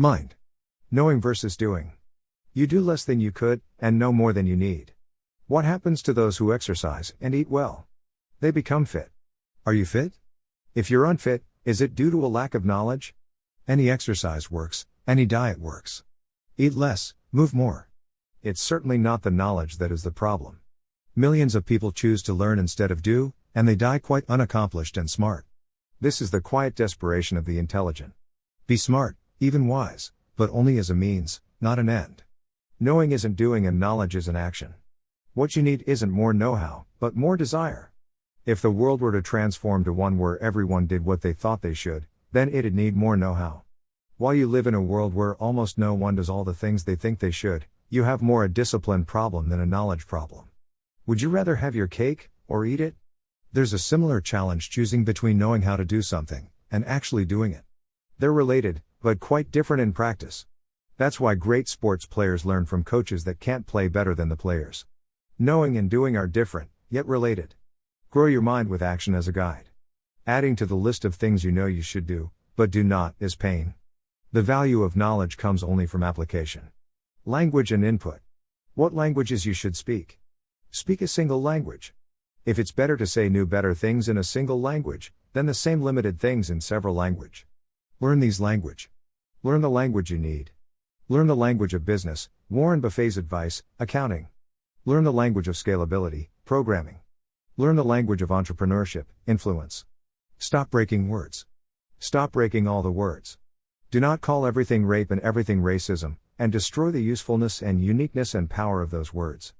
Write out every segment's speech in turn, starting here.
Mind. Knowing versus doing. You do less than you could, and know more than you need. What happens to those who exercise and eat well? They become fit. Are you fit? If you're unfit, is it due to a lack of knowledge? Any exercise works, any diet works. Eat less, move more. It's certainly not the knowledge that is the problem. Millions of people choose to learn instead of do, and they die quite unaccomplished and smart. This is the quiet desperation of the intelligent. Be smart, even wise, but only as a means, not an end. Knowing isn't doing and knowledge isn't action. What you need isn't more know-how, but more desire. If the world were to transform to one where everyone did what they thought they should, then it'd need more know-how. While you live in a world where almost no one does all the things they think they should, you have more a discipline problem than a knowledge problem. Would you rather have your cake, or eat it? There's a similar challenge choosing between knowing how to do something, and actually doing it. They're related, but quite different in practice. That's why great sports players learn from coaches that can't play better than the players. Knowing and doing are different, yet related. Grow your mind with action as a guide. Adding to the list of things you know you should do, but do not, is pain. The value of knowledge comes only from application. Language and input. What languages you should speak? Speak a single language. If it's better to say new better things in a single language, than the same limited things in several language. Learn these language. Learn the language you need. Learn the language of business, Warren Buffett's advice, accounting. Learn the language of scalability, programming. Learn the language of entrepreneurship, influence. Stop breaking words. Stop breaking all the words. Do not call everything rape and everything racism, and destroy the usefulness and uniqueness and power of those words.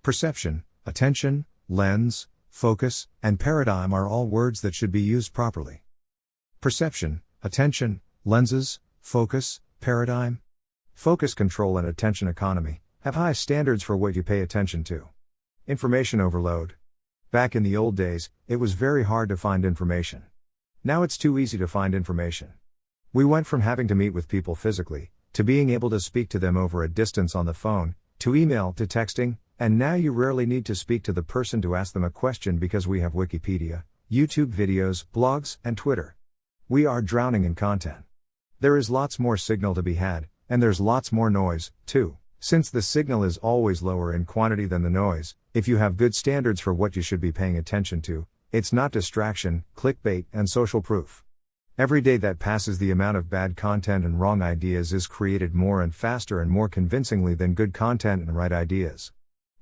Perception, attention, lens, focus, and paradigm are all words that should be used properly. Perception, attention, lenses, focus, paradigm. Focus control and attention economy have high standards for what you pay attention to. Information overload. Back in the old days, it was very hard to find information. Now it's too easy to find information. We went from having to meet with people physically, to being able to speak to them over a distance on the phone, to email, to texting, and now you rarely need to speak to the person to ask them a question because we have Wikipedia, YouTube videos, blogs, and Twitter. We are drowning in content. There is lots more signal to be had, and there's lots more noise, too. Since the signal is always lower in quantity than the noise, if you have good standards for what you should be paying attention to, it's not distraction, clickbait, and social proof. Every day that passes, the amount of bad content and wrong ideas is created more and faster and more convincingly than good content and right ideas.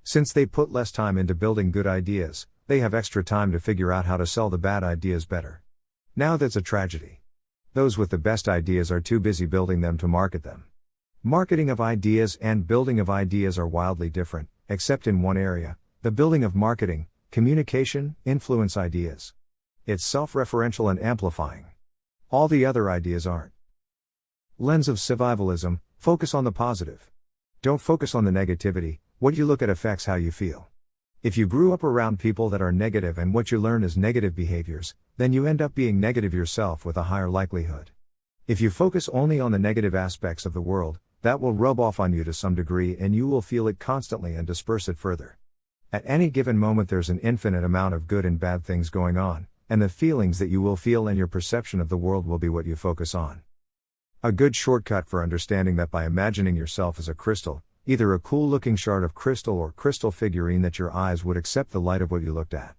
Since they put less time into building good ideas, they have extra time to figure out how to sell the bad ideas better. Now that's a tragedy. Those with the best ideas are too busy building them to market them. Marketing of ideas and building of ideas are wildly different, except in one area, the building of marketing, communication, influence ideas. It's self-referential and amplifying. All the other ideas aren't. Lens of survivalism, focus on the positive. Don't focus on the negativity. What you look at affects how you feel. If you grew up around people that are negative and what you learn is negative behaviors, then you end up being negative yourself with a higher likelihood. If you focus only on the negative aspects of the world, that will rub off on you to some degree and you will feel it constantly and disperse it further. At any given moment there's an infinite amount of good and bad things going on, and the feelings that you will feel and your perception of the world will be what you focus on. A good shortcut for understanding that by imagining yourself as a crystal, either a cool-looking shard of crystal or crystal figurine that your eyes would accept the light of what you looked at.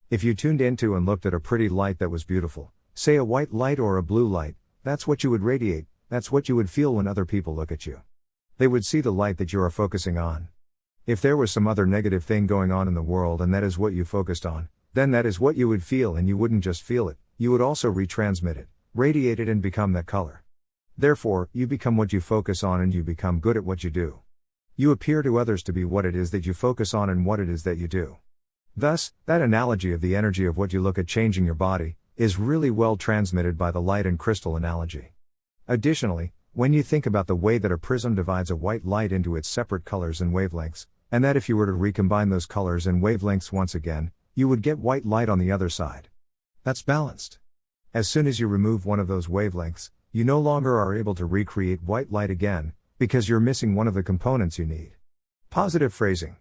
If you tuned into and looked at a pretty light that was beautiful, say a white light or a blue light, that's what you would radiate, that's what you would feel when other people look at you. They would see the light that you are focusing on. If there was some other negative thing going on in the world and that is what you focused on, then that is what you would feel, and you wouldn't just feel it, you would also retransmit it, radiate it, and become that color. Therefore, you become what you focus on and you become good at what you do. You appear to others to be what it is that you focus on and what it is that you do. Thus, that analogy of the energy of what you look at changing your body, is really well transmitted by the light and crystal analogy. Additionally, when you think about the way that a prism divides a white light into its separate colors and wavelengths, and that if you were to recombine those colors and wavelengths once again, you would get white light on the other side. That's balanced. As soon as you remove one of those wavelengths, you no longer are able to recreate white light again, because you're missing one of the components you need. Positive phrasing.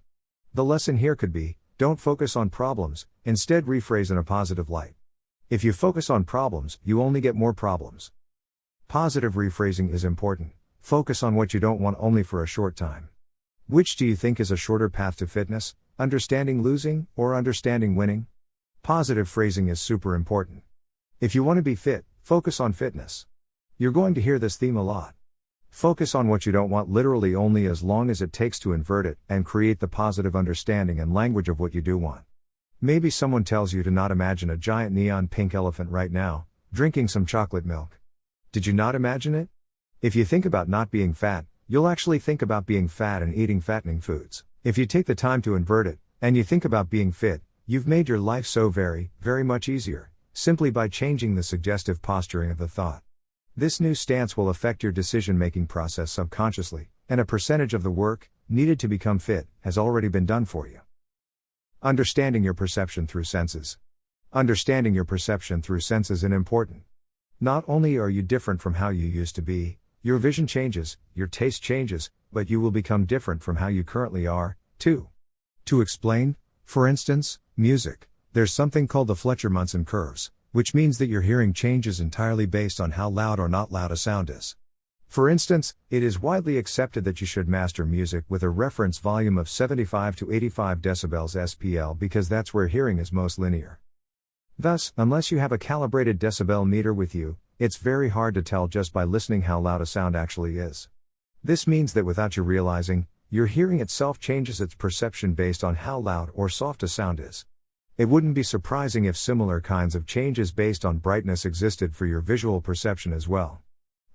The lesson here could be, don't focus on problems, instead rephrase in a positive light. If you focus on problems, you only get more problems. Positive rephrasing is important, Focus on what you don't want only for a short time. Which do you think is a shorter path to fitness, understanding losing or understanding winning? Positive phrasing is super important. If you want to be fit, focus on fitness. You're going to hear this theme a lot. Focus on what you don't want literally only as long as it takes to invert it and create the positive understanding and language of what you do want. Maybe someone tells you to not imagine a giant neon pink elephant right now, drinking some chocolate milk. Did you not imagine it? If you think about not being fat, you'll actually think about being fat and eating fattening foods. If you take the time to invert it, and you think about being fit, you've made your life so very, very much easier, simply by changing the suggestive posturing of the thought. This new stance will affect your decision-making process subconsciously, and a percentage of the work, needed to become fit, has already been done for you. Understanding your perception through senses. Understanding your perception through senses is important. Not only are you different from how you used to be, your vision changes, your taste changes, but you will become different from how you currently are, too. To explain, for instance, music, there's something called the Fletcher-Munson curves, which means that your hearing changes entirely based on how loud or not loud a sound is. For instance, it is widely accepted that you should master music with a reference volume of 75 to 85 decibels SPL because that's where hearing is most linear. Thus, unless you have a calibrated decibel meter with you, it's very hard to tell just by listening how loud a sound actually is. This means that without you realizing, your hearing itself changes its perception based on how loud or soft a sound is. It wouldn't be surprising if similar kinds of changes based on brightness existed for your visual perception as well.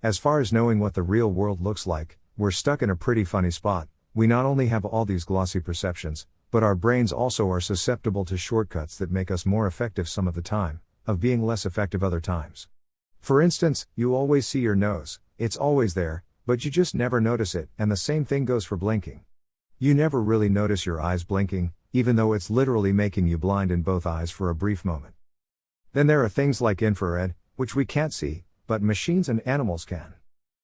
As far as knowing what the real world looks like, we're stuck in a pretty funny spot. We not only have all these glossy perceptions, but our brains also are susceptible to shortcuts that make us more effective some of the time, of being less effective other times. For instance, you always see your nose, it's always there, but you just never notice it, and the same thing goes for blinking. You never really notice your eyes blinking, even though it's literally making you blind in both eyes for a brief moment. Then there are things like infrared, which we can't see, but machines and animals can.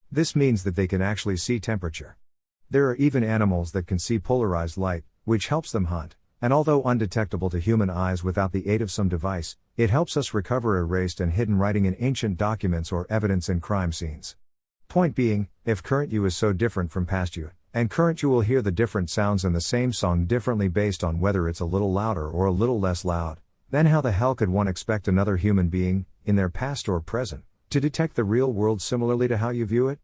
This means that they can actually see temperature. There are even animals that can see polarized light, which helps them hunt, and although undetectable to human eyes without the aid of some device, it helps us recover erased and hidden writing in ancient documents or evidence in crime scenes. Point being, if current you is so different from past you, and current you will hear the different sounds in the same song differently based on whether it's a little louder or a little less loud, then how the hell could one expect another human being, in their past or present, to detect the real world similarly to how you view it?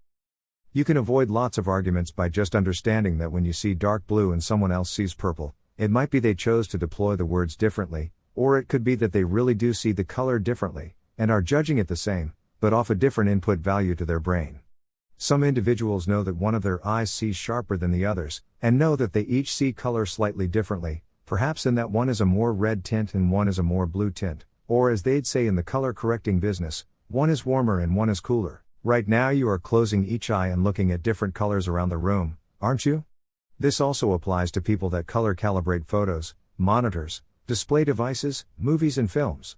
You can avoid lots of arguments by just understanding that when you see dark blue and someone else sees purple, it might be they chose to deploy the words differently, or it could be that they really do see the color differently, and are judging it the same, but off a different input value to their brain. Some individuals know that one of their eyes sees sharper than the others, and know that they each see color slightly differently, perhaps in that one is a more red tint and one is a more blue tint, or as they'd say in the color correcting business, one is warmer and one is cooler. Right now you are closing each eye and looking at different colors around the room, aren't you? This also applies to people that color calibrate photos, monitors, display devices, movies and films.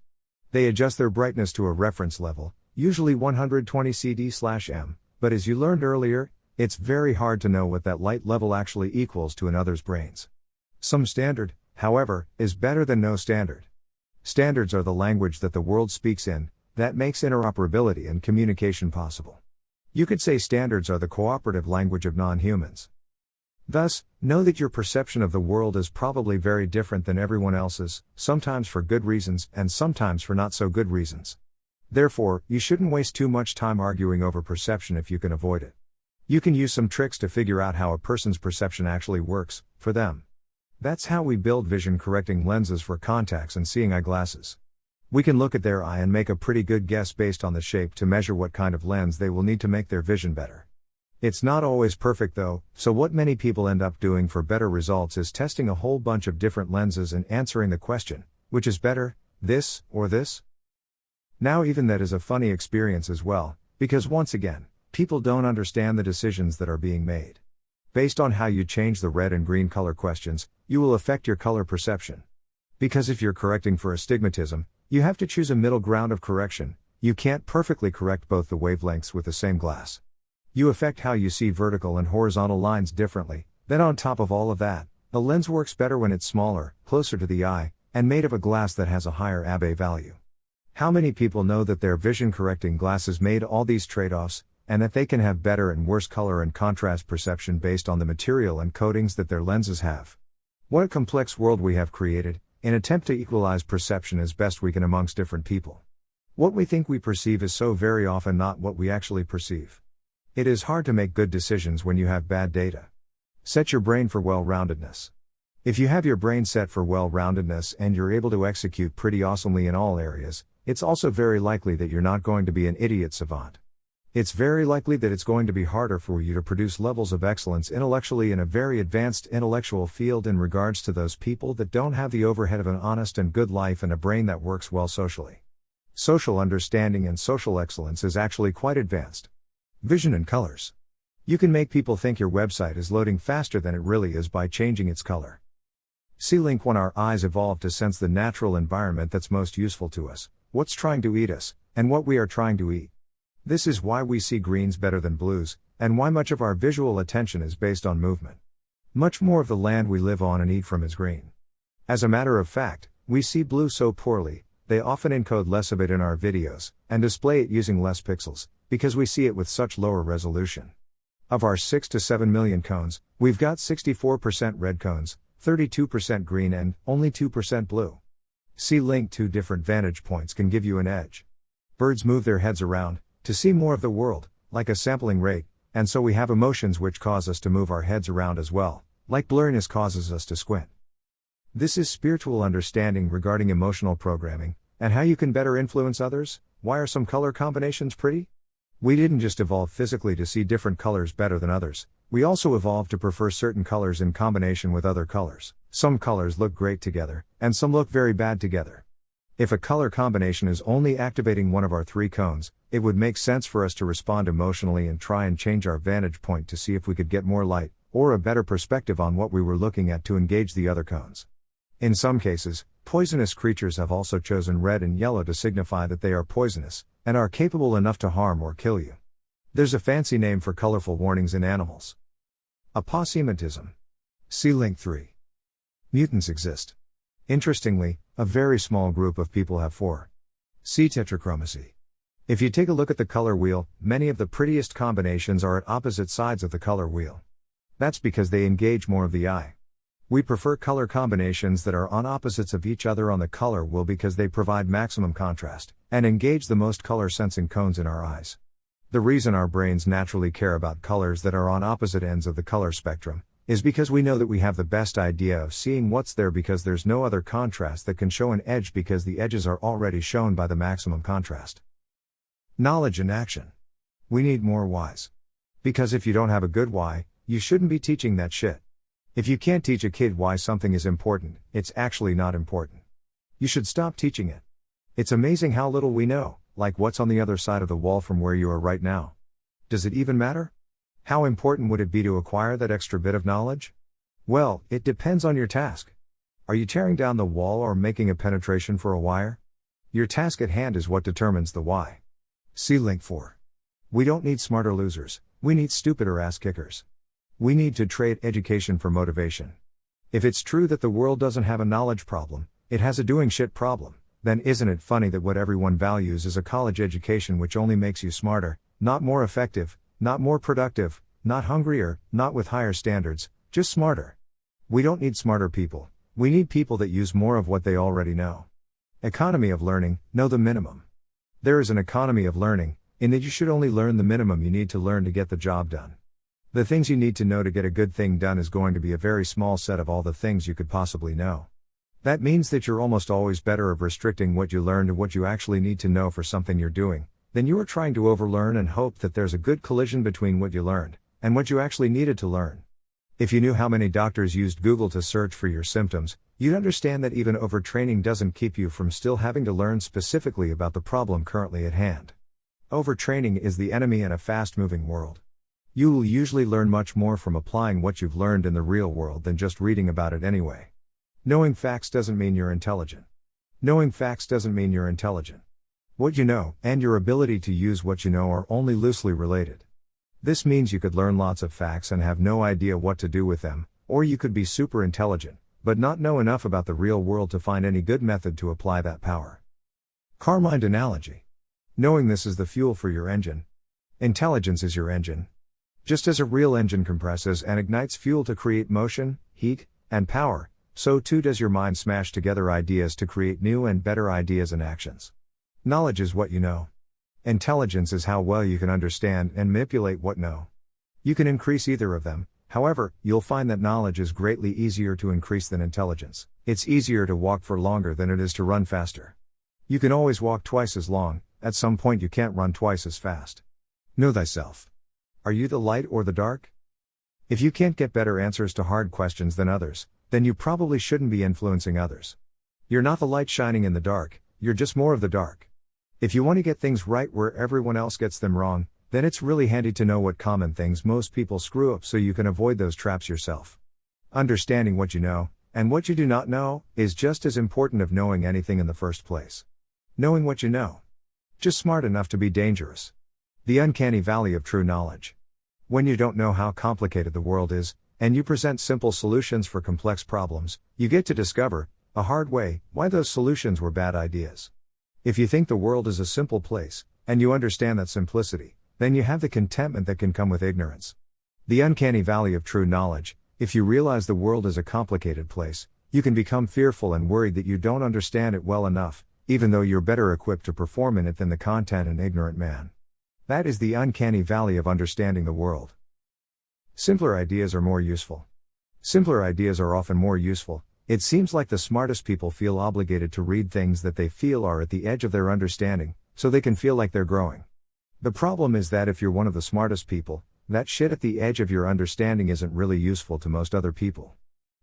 They adjust their brightness to a reference level, usually 120 CD/M. But as you learned earlier, it's very hard to know what that light level actually equals to another's brains. Some standard, however, is better than no standard. Standards are the language that the world speaks in, that makes interoperability and communication possible. You could say standards are the cooperative language of non-humans. Thus, know that your perception of the world is probably very different than everyone else's, sometimes for good reasons and sometimes for not so good reasons. Therefore, you shouldn't waste too much time arguing over perception if you can avoid it. You can use some tricks to figure out how a person's perception actually works, for them. That's how we build vision-correcting lenses for contacts and seeing eyeglasses. We can look at their eye and make a pretty good guess based on the shape to measure what kind of lens they will need to make their vision better. It's not always perfect though, so what many people end up doing for better results is testing a whole bunch of different lenses and answering the question, which is better, this or this? Now even that is a funny experience as well, because once again, people don't understand the decisions that are being made. Based on how you change the red and green color questions, you will affect your color perception. Because if you're correcting for astigmatism, you have to choose a middle ground of correction. You can't perfectly correct both the wavelengths with the same glass. You affect how you see vertical and horizontal lines differently. Then on top of all of that, the lens works better when it's smaller, closer to the eye, and made of a glass that has a higher Abbe value. How many people know that their vision correcting glasses made all these trade-offs, and that they can have better and worse color and contrast perception based on the material and coatings that their lenses have. What a complex world we have created, in attempt to equalize perception as best we can amongst different people. What we think we perceive is so very often not what we actually perceive. It is hard to make good decisions when you have bad data. Set your brain for well-roundedness. If you have your brain set for well-roundedness and you're able to execute pretty awesomely in all areas, it's also very likely that you're not going to be an idiot savant. It's very likely that it's going to be harder for you to produce levels of excellence intellectually in a very advanced intellectual field in regards to those people that don't have the overhead of an honest and good life and a brain that works well socially. Social understanding and social excellence is actually quite advanced. Vision and colors. You can make people think your website is loading faster than it really is by changing its color. See link 1. Our eyes evolved to sense the natural environment that's most useful to us, what's trying to eat us, and what we are trying to eat. This is why we see greens better than blues, and why much of our visual attention is based on movement. Much more of the land we live on and eat from is green. As a matter of fact, we see blue so poorly, they often encode less of it in our videos, and display it using less pixels, because we see it with such lower resolution. Of our 6 to 7 million cones, we've got 64% red cones, 32% green and only 2% blue. See link 2. Different vantage points can give you an edge. Birds move their heads around, to see more of the world, like a sampling rate, and so we have emotions which cause us to move our heads around as well, like blurriness causes us to squint. This is spiritual understanding regarding emotional programming, and how you can better influence others. Why are some color combinations pretty? We didn't just evolve physically to see different colors better than others, we also evolved to prefer certain colors in combination with other colors. Some colors look great together, and some look very bad together. If a color combination is only activating one of our 3 cones, it would make sense for us to respond emotionally and try and change our vantage point to see if we could get more light, or a better perspective on what we were looking at to engage the other cones. In some cases, poisonous creatures have also chosen red and yellow to signify that they are poisonous, and are capable enough to harm or kill you. There's a fancy name for colorful warnings in animals. Aposematism. See link 3. Mutants exist. Interestingly, a very small group of people have 4. See tetrachromacy. If you take a look at the color wheel, many of the prettiest combinations are at opposite sides of the color wheel. That's because they engage more of the eye. We prefer color combinations that are on opposites of each other on the color wheel because they provide maximum contrast, and engage the most color-sensing cones in our eyes. The reason our brains naturally care about colors that are on opposite ends of the color spectrum, is because we know that we have the best idea of seeing what's there because there's no other contrast that can show an edge because the edges are already shown by the maximum contrast. Knowledge and action. We need more whys. Because if you don't have a good why, you shouldn't be teaching that shit. If you can't teach a kid why something is important, it's actually not important. You should stop teaching it. It's amazing how little we know, like what's on the other side of the wall from where you are right now. Does it even matter? How important would it be to acquire that extra bit of knowledge? Well, it depends on your task. Are you tearing down the wall or making a penetration for a wire? Your task at hand is what determines the why. See link 4. We don't need smarter losers, we need stupider ass kickers. We need to trade education for motivation. If it's true that the world doesn't have a knowledge problem, it has a doing shit problem, then isn't it funny that what everyone values is a college education which only makes you smarter, not more effective, not more productive, not hungrier, not with higher standards, just smarter. We don't need smarter people, we need people that use more of what they already know. Economy of learning, know the minimum. There is an economy of learning, in that you should only learn the minimum you need to learn to get the job done. The things you need to know to get a good thing done is going to be a very small set of all the things you could possibly know. That means that you're almost always better of restricting what you learn to what you actually need to know for something you're doing, than you are trying to overlearn and hope that there's a good collision between what you learned, and what you actually needed to learn. If you knew how many doctors used Google to search for your symptoms, you'd understand that even overtraining doesn't keep you from still having to learn specifically about the problem currently at hand. Overtraining is the enemy in a fast-moving world. You will usually learn much more from applying what you've learned in the real world than just reading about it anyway. Knowing facts doesn't mean you're intelligent. Knowing facts doesn't mean you're intelligent. What you know, and your ability to use what you know are only loosely related. This means you could learn lots of facts and have no idea what to do with them, or you could be super intelligent, but not know enough about the real world to find any good method to apply that power. Car mind analogy. Knowing this is the fuel for your engine. Intelligence is your engine. Just as a real engine compresses and ignites fuel to create motion, heat, and power, so too does your mind smash together ideas to create new and better ideas and actions. Knowledge is what you know. Intelligence is how well you can understand and manipulate what know. You can increase either of them, however, you'll find that knowledge is greatly easier to increase than intelligence. It's easier to walk for longer than it is to run faster. You can always walk twice as long, at some point you can't run twice as fast. Know thyself. Are you the light or the dark? If you can't get better answers to hard questions than others, then you probably shouldn't be influencing others. You're not the light shining in the dark, you're just more of the dark. If you want to get things right where everyone else gets them wrong, then it's really handy to know what common things most people screw up so you can avoid those traps yourself. Understanding what you know, and what you do not know, is just as important as knowing anything in the first place. Knowing what you know. Just smart enough to be dangerous. The uncanny valley of true knowledge. When you don't know how complicated the world is, and you present simple solutions for complex problems, you get to discover, a hard way, why those solutions were bad ideas. If you think the world is a simple place, and you understand that simplicity, then you have the contentment that can come with ignorance. The uncanny valley of true knowledge. If you realize the world is a complicated place, you can become fearful and worried that you don't understand it well enough, even though you're better equipped to perform in it than the content and ignorant man. That is the uncanny valley of understanding the world. Simpler ideas are more useful. Simpler ideas are often more useful. It seems like the smartest people feel obligated to read things that they feel are at the edge of their understanding, so they can feel like they're growing. The problem is that if you're one of the smartest people, that shit at the edge of your understanding isn't really useful to most other people.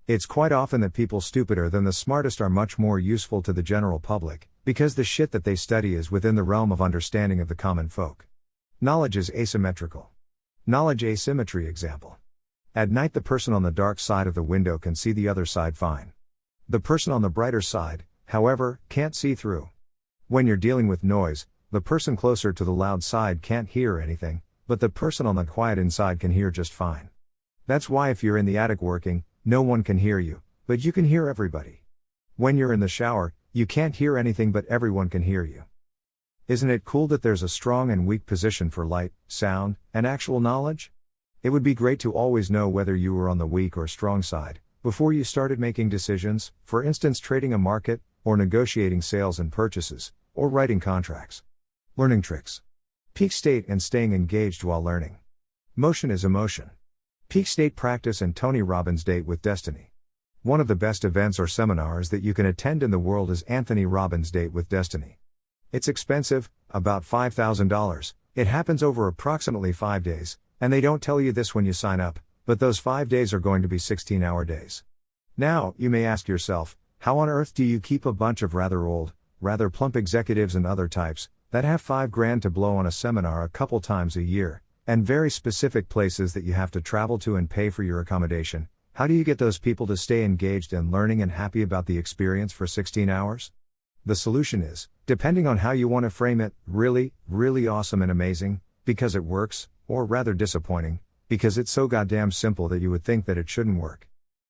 It's quite often that people stupider than the smartest are much more useful to the general public, because the shit that they study is within the realm of understanding of the common folk. Knowledge is asymmetrical. Knowledge asymmetry example. At night the person on the dark side of the window can see the other side fine. The person on the brighter side, however, can't see through. When you're dealing with noise, the person closer to the loud side can't hear anything, but the person on the quiet inside can hear just fine. That's why if you're in the attic working, no one can hear you, but you can hear everybody. When you're in the shower, you can't hear anything but everyone can hear you. Isn't it cool that there's a strong and weak position for light, sound, and actual knowledge? It would be great to always know whether you were on the weak or strong side, before you started making decisions, for instance trading a market, or negotiating sales and purchases, or writing contracts. Learning tricks. Peak state and staying engaged while learning. Motion is emotion. Peak state practice and Tony Robbins' Date with Destiny. One of the best events or seminars that you can attend in the world is Anthony Robbins' Date with Destiny. It's expensive, about $5,000, it happens over approximately 5 days, and they don't tell you this when you sign up, but those 5 days are going to be 16-hour days. Now, you may ask yourself, how on earth do you keep a bunch of rather old, rather plump executives and other types, that have $5,000 to blow on a seminar a couple times a year, and very specific places that you have to travel to and pay for your accommodation, how do you get those people to stay engaged and learning and happy about the experience for 16 hours? The solution is, depending on how you want to frame it, really, really awesome and amazing, because it works, or rather disappointing, because it's so goddamn simple that you would think that it shouldn't work.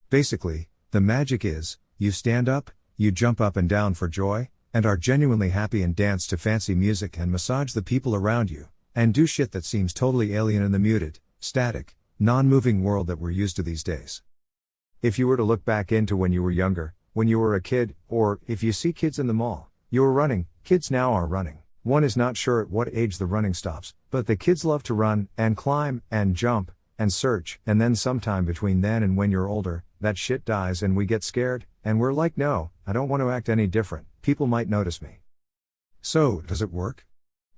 Basically, the magic is, you stand up, you jump up and down for joy, and are genuinely happy and dance to fancy music and massage the people around you, and do shit that seems totally alien in the muted, static, non-moving world that we're used to these days. If you were to look back into when you were younger, when you were a kid, or if you see kids in the mall, you were running, kids now are running. One is not sure at what age the running stops, but the kids love to run, and climb, and jump, and search, and then sometime between then and when you're older, that shit dies and we get scared, and we're like no, I don't want to act any different, people might notice me. So, does it work?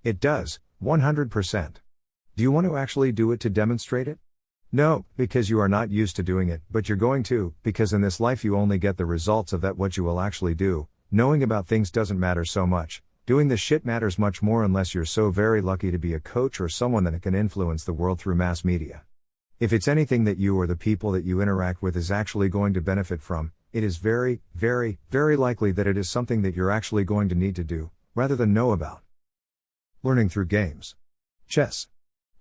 It does, 100%. Do you want to actually do it to demonstrate it? No, because you are not used to doing it, but you're going to, because in this life you only get the results of that what you will actually do. Knowing about things doesn't matter so much, doing the shit matters much more unless you're so very lucky to be a coach or someone that can influence the world through mass media. If it's anything that you or the people that you interact with is actually going to benefit from, it is very, very, very likely that it is something that you're actually going to need to do, rather than know about. Learning through games. Chess.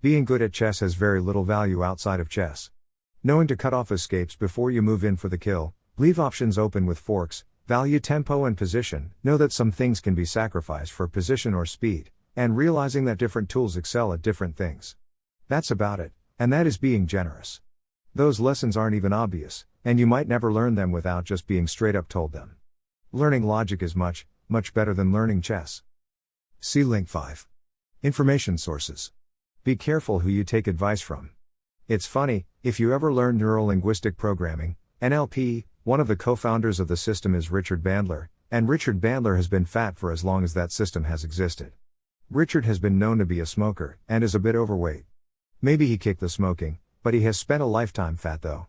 Being good at chess has very little value outside of chess. Knowing to cut off escapes before you move in for the kill, leave options open with forks, value tempo and position, know that some things can be sacrificed for position or speed, and realizing that different tools excel at different things. That's about it, and that is being generous. Those lessons aren't even obvious, and you might never learn them without just being straight up told them. Learning logic is much, much better than learning chess. See link 5. Information sources. Be careful who you take advice from. It's funny, if you ever learned neuro-linguistic programming, NLP, one of the co-founders of the system is Richard Bandler, and Richard Bandler has been fat for as long as that system has existed. Richard has been known to be a smoker, and is a bit overweight. Maybe he kicked the smoking, but he has spent a lifetime fat though.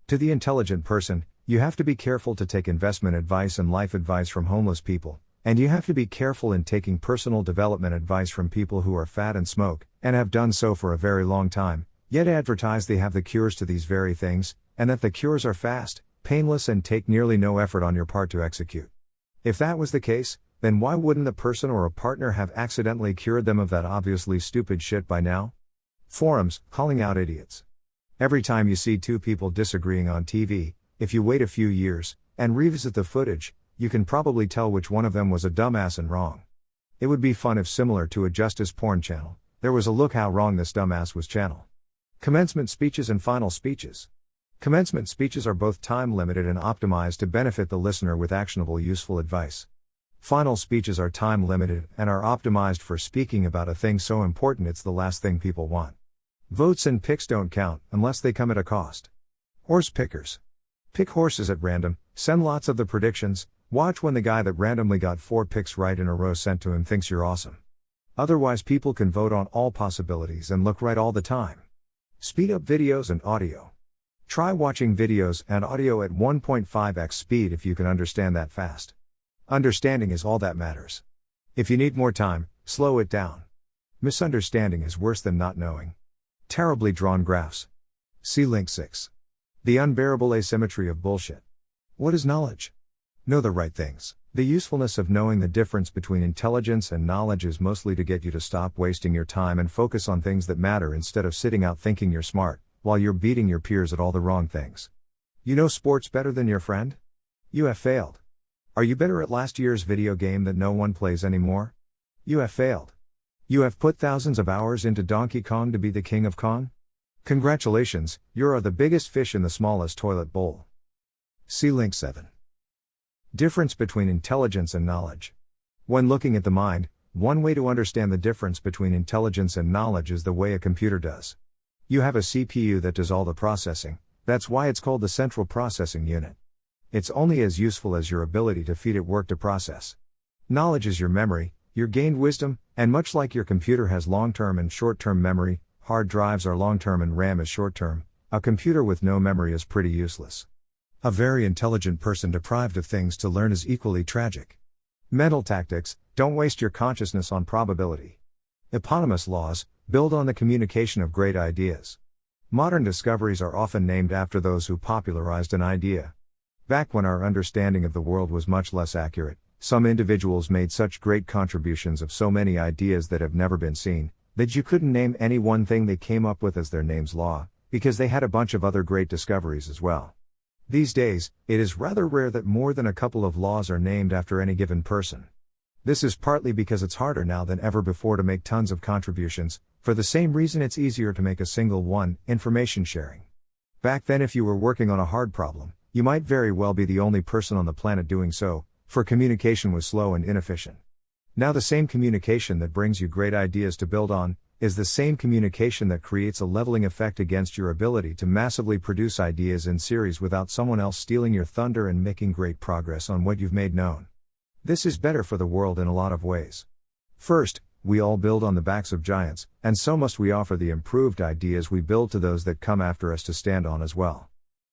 To the intelligent person, you have to be careful to take investment advice and life advice from homeless people, and you have to be careful in taking personal development advice from people who are fat and smoke, and have done so for a very long time, yet advertise they have the cures to these very things, and that the cures are fast, painless and take nearly no effort on your part to execute. If that was the case, then why wouldn't the person or a partner have accidentally cured them of that obviously stupid shit by now? Forums, calling out idiots. Every time you see two people disagreeing on TV, if you wait a few years, and revisit the footage, you can probably tell which one of them was a dumbass and wrong. It would be fun if, similar to a justice porn channel, there was a look how wrong this dumbass was channel. Commencement speeches and final speeches. Commencement speeches are both time-limited and optimized to benefit the listener with actionable useful advice. Final speeches are time-limited and are optimized for speaking about a thing so important it's the last thing people want. Votes and picks don't count unless they come at a cost. Horse pickers. Pick horses at random, send lots of the predictions, watch when the guy that randomly got 4 picks right in a row sent to him thinks you're awesome. Otherwise people can vote on all possibilities and look right all the time. Speed up videos and audio. Try watching videos and audio at 1.5x speed if you can understand that fast. Understanding is all that matters. If you need more time, slow it down. Misunderstanding is worse than not knowing. Terribly drawn graphs. See link 6. The unbearable asymmetry of bullshit. What is knowledge? Know the right things. The usefulness of knowing the difference between intelligence and knowledge is mostly to get you to stop wasting your time and focus on things that matter instead of sitting out thinking you're smart, while you're beating your peers at all the wrong things. You know sports better than your friend? You have failed. Are you better at last year's video game that no one plays anymore? You have failed. You have put thousands of hours into Donkey Kong to be the king of Kong? Congratulations, you are the biggest fish in the smallest toilet bowl. See link 7. Difference between intelligence and knowledge. When looking at the mind, one way to understand the difference between intelligence and knowledge is the way a computer does. You have a CPU that does all the processing, that's why it's called the central processing unit. It's only as useful as your ability to feed it work to process. Knowledge is your memory, your gained wisdom, and much like your computer has long-term and short-term memory, hard drives are long-term and RAM is short-term, a computer with no memory is pretty useless. A very intelligent person deprived of things to learn is equally tragic. Mental tactics, don't waste your consciousness on probability. Eponymous laws, build on the communication of great ideas. Modern discoveries are often named after those who popularized an idea. Back when our understanding of the world was much less accurate, some individuals made such great contributions of so many ideas that have never been seen, that you couldn't name any one thing they came up with as their name's law, because they had a bunch of other great discoveries as well. These days, it is rather rare that more than a couple of laws are named after any given person. This is partly because it's harder now than ever before to make tons of contributions, for the same reason it's easier to make a single one, information sharing. Back then if you were working on a hard problem, you might very well be the only person on the planet doing so, for communication was slow and inefficient. Now the same communication that brings you great ideas to build on, is the same communication that creates a leveling effect against your ability to massively produce ideas in series without someone else stealing your thunder and making great progress on what you've made known. This is better for the world in a lot of ways. First, we all build on the backs of giants, and so must we offer the improved ideas we build to those that come after us to stand on as well.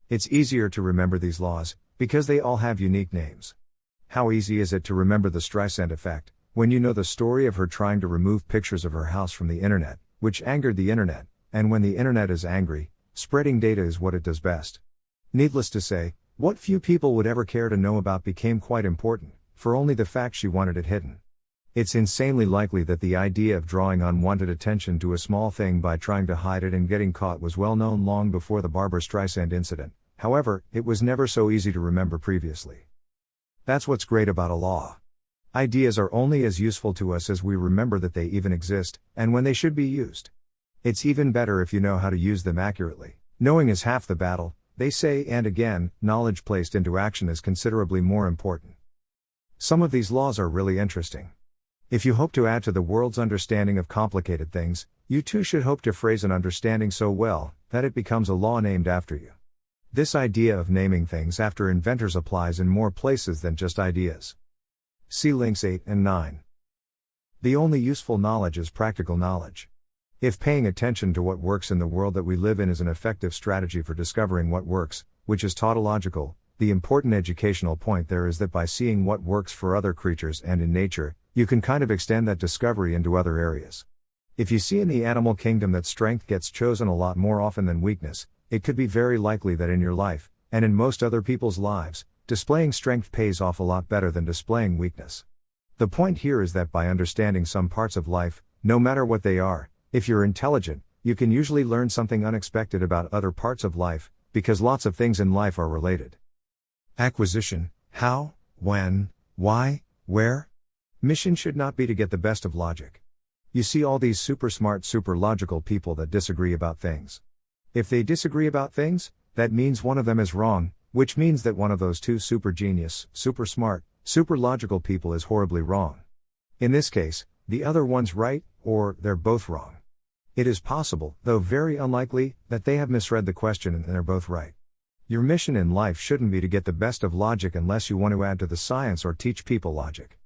It's easier to remember these laws, because they all have unique names. How easy is it to remember the Streisand effect, when you know the story of her trying to remove pictures of her house from the internet, which angered the internet, and when the internet is angry, spreading data is what it does best. Needless to say, what few people would ever care to know about became quite important, for only the fact she wanted it hidden. It's insanely likely that the idea of drawing unwanted attention to a small thing by trying to hide it and getting caught was well known long before the Barbra Streisand incident, however, it was never so easy to remember previously. That's what's great about a law. Ideas are only as useful to us as we remember that they even exist, and when they should be used. It's even better if you know how to use them accurately. Knowing is half the battle, they say, and again, knowledge placed into action is considerably more important. Some of these laws are really interesting. If you hope to add to the world's understanding of complicated things, you too should hope to phrase an understanding so well that it becomes a law named after you. This idea of naming things after inventors applies in more places than just ideas. See links 8 and 9. The only useful knowledge is practical knowledge. If paying attention to what works in the world that we live in is an effective strategy for discovering what works, which is tautological, the important educational point there is that by seeing what works for other creatures and in nature, you can kind of extend that discovery into other areas. If you see in the animal kingdom that strength gets chosen a lot more often than weakness, it could be very likely that in your life, and in most other people's lives, displaying strength pays off a lot better than displaying weakness. The point here is that by understanding some parts of life, no matter what they are, if you're intelligent, you can usually learn something unexpected about other parts of life, because lots of things in life are related. Acquisition: how, when, why, where? Mission should not be to get the best of logic. You see all these super smart, super logical people that disagree about things. If they disagree about things, that means one of them is wrong, which means that one of those two super genius, super smart, super logical people is horribly wrong. In this case, the other one's right, or they're both wrong. It is possible, though very unlikely, that they have misread the question and they're both right. Your mission in life shouldn't be to get the best of logic unless you want to add to the science or teach people logic.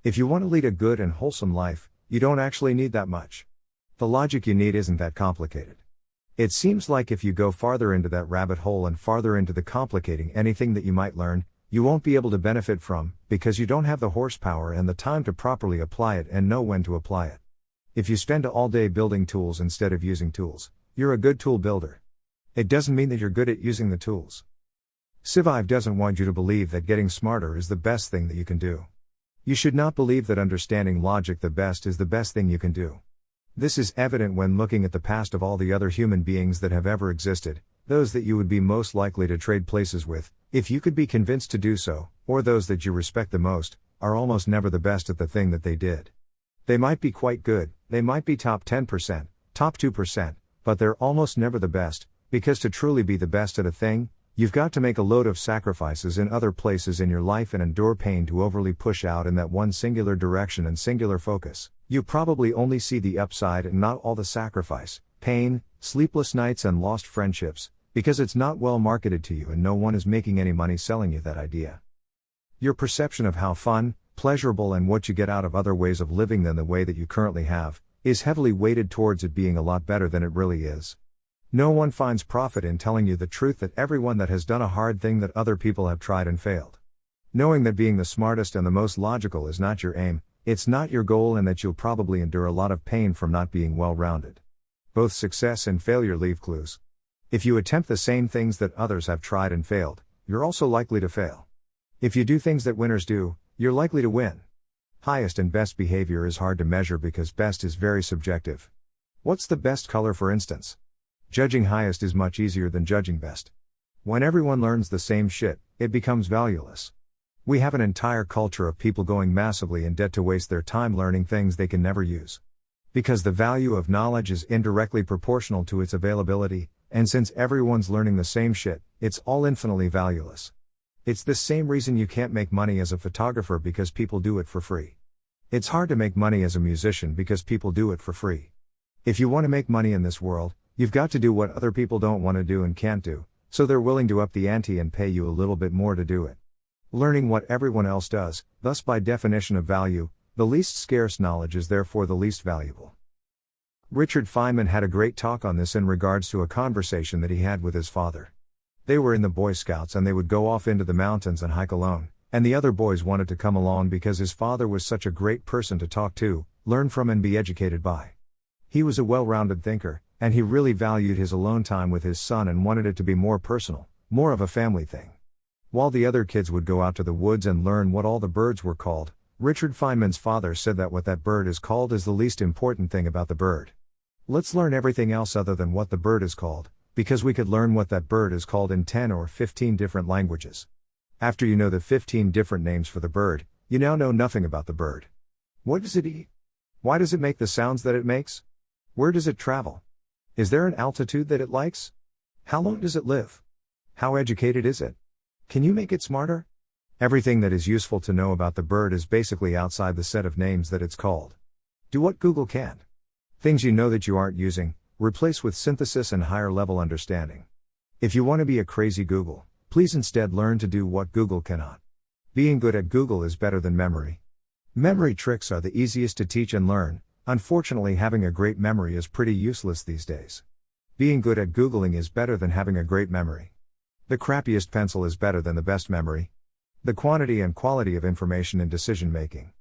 If you want to lead a good and wholesome life, you don't actually need that much. The logic you need isn't that complicated. It seems like if you go farther into that rabbit hole and farther into the complicating anything that you might learn, you won't be able to benefit from, because you don't have the horsepower and the time to properly apply it and know when to apply it. If you spend all day building tools instead of using tools, you're a good tool builder. It doesn't mean that you're good at using the tools. SciVive doesn't want you to believe that getting smarter is the best thing that you can do. You should not believe that understanding logic the best is the best thing you can do. This is evident when looking at the past of all the other human beings that have ever existed, those that you would be most likely to trade places with, if you could be convinced to do so, or those that you respect the most, are almost never the best at the thing that they did. They might be quite good, they might be top 10%, top 2%, but they're almost never the best, because to truly be the best at a thing, you've got to make a load of sacrifices in other places in your life and endure pain to overly push out in that one singular direction and singular focus. You probably only see the upside and not all the sacrifice, pain, sleepless nights and lost friendships, because it's not well marketed to you and no one is making any money selling you that idea. Your perception of how fun, pleasurable and what you get out of other ways of living than the way that you currently have, is heavily weighted towards it being a lot better than it really is. No one finds profit in telling you the truth that everyone that has done a hard thing that other people have tried and failed. Knowing that being the smartest and the most logical is not your aim, it's not your goal, and that you'll probably endure a lot of pain from not being well-rounded. Both success and failure leave clues. If you attempt the same things that others have tried and failed, you're also likely to fail. If you do things that winners do, you're likely to win. Highest and best behavior is hard to measure because best is very subjective. What's the best color, for instance? Judging highest is much easier than judging best. When everyone learns the same shit, it becomes valueless. We have an entire culture of people going massively in debt to waste their time learning things they can never use. Because the value of knowledge is indirectly proportional to its availability, and since everyone's learning the same shit, it's all infinitely valueless. It's the same reason you can't make money as a photographer because people do it for free. It's hard to make money as a musician because people do it for free. If you want to make money in this world, you've got to do what other people don't want to do and can't do, so they're willing to up the ante and pay you a little bit more to do it. Learning what everyone else does, thus by definition of value, the least scarce knowledge is therefore the least valuable. Richard Feynman had a great talk on this in regards to a conversation that he had with his father. They were in the Boy Scouts and they would go off into the mountains and hike alone, and the other boys wanted to come along because his father was such a great person to talk to, learn from and be educated by. He was a well-rounded thinker, and he really valued his alone time with his son and wanted it to be more personal, more of a family thing. While the other kids would go out to the woods and learn what all the birds were called, Richard Feynman's father said that what that bird is called is the least important thing about the bird. Let's learn everything else other than what the bird is called, because we could learn what that bird is called in 10 or 15 different languages. After you know the 15 different names for the bird, you now know nothing about the bird. What does it eat? Why does it make the sounds that it makes? Where does it travel? Is there an altitude that it likes? How long does it live? How educated is it? Can you make it smarter? Everything that is useful to know about the bird is basically outside the set of names that it's called. Do what Google can't. Things you know that you aren't using, replace with synthesis and higher level understanding. If you want to be a crazy Google, please instead learn to do what Google cannot. Being good at Google is better than memory. Memory tricks are the easiest to teach and learn. Unfortunately, having a great memory is pretty useless these days. Being good at Googling is better than having a great memory. The crappiest pencil is better than the best memory. The quantity and quality of information in decision making.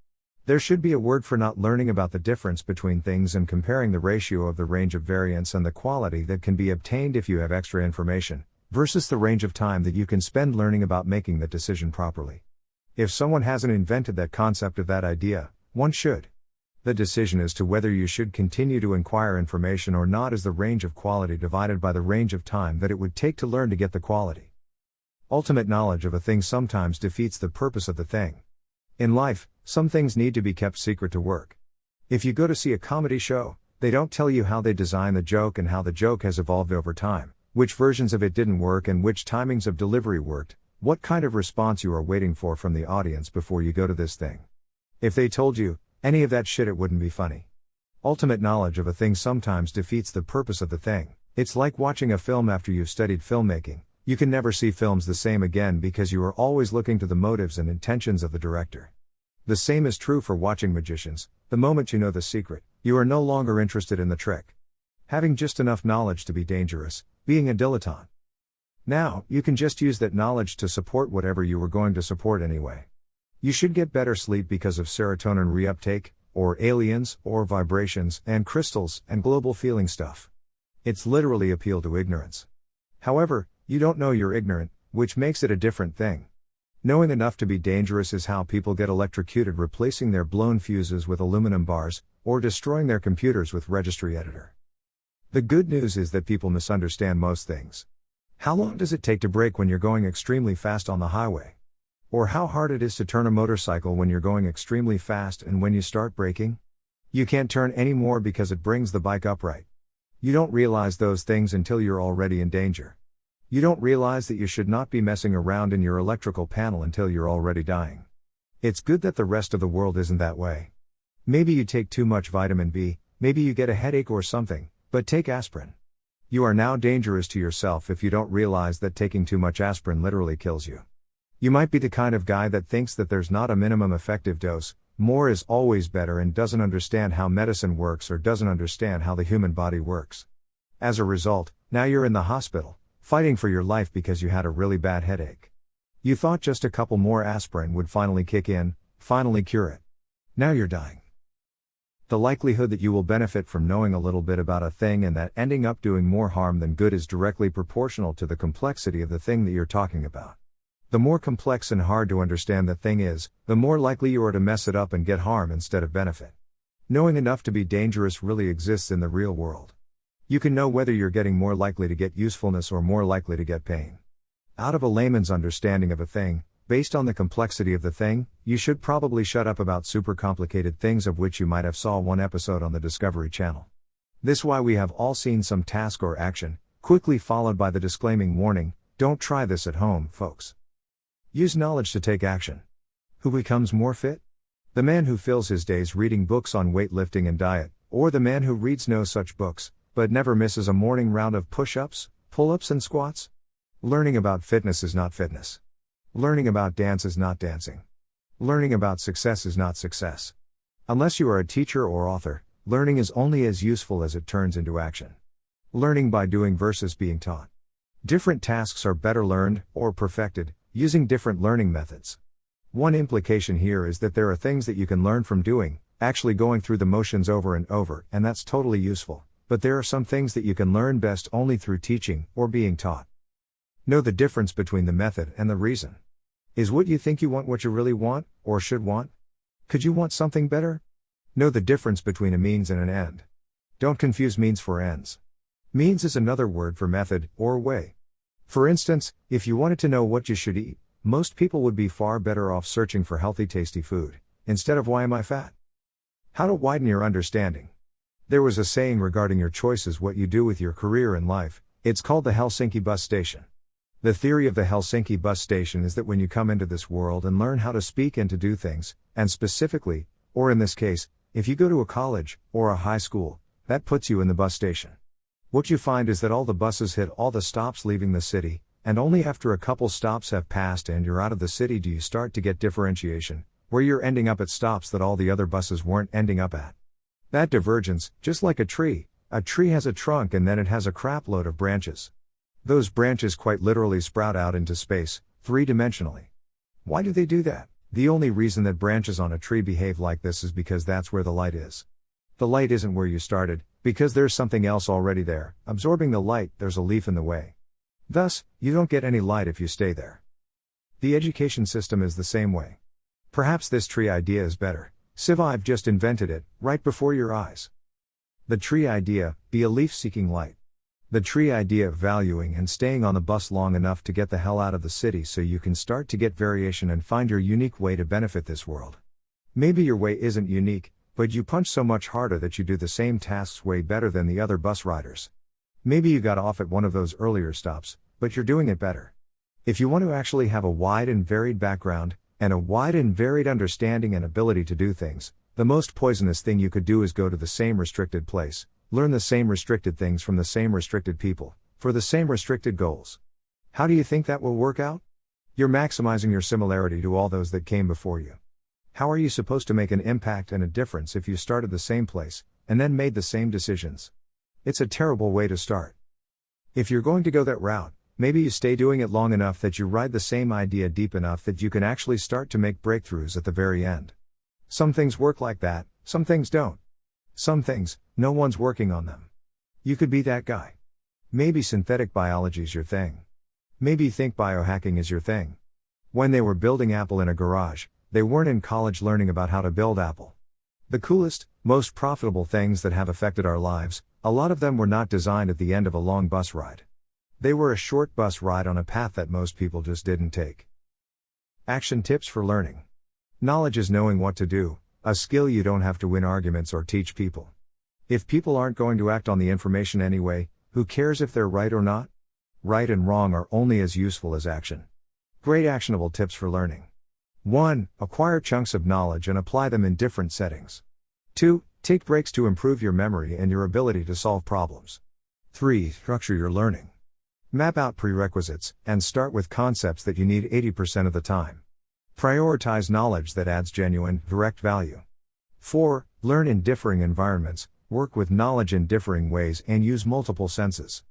There should be a word for not learning about the difference between things and comparing the ratio of the range of variance and the quality that can be obtained if you have extra information, versus the range of time that you can spend learning about making the decision properly. If someone hasn't invented that concept of that idea, one should. The decision as to whether you should continue to inquire information or not is the range of quality divided by the range of time that it would take to learn to get the quality. Ultimate knowledge of a thing sometimes defeats the purpose of the thing. In life, some things need to be kept secret to work. If you go to see a comedy show, they don't tell you how they design the joke and how the joke has evolved over time, which versions of it didn't work and which timings of delivery worked, what kind of response you are waiting for from the audience before you go to this thing. If they told you any of that shit, it wouldn't be funny. Ultimate knowledge of a thing sometimes defeats the purpose of the thing. It's like watching a film after you've studied filmmaking. You can never see films the same again because you are always looking to the motives and intentions of the director. The same is true for watching magicians. The moment you know the secret, you are no longer interested in the trick. Having just enough knowledge to be dangerous, being a dilettante. Now, you can just use that knowledge to support whatever you were going to support anyway. You should get better sleep because of serotonin reuptake, or aliens, or vibrations, and crystals, and global feeling stuff. It's literally appeal to ignorance. However, you don't know you're ignorant, which makes it a different thing. Knowing enough to be dangerous is how people get electrocuted replacing their blown fuses with aluminum bars, or destroying their computers with registry editor. The good news is that people misunderstand most things. How long does it take to brake when you're going extremely fast on the highway? Or how hard it is to turn a motorcycle when you're going extremely fast and when you start braking? You can't turn anymore because it brings the bike upright. You don't realize those things until you're already in danger. You don't realize that you should not be messing around in your electrical panel until you're already dying. It's good that the rest of the world isn't that way. Maybe you take too much vitamin B, maybe you get a headache or something, but take aspirin. You are now dangerous to yourself if you don't realize that taking too much aspirin literally kills you. You might be the kind of guy that thinks that there's not a minimum effective dose, more is always better, and doesn't understand how medicine works or doesn't understand how the human body works. As a result, now you're in the hospital, fighting for your life because you had a really bad headache. You thought just a couple more aspirin would finally kick in, finally cure it. Now you're dying. The likelihood that you will benefit from knowing a little bit about a thing and that ending up doing more harm than good is directly proportional to the complexity of the thing that you're talking about. The more complex and hard to understand the thing is, the more likely you are to mess it up and get harm instead of benefit. Knowing enough to be dangerous really exists in the real world. You can know whether you're getting more likely to get usefulness or more likely to get pain. Out of a layman's understanding of a thing, based on the complexity of the thing, you should probably shut up about super complicated things of which you might have saw one episode on the Discovery Channel. This why we have all seen some task or action, quickly followed by the disclaiming warning, don't try this at home, folks. Use knowledge to take action. Who becomes more fit? The man who fills his days reading books on weightlifting and diet, or the man who reads no such books, but never misses a morning round of push-ups, pull-ups and squats? Learning about fitness is not fitness. Learning about dance is not dancing. Learning about success is not success. Unless you are a teacher or author, learning is only as useful as it turns into action. Learning by doing versus being taught. Different tasks are better learned, or perfected, using different learning methods. One implication here is that there are things that you can learn from doing, actually going through the motions over and over, and that's totally useful. But there are some things that you can learn best only through teaching, or being taught. Know the difference between the method and the reason. Is what you think you want what you really want, or should want? Could you want something better? Know the difference between a means and an end. Don't confuse means for ends. Means is another word for method, or way. For instance, if you wanted to know what you should eat, Most people would be far better off searching for healthy, tasty food, instead of why am I fat? How to widen your understanding. There was a saying regarding your choices, what you do with your career in life. It's called the Helsinki Bus Station. The theory of the Helsinki Bus Station is that when you come into this world and learn how to speak and to do things, and specifically, or in this case, if you go to a college or a high school, that puts you in the bus station. What you find is that all the buses hit all the stops leaving the city, and only after a couple stops have passed and you're out of the city do you start to get differentiation, where you're ending up at stops that all the other buses weren't ending up at. That divergence, just like a tree has a trunk and then it has a crap load of branches. Those branches quite literally sprout out into space, three-dimensionally. Why do they do that? The only reason that branches on a tree behave like this is because that's where the light is. The light isn't where you started, because there's something else already there, absorbing the light. There's a leaf in the way. Thus, you don't get any light if you stay there. The education system is the same way. Perhaps this tree idea is better. SciVive just invented it, right before your eyes. The tree idea, be a leaf seeking light. The tree idea of valuing and staying on the bus long enough to get the hell out of the city so you can start to get variation and find your unique way to benefit this world. Maybe your way isn't unique, but you punch so much harder that you do the same tasks way better than the other bus riders. Maybe you got off at one of those earlier stops, but you're doing it better. If you want to actually have a wide and varied background, and a wide and varied understanding and ability to do things, the most poisonous thing you could do is go to the same restricted place, learn the same restricted things from the same restricted people, for the same restricted goals. How do you think that will work out? You're maximizing your similarity to all those that came before you. How are you supposed to make an impact and a difference if you started the same place, and then made the same decisions? It's a terrible way to start. If you're going to go that route, maybe you stay doing it long enough that you ride the same idea deep enough that you can actually start to make breakthroughs at the very end. Some things work like that, some things don't. Some things, no one's working on them. You could be that guy. Maybe synthetic biology's your thing. Maybe you think biohacking is your thing. When they were building Apple in a garage, they weren't in college learning about how to build Apple. The coolest, most profitable things that have affected our lives, a lot of them were not designed at the end of a long bus ride. They were a short bus ride on a path that most people just didn't take. Action tips for learning. Knowledge is knowing what to do, a skill you don't have to win arguments or teach people. If people aren't going to act on the information anyway, who cares if they're right or not? Right and wrong are only as useful as action. Great actionable tips for learning. 1. Acquire chunks of knowledge and apply them in different settings. 2. Take breaks to improve your memory and your ability to solve problems. 3. Structure your learning. Map out prerequisites, and start with concepts that you need 80% of the time. Prioritize knowledge that adds genuine, direct value. 4. Learn in differing environments, work with knowledge in differing ways and use multiple senses.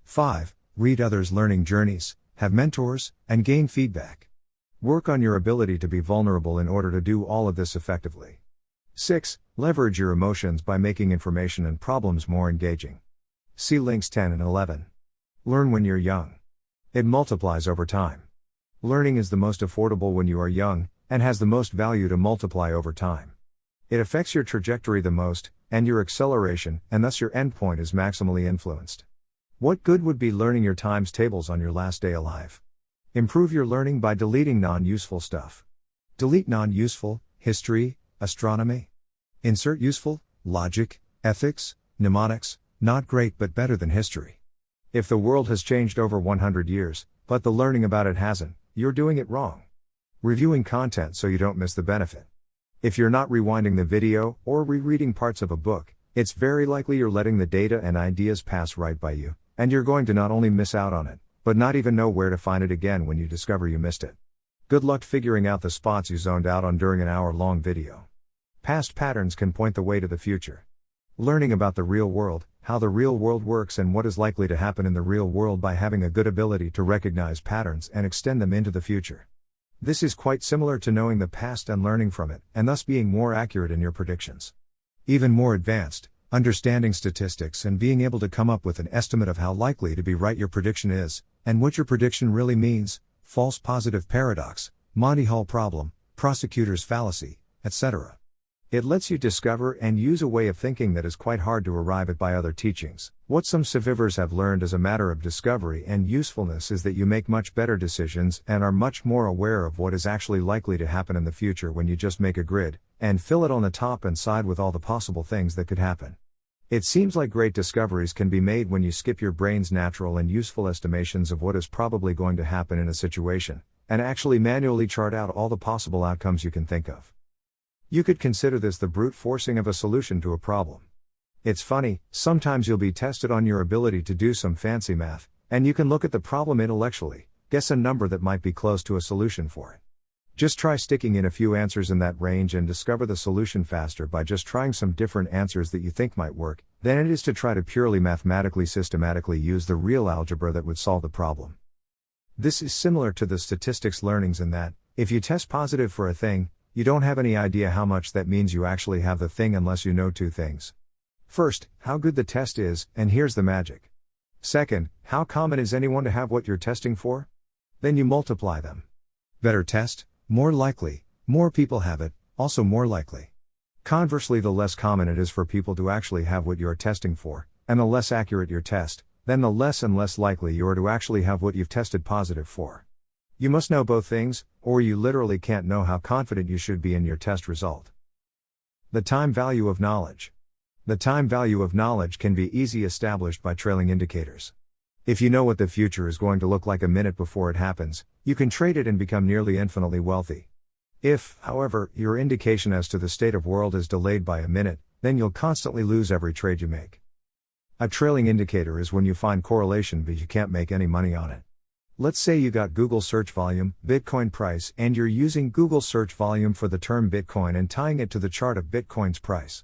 5. Read others' learning journeys, have mentors, and gain feedback. Work on your ability to be vulnerable in order to do all of this effectively. 6. Leverage your emotions by making information and problems more engaging. See links 10 and 11. Learn when you're young. It multiplies over time. Learning is the most affordable when you are young, and has the most value to multiply over time. It affects your trajectory the most, and your acceleration, and thus your endpoint is maximally influenced. What good would be learning your times tables on your last day alive? Improve your learning by deleting non-useful stuff. Delete non-useful, history, astronomy. Insert useful, logic, ethics, mnemonics, not great but better than history. If the world has changed over 100 years, but the learning about it hasn't, you're doing it wrong. Reviewing content so you don't miss the benefit. If you're not rewinding the video or rereading parts of a book, it's very likely you're letting the data and ideas pass right by you, and you're going to not only miss out on it, but not even know where to find it again when you discover you missed it. Good luck figuring out the spots you zoned out on during an hour-long video. Past patterns can point the way to the future. Learning about the real world, how the real world works and what is likely to happen in the real world by having a good ability to recognize patterns and extend them into the future. This is quite similar to knowing the past and learning from it, and thus being more accurate in your predictions. Even more advanced, understanding statistics and being able to come up with an estimate of how likely to be right your prediction is, and what your prediction really means, false positive paradox, Monty Hall problem, prosecutor's fallacy, etc. It lets you discover and use a way of thinking that is quite hard to arrive at by other teachings. What some SciVivers have learned as a matter of discovery and usefulness is that you make much better decisions and are much more aware of what is actually likely to happen in the future when you just make a grid, and fill it on the top and side with all the possible things that could happen. It seems like great discoveries can be made when you skip your brain's natural and useful estimations of what is probably going to happen in a situation, and actually manually chart out all the possible outcomes you can think of. You could consider this the brute forcing of a solution to a problem. It's funny, sometimes you'll be tested on your ability to do some fancy math, and you can look at the problem intellectually, guess a number that might be close to a solution for it. Just try sticking in a few answers in that range and discover the solution faster by just trying some different answers that you think might work, than it is to try to purely mathematically systematically use the real algebra that would solve the problem. This is similar to the statistics learnings in that, if you test positive for a thing, you don't have any idea how much that means you actually have the thing unless you know two things. First, how good the test is, and here's the magic. Second, how common is anyone to have what you're testing for? Then you multiply them. Better test, more likely, more people have it, also more likely. Conversely, the less common it is for people to actually have what you're testing for, and the less accurate your test, then the less and less likely you are to actually have what you've tested positive for. You must know both things, or you literally can't know how confident you should be in your test result. The time value of knowledge. The time value of knowledge can be easily established by trailing indicators. If you know what the future is going to look like a minute before it happens, you can trade it and become nearly infinitely wealthy. If, however, your indication as to the state of world is delayed by a minute, then you'll constantly lose every trade you make. A trailing indicator is when you find correlation but you can't make any money on it. Let's say you got Google search volume, Bitcoin price, and you're using Google search volume for the term Bitcoin and tying it to the chart of Bitcoin's price.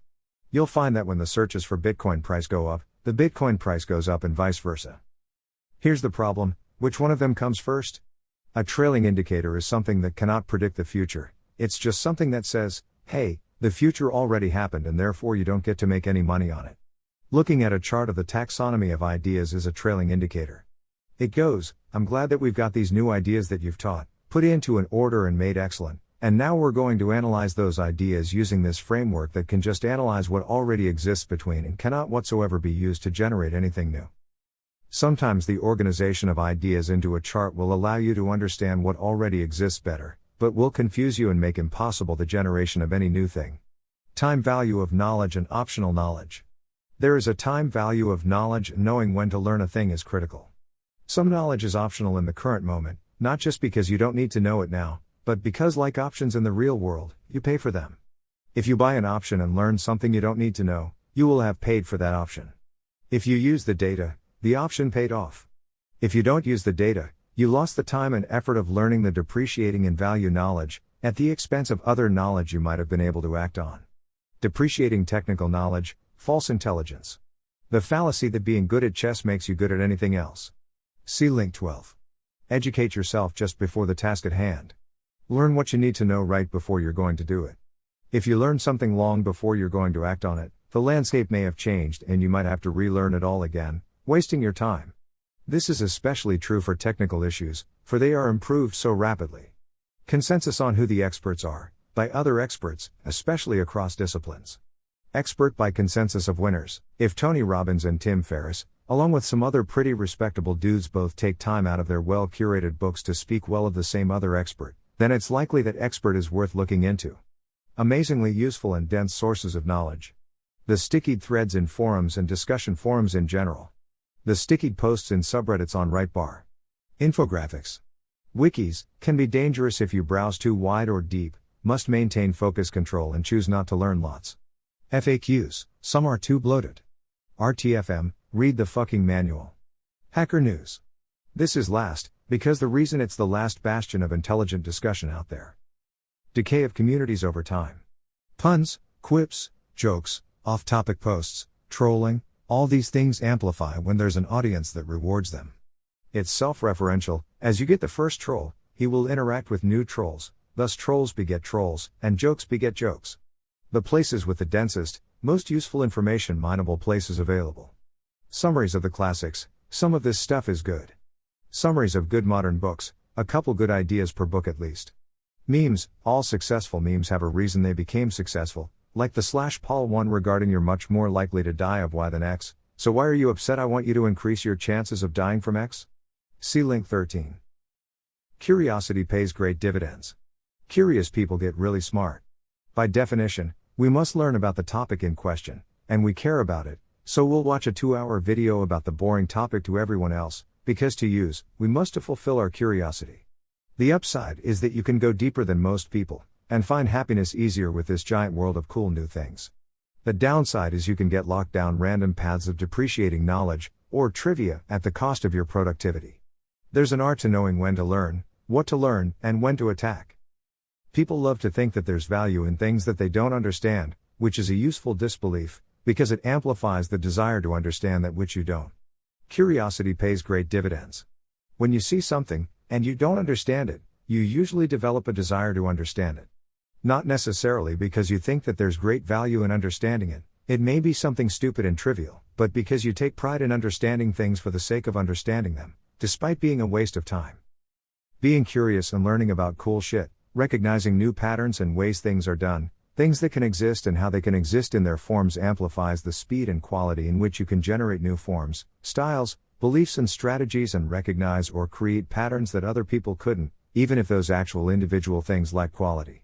You'll find that when the searches for Bitcoin price go up, the Bitcoin price goes up and vice versa. Here's the problem, which one of them comes first? A trailing indicator is something that cannot predict the future, it's just something that says, hey, the future already happened and therefore you don't get to make any money on it. Looking at a chart of the taxonomy of ideas is a trailing indicator. It goes, I'm glad that we've got these new ideas that you've taught, put into an order and made excellent, and now we're going to analyze those ideas using this framework that can just analyze what already exists between and cannot whatsoever be used to generate anything new. Sometimes the organization of ideas into a chart will allow you to understand what already exists better, but will confuse you and make impossible the generation of any new thing. Time value of knowledge and optional knowledge. There is a time value of knowledge, and knowing when to learn a thing is critical. Some knowledge is optional in the current moment, not just because you don't need to know it now, but because, like options in the real world, you pay for them. If you buy an option and learn something you don't need to know, you will have paid for that option. If you use the data, the option paid off. If you don't use the data, you lost the time and effort of learning the depreciating in value knowledge, at the expense of other knowledge you might have been able to act on. Depreciating technical knowledge, false intelligence. The fallacy that being good at chess makes you good at anything else. See link 12. Educate yourself just before the task at hand. Learn what you need to know right before you're going to do it. If you learn something long before you're going to act on it, the landscape may have changed and you might have to relearn it all again, wasting your time. This is especially true for technical issues, for they are improved so rapidly. Consensus on who the experts are, by other experts, especially across disciplines. Expert by consensus of winners. If Tony Robbins and Tim Ferriss, along with some other pretty respectable dudes, both take time out of their well-curated books to speak well of the same other expert, then it's likely that expert is worth looking into. Amazingly useful and dense sources of knowledge. The stickied threads in forums and discussion forums in general. The stickied posts in subreddits on Rightbar. Infographics. Wikis can be dangerous if you browse too wide or deep, must maintain focus control and choose not to learn lots. FAQs, some are too bloated. RTFM, read the fucking manual. Hacker News. This is last, because the reason it's the last bastion of intelligent discussion out there. Decay of communities over time. Puns, quips, jokes, off-topic posts, trolling, all these things amplify when there's an audience that rewards them. It's self-referential, as you get the first troll, he will interact with new trolls, thus trolls beget trolls, and jokes beget jokes. The places with the densest, most useful information, mineable places available. Summaries of the classics, some of this stuff is good. Summaries of good modern books, a couple good ideas per book at least. Memes, all successful memes have a reason they became successful, Like the /Paul one regarding you're much more likely to die of Y than X, so why are you upset? I want you to increase your chances of dying from X? See link 13. Curiosity pays great dividends. Curious people get really smart. By definition, we must learn about the topic in question, and we care about it, so we'll watch a 2-hour video about the boring topic to everyone else, because to use, we must to fulfill our curiosity. The upside is that you can go deeper than most people, and find happiness easier with this giant world of cool new things. The downside is you can get locked down random paths of depreciating knowledge, or trivia, at the cost of your productivity. There's an art to knowing when to learn, what to learn, and when to attack. People love to think that there's value in things that they don't understand, which is a useful disbelief, because it amplifies the desire to understand that which you don't. Curiosity pays great dividends. When you see something, and you don't understand it, you usually develop a desire to understand it. Not necessarily because you think that there's great value in understanding it, it may be something stupid and trivial, but because you take pride in understanding things for the sake of understanding them, despite being a waste of time. Being curious and learning about cool shit, recognizing new patterns and ways things are done, things that can exist and how they can exist in their forms amplifies the speed and quality in which you can generate new forms, styles, beliefs and strategies and recognize or create patterns that other people couldn't, even if those actual individual things lack quality.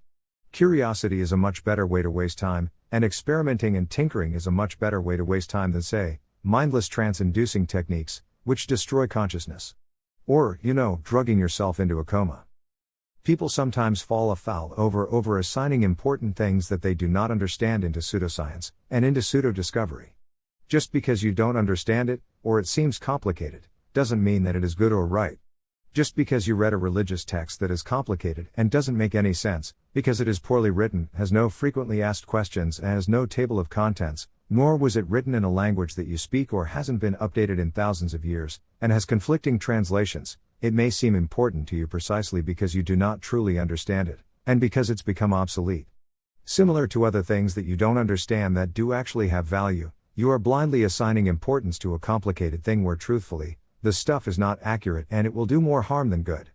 Curiosity is a much better way to waste time, and experimenting and tinkering is a much better way to waste time than, say, mindless trance-inducing techniques, which destroy consciousness. Or, drugging yourself into a coma. People sometimes fall afoul over assigning important things that they do not understand into pseudoscience, and into pseudo-discovery. Just because you don't understand it, or it seems complicated, doesn't mean that it is good or right. Just because you read a religious text that is complicated and doesn't make any sense, because it is poorly written, has no frequently asked questions and has no table of contents, nor was it written in a language that you speak or hasn't been updated in thousands of years, and has conflicting translations, it may seem important to you precisely because you do not truly understand it, and because it's become obsolete. Similar to other things that you don't understand that do actually have value, you are blindly assigning importance to a complicated thing where truthfully, the stuff is not accurate and it will do more harm than good.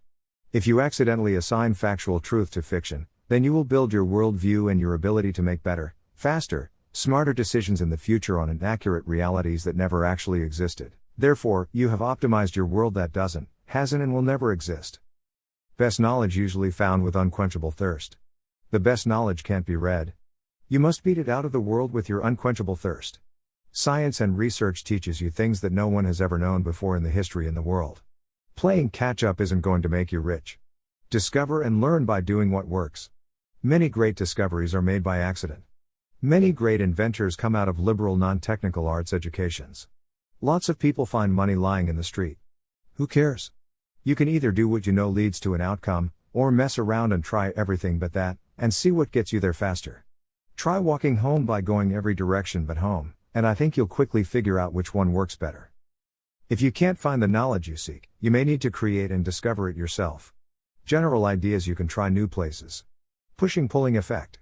If you accidentally assign factual truth to fiction, then you will build your worldview and your ability to make better, faster, smarter decisions in the future on inaccurate realities that never actually existed. Therefore, you have optimized your world that doesn't, hasn't and will never exist. Best knowledge usually found with unquenchable thirst. The best knowledge can't be read. You must beat it out of the world with your unquenchable thirst. Science and research teaches you things that no one has ever known before in the history in the world. Playing catch-up isn't going to make you rich. Discover and learn by doing what works. Many great discoveries are made by accident. Many great inventors come out of liberal non-technical arts educations. Lots of people find money lying in the street. Who cares? You can either do what you know leads to an outcome, or mess around and try everything but that, and see what gets you there faster. Try walking home by going every direction but home, and I think you'll quickly figure out which one works better. If you can't find the knowledge you seek, you may need to create and discover it yourself. General ideas: you can try new places. Pushing-pulling effect.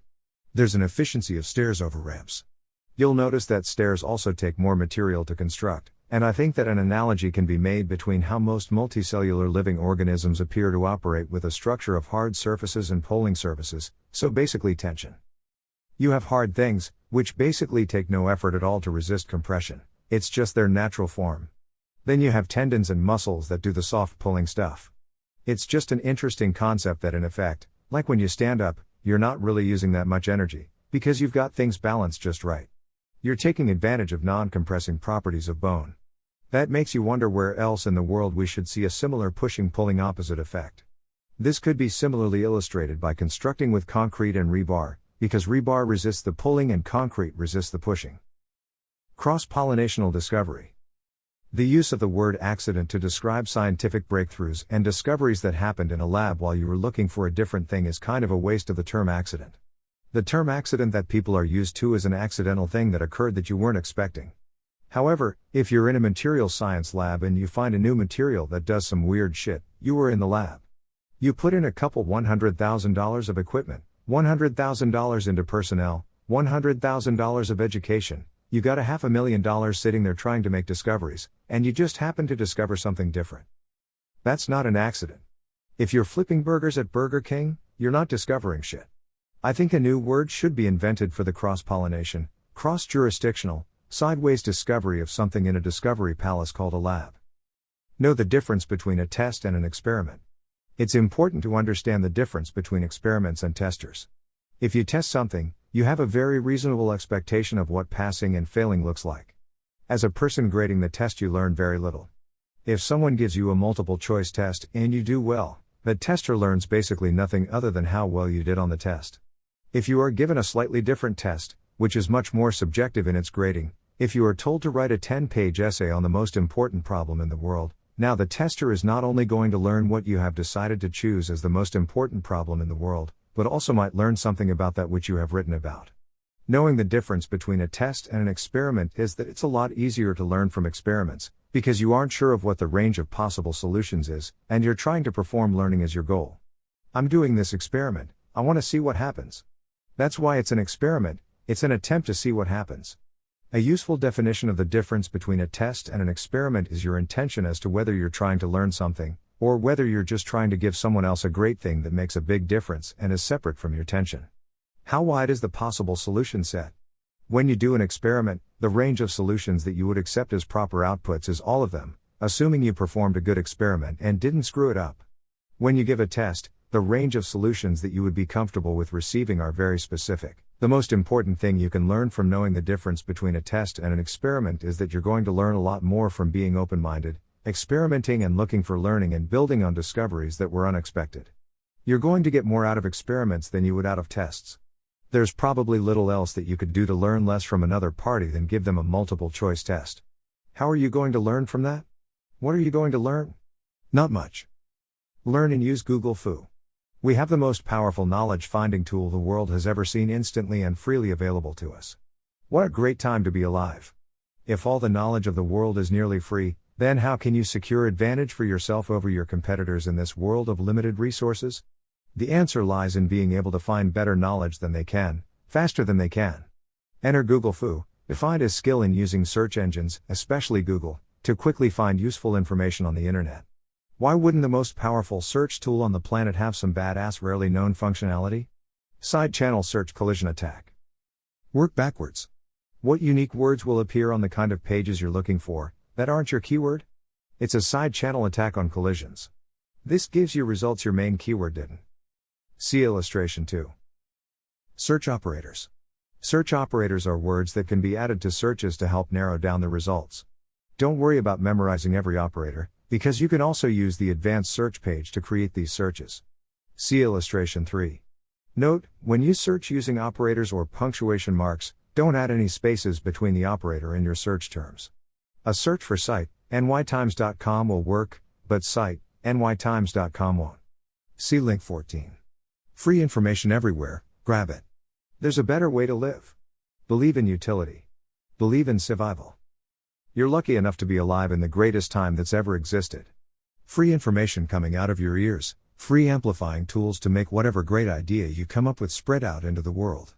There's an efficiency of stairs over ramps. You'll notice that stairs also take more material to construct, and I think that an analogy can be made between how most multicellular living organisms appear to operate with a structure of hard surfaces and pulling surfaces, so basically tension. You have hard things, which basically take no effort at all to resist compression, it's just their natural form. Then you have tendons and muscles that do the soft pulling stuff. It's just an interesting concept that in effect, like when you stand up, you're not really using that much energy, because you've got things balanced just right. You're taking advantage of non-compressing properties of bone. That makes you wonder where else in the world we should see a similar pushing-pulling opposite effect. This could be similarly illustrated by constructing with concrete and rebar, because rebar resists the pulling and concrete resists the pushing. Cross-Pollinational Discovery. The use of the word accident to describe scientific breakthroughs and discoveries that happened in a lab while you were looking for a different thing is kind of a waste of the term accident. The term accident that people are used to is an accidental thing that occurred that you weren't expecting. However, if you're in a material science lab and you find a new material that does some weird shit, you were in the lab. You put in a couple $100,000 of equipment, $100,000 into personnel, $100,000 of education, you got $500,000 sitting there trying to make discoveries, and you just happen to discover something different. That's not an accident. If you're flipping burgers at Burger King, you're not discovering shit. I think a new word should be invented for the cross-pollination, cross-jurisdictional, sideways discovery of something in a discovery palace called a lab. Know the difference between a test and an experiment. It's important to understand the difference between experiments and testers. If you test something, you have a very reasonable expectation of what passing and failing looks like. As a person grading the test, you learn very little. If someone gives you a multiple choice test and you do well, the tester learns basically nothing other than how well you did on the test. If you are given a slightly different test, which is much more subjective in its grading, if you are told to write a 10-page essay on the most important problem in the world, now the tester is not only going to learn what you have decided to choose as the most important problem in the world, but also might learn something about that which you have written about. Knowing the difference between a test and an experiment is that it's a lot easier to learn from experiments, because you aren't sure of what the range of possible solutions is, and you're trying to perform learning as your goal. I'm doing this experiment, I want to see what happens. That's why it's an experiment, it's an attempt to see what happens. A useful definition of the difference between a test and an experiment is your intention as to whether you're trying to learn something, or whether you're just trying to give someone else a great thing that makes a big difference and is separate from your intention. How wide is the possible solution set? When you do an experiment, the range of solutions that you would accept as proper outputs is all of them, assuming you performed a good experiment and didn't screw it up. When you give a test, the range of solutions that you would be comfortable with receiving are very specific. The most important thing you can learn from knowing the difference between a test and an experiment is that you're going to learn a lot more from being open-minded, experimenting and looking for learning and building on discoveries that were unexpected. You're going to get more out of experiments than you would out of tests. There's probably little else that you could do to learn less from another party than give them a multiple choice test. How are you going to learn from that? What are you going to learn? Not much. Learn and use Google Foo. We have the most powerful knowledge finding tool the world has ever seen, instantly and freely available to us. What a great time to be alive. If all the knowledge of the world is nearly free, then how can you secure advantage for yourself over your competitors in this world of limited resources? The answer lies in being able to find better knowledge than they can, faster than they can. Enter Google Foo, defined as skill in using search engines, especially Google, to quickly find useful information on the internet. Why wouldn't the most powerful search tool on the planet have some badass, rarely known functionality? Side channel search collision attack. Work backwards. What unique words will appear on the kind of pages you're looking for that aren't your keyword? It's a side channel attack on collisions. This gives you results your main keyword didn't. See illustration 2. Search operators. Search operators are words that can be added to searches to help narrow down the results. Don't worry about memorizing every operator, because you can also use the advanced search page to create these searches. See illustration 3. Note, when you search using operators or punctuation marks, don't add any spaces between the operator and your search terms. A search for site, nytimes.com will work, but site, nytimes.com won't. See link 14. Free information everywhere, grab it. There's a better way to live. Believe in utility. Believe in SciVive. You're lucky enough to be alive in the greatest time that's ever existed. Free information coming out of your ears, free amplifying tools to make whatever great idea you come up with spread out into the world.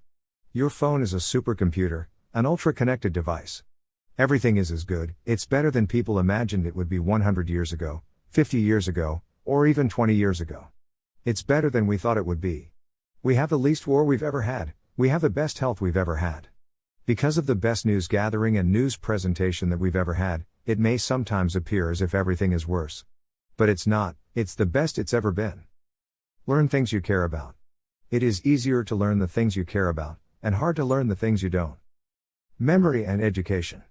Your phone is a supercomputer, an ultra-connected device. Everything is as good, it's better than people imagined it would be 100 years ago, 50 years ago, or even 20 years ago. It's better than we thought it would be. We have the least war we've ever had, we have the best health we've ever had. Because of the best news gathering and news presentation that we've ever had, it may sometimes appear as if everything is worse. But it's not, it's the best it's ever been. Learn things you care about. It is easier to learn the things you care about, and hard to learn the things you don't. Memory and education.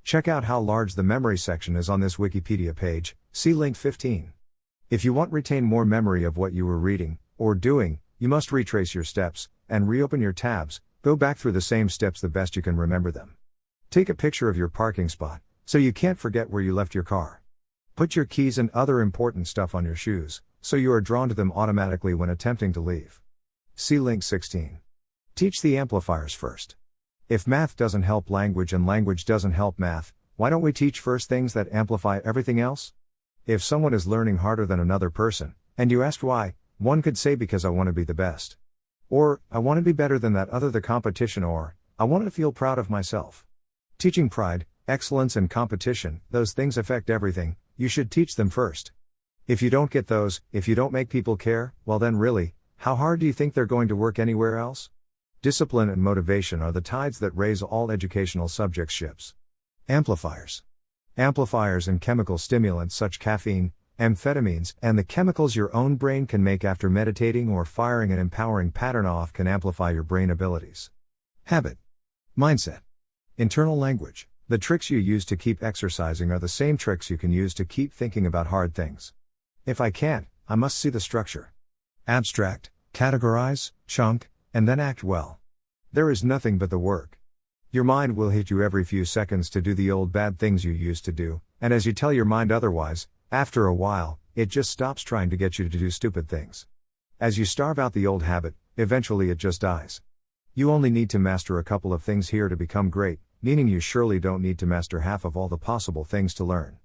Check out how large the memory section is on this Wikipedia page, see link 15. If you want to retain more memory of what you were reading, or doing, you must retrace your steps, and reopen your tabs, go back through the same steps the best you can remember them. Take a picture of your parking spot, so you can't forget where you left your car. Put your keys and other important stuff on your shoes, so you are drawn to them automatically when attempting to leave. See link 16. Teach the amplifiers first. If math doesn't help language and language doesn't help math, why don't we teach first things that amplify everything else? If someone is learning harder than another person, and you ask why, one could say because I want to be the best. Or, I want to be better than that other the competition, or, I want to feel proud of myself. Teaching pride, excellence and competition, those things affect everything, you should teach them first. If you don't get those, if you don't make people care, well then really, How hard do you think they're going to work anywhere else? Discipline and motivation are the tides that raise all educational subjects' ships. Amplifiers. Amplifiers and chemical stimulants such caffeine, amphetamines, and the chemicals your own brain can make after meditating or firing an empowering pattern off can amplify your brain abilities. Habit. Mindset. Internal language. The tricks you use to keep exercising are the same tricks you can use to keep thinking about hard things. If I can't, I must see the structure. Abstract, categorize, chunk, and then act well. There is nothing but the work. Your mind will hit you every few seconds to do the old bad things you used to do, and as you tell your mind otherwise, after a while, it just stops trying to get you to do stupid things. As you starve out the old habit, eventually it just dies. You only need to master a couple of things here to become great, meaning you surely don't need to master half of all the possible things to learn.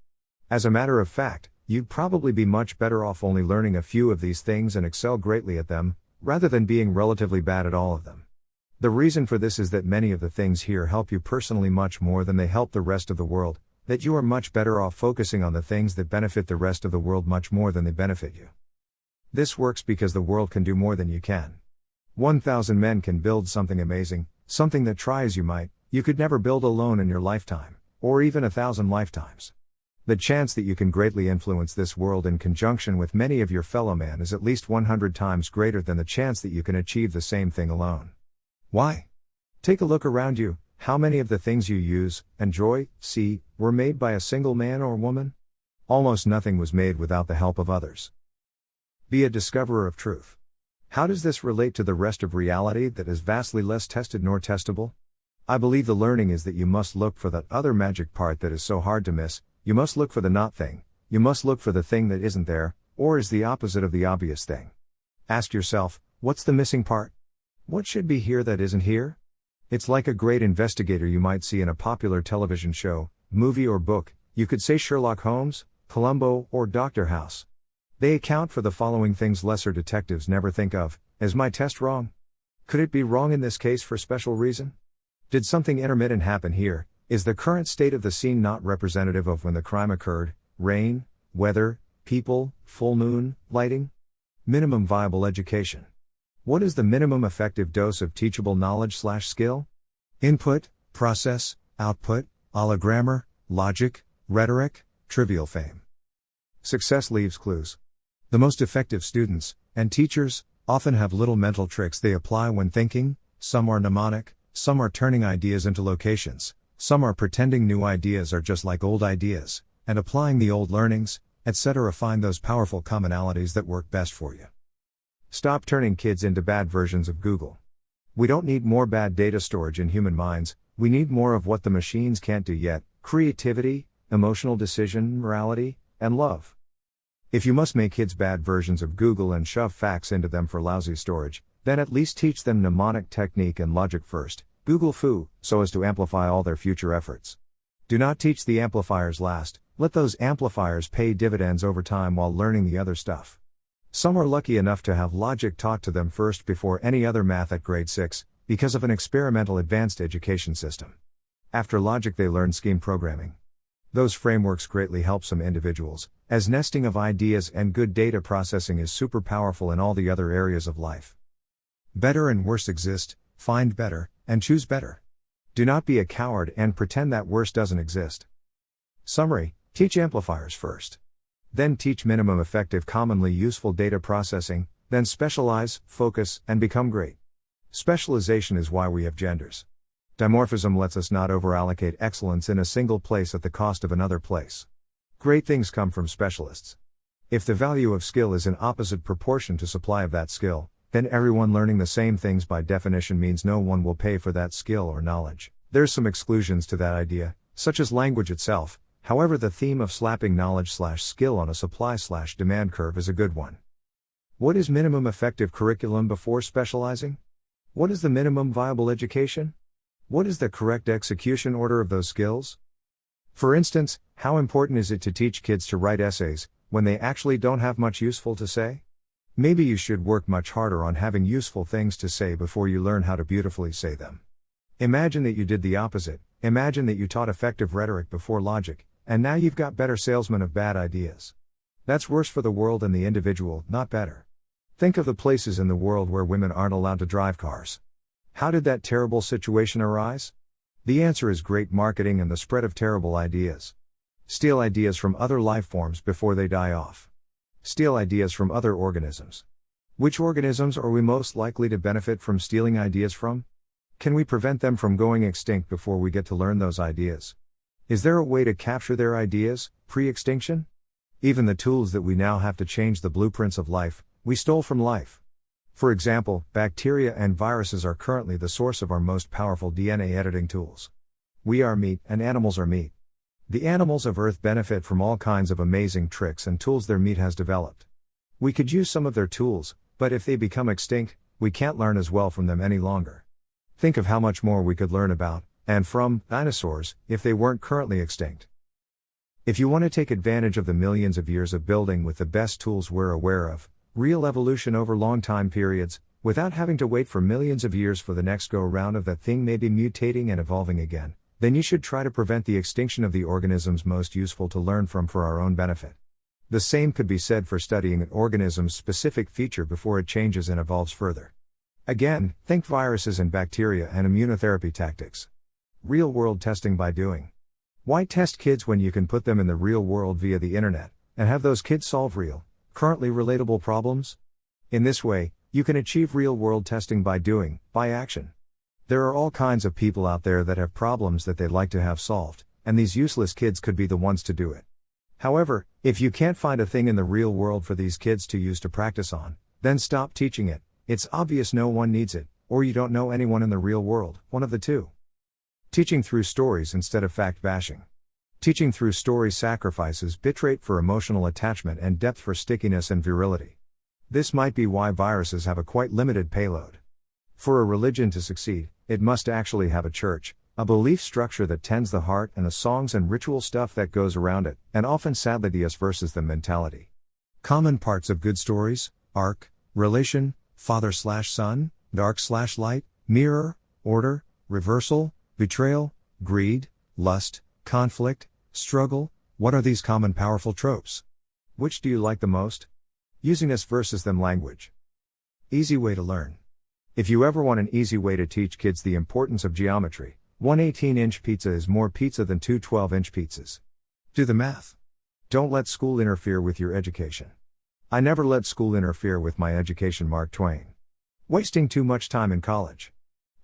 As a matter of fact, you'd probably be much better off only learning a few of these things and excel greatly at them, rather than being relatively bad at all of them. The reason for this is that many of the things here help you personally much more than they help the rest of the world, that you are much better off focusing on the things that benefit the rest of the world much more than they benefit you. This works because the world can do more than you can. 1,000 men can build something amazing, something that try as you might, you could never build alone in your lifetime, or even 1,000 lifetimes. The chance that you can greatly influence this world in conjunction with many of your fellow man is at least 100 times greater than the chance that you can achieve the same thing alone. Why? Take a look around you. How many of the things you use, enjoy, see, were made by a single man or woman? Almost nothing was made without the help of others. Be a discoverer of truth. How does this relate to the rest of reality that is vastly less tested nor testable? I believe the learning is that you must look for that other magic part that is so hard to miss, you must look for the not thing, you must look for the thing that isn't there, or is the opposite of the obvious thing. Ask yourself, what's the missing part? What should be here that isn't here? It's like a great investigator you might see in a popular television show, movie or book. You could say Sherlock Holmes, Columbo, or Dr. House. They account for the following things lesser detectives never think of. Is my test wrong? Could it be wrong in this case for special reason? Did something intermittent happen here? Is the current state of the scene not representative of when the crime occurred? Rain, weather, people, full moon, lighting? Minimum viable education. What is the minimum effective dose of teachable knowledge/skill? Input, process, output, allogrammar, logic, rhetoric, trivial fame. Success leaves clues. The most effective students, and teachers, often have little mental tricks they apply when thinking. Some are mnemonic, some are turning ideas into locations, some are pretending new ideas are just like old ideas, and applying the old learnings, etc. Find those powerful commonalities that work best for you. Stop turning kids into bad versions of Google. We don't need more bad data storage in human minds, we need more of what the machines can't do yet: creativity, emotional decision, morality, and love. If you must make kids bad versions of Google and shove facts into them for lousy storage, then at least teach them mnemonic technique and logic first, Google foo, so as to amplify all their future efforts. Do not teach the amplifiers last, let those amplifiers pay dividends over time while learning the other stuff. Some are lucky enough to have logic taught to them first before any other math at grade 6, because of an experimental advanced education system. After logic they learn scheme programming. Those frameworks greatly help some individuals, as nesting of ideas and good data processing is super powerful in all the other areas of life. Better and worse exist, find better, and choose better. Do not be a coward and pretend that worse doesn't exist. Summary: teach amplifiers first. Then teach minimum effective commonly useful data processing, then specialize, focus, and become great. Specialization is why we have genders. Dimorphism lets us not overallocate excellence in a single place at the cost of another place. Great things come from specialists. If the value of skill is in opposite proportion to supply of that skill, then everyone learning the same things by definition means no one will pay for that skill or knowledge. There's some exclusions to that idea, such as language itself. However, the theme of slapping knowledge/skill on a supply/demand curve is a good one. What is minimum effective curriculum before specializing? What is the minimum viable education? What is the correct execution order of those skills? For instance, how important is it to teach kids to write essays, when they actually don't have much useful to say? Maybe you should work much harder on having useful things to say before you learn how to beautifully say them. Imagine that you did the opposite. Imagine that you taught effective rhetoric before logic, and now you've got better salesmen of bad ideas. That's worse for the world and the individual, not better. Think of the places in the world where women aren't allowed to drive cars. How did that terrible situation arise? The answer is great marketing and the spread of terrible ideas. Steal ideas from other life forms before they die off. Steal ideas from other organisms. Which organisms are we most likely to benefit from stealing ideas from? Can we prevent them from going extinct before we get to learn those ideas? Is there a way to capture their ideas, pre-extinction? Even the tools that we now have to change the blueprints of life, we stole from life. For example, bacteria and viruses are currently the source of our most powerful DNA editing tools. We are meat, and animals are meat. The animals of Earth benefit from all kinds of amazing tricks and tools their meat has developed. We could use some of their tools, but if they become extinct, we can't learn as well from them any longer. Think of how much more we could learn about, and from, dinosaurs, if they weren't currently extinct. If you want to take advantage of the millions of years of building with the best tools we're aware of, real evolution over long time periods, without having to wait for millions of years for the next go-round of that thing maybe mutating and evolving again, then you should try to prevent the extinction of the organisms most useful to learn from for our own benefit. The same could be said for studying an organism's specific feature before it changes and evolves further. Again, think viruses and bacteria and immunotherapy tactics. Real-world testing by doing. Why test kids when you can put them in the real world via the internet, and have those kids solve real, currently relatable problems? In this way, you can achieve real-world testing by doing, by action. There are all kinds of people out there that have problems that they'd like to have solved, and these useless kids could be the ones to do it. However, if you can't find a thing in the real world for these kids to use to practice on, then stop teaching it. It's obvious no one needs it, or you don't know anyone in the real world, one of the two. Teaching through stories instead of fact bashing. Teaching through stories sacrifices bitrate for emotional attachment and depth for stickiness and virility. This might be why viruses have a quite limited payload. For a religion to succeed, it must actually have a church, a belief structure that tends the heart and the songs and ritual stuff that goes around it, and often sadly the us versus them mentality. Common parts of good stories: arc, relation, father/son, dark/light, mirror, order, reversal, betrayal, greed, lust, conflict, struggle. What are these common powerful tropes? Which do you like the most? Using us versus them language. Easy way to learn. If you ever want an easy way to teach kids the importance of geometry, one 18-inch pizza is more pizza than two 12-inch pizzas. Do the math. Don't let school interfere with your education. I never let school interfere with my education. Mark Twain. Wasting too much time in college.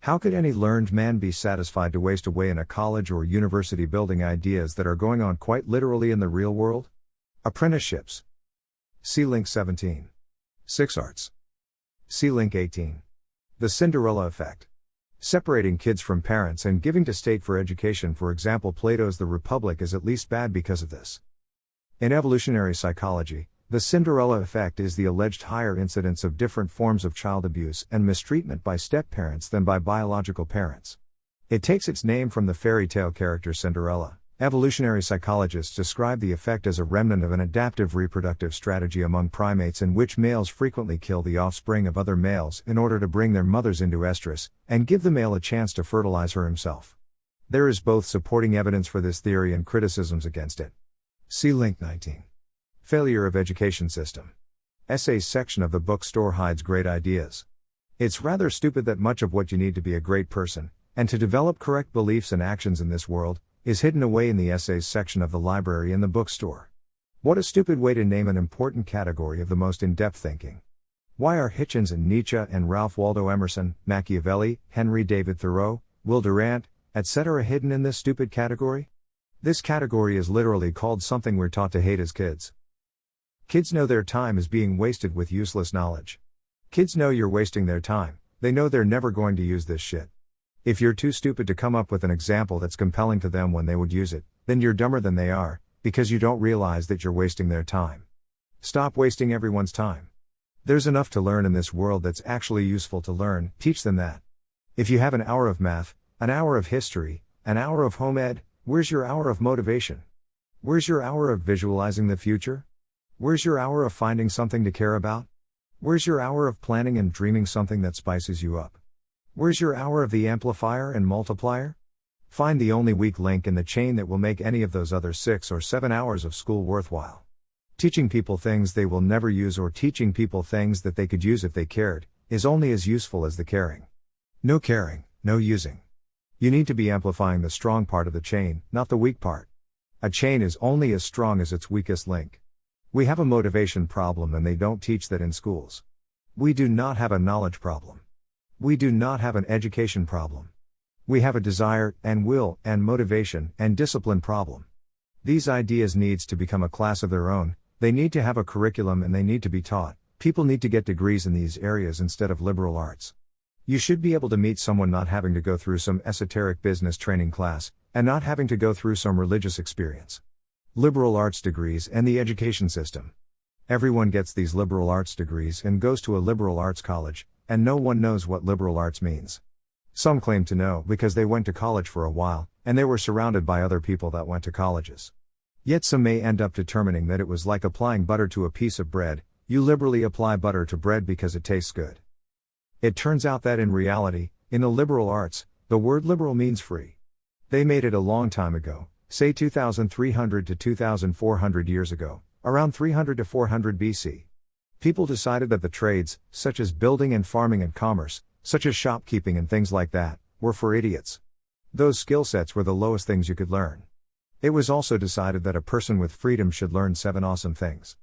How could any learned man be satisfied to waste away in a college or university building ideas that are going on quite literally in the real world? Apprenticeships. See link 17. 6 Arts. See link 18. The Cinderella Effect. Separating kids from parents and giving to state for education. For example, Plato's The Republic is at least bad because of this. In evolutionary psychology, the Cinderella effect is the alleged higher incidence of different forms of child abuse and mistreatment by step-parents than by biological parents. It takes its name from the fairy tale character Cinderella. Evolutionary psychologists describe the effect as a remnant of an adaptive reproductive strategy among primates in which males frequently kill the offspring of other males in order to bring their mothers into estrus, and give the male a chance to fertilize her himself. There is both supporting evidence for this theory and criticisms against it. See link 19. Failure of Education System. Essays section of the bookstore hides great ideas. It's rather stupid that much of what you need to be a great person, and to develop correct beliefs and actions in this world, is hidden away in the essays section of the library in the bookstore. What a stupid way to name an important category of the most in-depth thinking. Why are Hitchens and Nietzsche and Ralph Waldo Emerson, Machiavelli, Henry David Thoreau, Will Durant, etc. hidden in this stupid category? This category is literally called something we're taught to hate as kids. Kids know their time is being wasted with useless knowledge. Kids know you're wasting their time, they know they're never going to use this shit. If you're too stupid to come up with an example that's compelling to them when they would use it, then you're dumber than they are, because you don't realize that you're wasting their time. Stop wasting everyone's time. There's enough to learn in this world that's actually useful to learn, teach them that. If you have an hour of math, an hour of history, an hour of home ed, where's your hour of motivation? Where's your hour of visualizing the future? Where's your hour of finding something to care about? Where's your hour of planning and dreaming something that spices you up? Where's your hour of the amplifier and multiplier? Find the only weak link in the chain that will make any of those other 6 or 7 hours of school worthwhile. Teaching people things they will never use or teaching people things that they could use if they cared, is only as useful as the caring. No caring, no using. You need to be amplifying the strong part of the chain, not the weak part. A chain is only as strong as its weakest link. We have a motivation problem and they don't teach that in schools. We do not have a knowledge problem. We do not have an education problem. We have a desire, and will, and motivation, and discipline problem. These ideas needs to become a class of their own, they need to have a curriculum and they need to be taught. People need to get degrees in these areas instead of liberal arts. You should be able to meet someone not having to go through some esoteric business training class, and not having to go through some religious experience. Liberal arts degrees and the education system. Everyone gets these liberal arts degrees and goes to a liberal arts college, and no one knows what liberal arts means. Some claim to know because they went to college for a while, and they were surrounded by other people that went to colleges. Yet some may end up determining that it was like applying butter to a piece of bread. You liberally apply butter to bread because it tastes good. It turns out that in reality, in the liberal arts, the word liberal means free. They made it a long time ago, say 2,300 to 2,400 years ago, around 300 to 400 BC. People decided that the trades, such as building and farming and commerce, such as shopkeeping and things like that, were for idiots. Those skill sets were the lowest things you could learn. It was also decided that a person with freedom should learn 7 awesome things.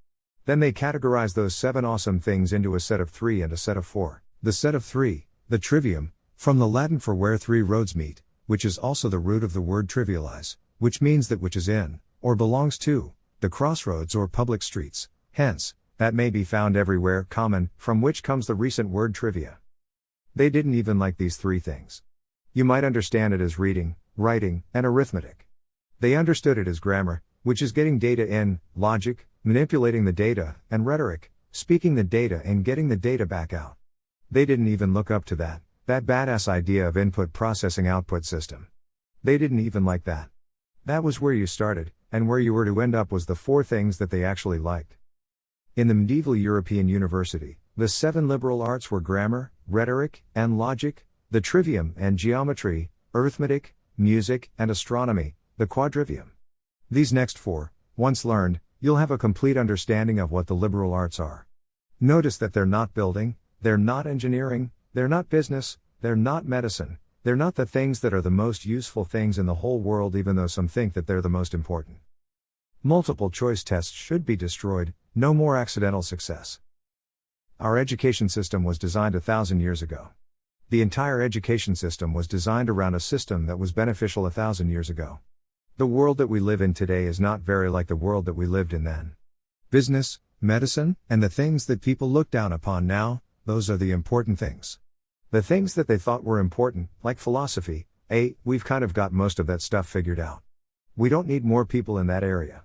Then they categorized those 7 awesome things into a set of 3 and a set of 4. The set of 3, the trivium, from the Latin for where 3 roads meet, which is also the root of the word trivialize, which means that which is in, or belongs to, the crossroads or public streets, hence, that may be found everywhere, common, from which comes the recent word trivia. They didn't even like these 3 things. You might understand it as reading, writing, and arithmetic. They understood it as grammar, which is getting data in, logic, manipulating the data, and rhetoric, speaking the data and getting the data back out. They didn't even look up to that badass idea of input processing output system. They didn't even like that. That was where you started, and where you were to end up was the 4 things that they actually liked. In the medieval European university, the 7 liberal arts were grammar, rhetoric, and logic, the trivium and geometry, arithmetic, music, and astronomy, the quadrivium. These next 4, once learned, you'll have a complete understanding of what the liberal arts are. Notice that they're not building, they're not engineering, they're not business, they're not medicine, they're not the things that are the most useful things in the whole world, even though some think that they're the most important. Multiple choice tests should be destroyed, no more accidental success. Our education system was designed 1,000 years ago. The entire education system was designed around a system that was beneficial 1,000 years ago. The world that we live in today is not very like the world that we lived in then. Business, medicine, and the things that people look down upon now, those are the important things. The things that they thought were important, like philosophy, we've kind of got most of that stuff figured out. We don't need more people in that area.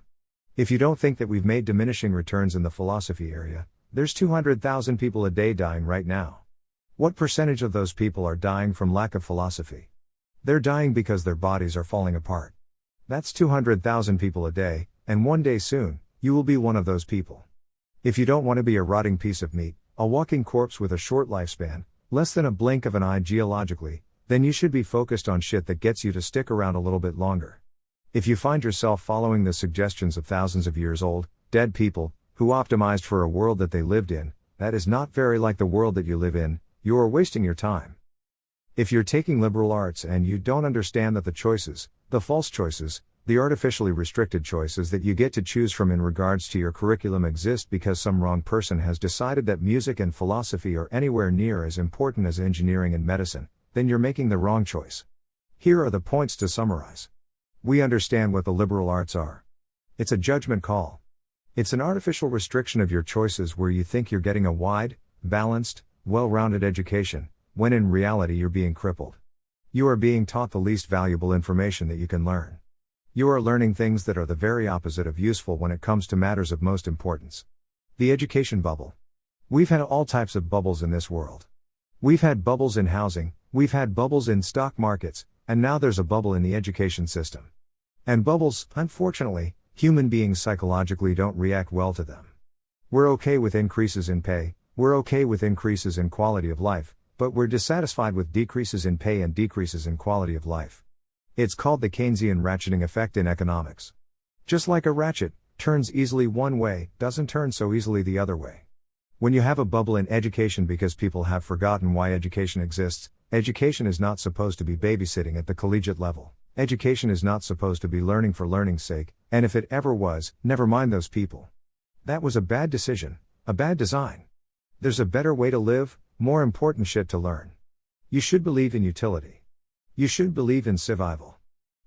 If you don't think that we've made diminishing returns in the philosophy area, there's 200,000 people a day dying right now. What percentage of those people are dying from lack of philosophy? They're dying because their bodies are falling apart. That's 200,000 people a day, and one day soon, you will be one of those people. If you don't want to be a rotting piece of meat, a walking corpse with a short lifespan, less than a blink of an eye geologically, then you should be focused on shit that gets you to stick around a little bit longer. If you find yourself following the suggestions of thousands of years old, dead people, who optimized for a world that they lived in, that is not very like the world that you live in, you are wasting your time. If you're taking liberal arts and you don't understand that the choices, the false choices, the artificially restricted choices that you get to choose from in regards to your curriculum exist because some wrong person has decided that music and philosophy are anywhere near as important as engineering and medicine, then you're making the wrong choice. Here are the points to summarize. We understand what the liberal arts are. It's a judgment call. It's an artificial restriction of your choices where you think you're getting a wide, balanced, well-rounded education, when in reality you're being crippled. You are being taught the least valuable information that you can learn. You are learning things that are the very opposite of useful when it comes to matters of most importance. The education bubble. We've had all types of bubbles in this world. We've had bubbles in housing, we've had bubbles in stock markets, and now there's a bubble in the education system. And bubbles, unfortunately, human beings psychologically don't react well to them. We're okay with increases in pay, we're okay with increases in quality of life, but we're dissatisfied with decreases in pay and decreases in quality of life. It's called the Keynesian ratcheting effect in economics. Just like a ratchet, turns easily one way, doesn't turn so easily the other way. When you have a bubble in education because people have forgotten why education exists, education is not supposed to be babysitting at the collegiate level. Education is not supposed to be learning for learning's sake, and if it ever was, never mind those people. That was a bad decision, a bad design. There's a better way to live, more important shit to learn. You should believe in utility. You should believe in survival.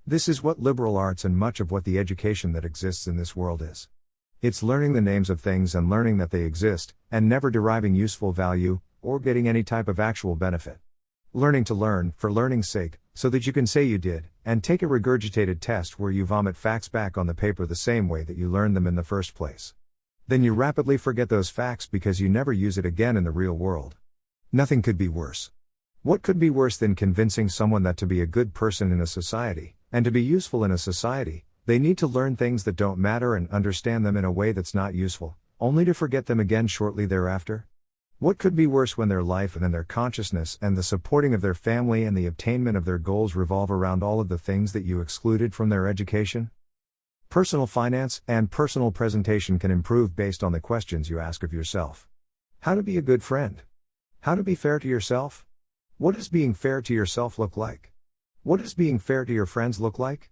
This is what liberal arts and much of what the education that exists in this world is. It's learning the names of things and learning that they exist, and never deriving useful value, or getting any type of actual benefit. Learning to learn, for learning's sake, so that you can say you did, and take a regurgitated test where you vomit facts back on the paper the same way that you learned them in the first place. Then you rapidly forget those facts because you never use it again in the real world. Nothing could be worse. What could be worse than convincing someone that to be a good person in a society, and to be useful in a society, they need to learn things that don't matter and understand them in a way that's not useful, only to forget them again shortly thereafter? What could be worse when their life and their consciousness and the supporting of their family and the obtainment of their goals revolve around all of the things that you excluded from their education? Personal finance and personal presentation can improve based on the questions you ask of yourself. How to be a good friend? How to be fair to yourself? What does being fair to yourself look like? What does being fair to your friends look like?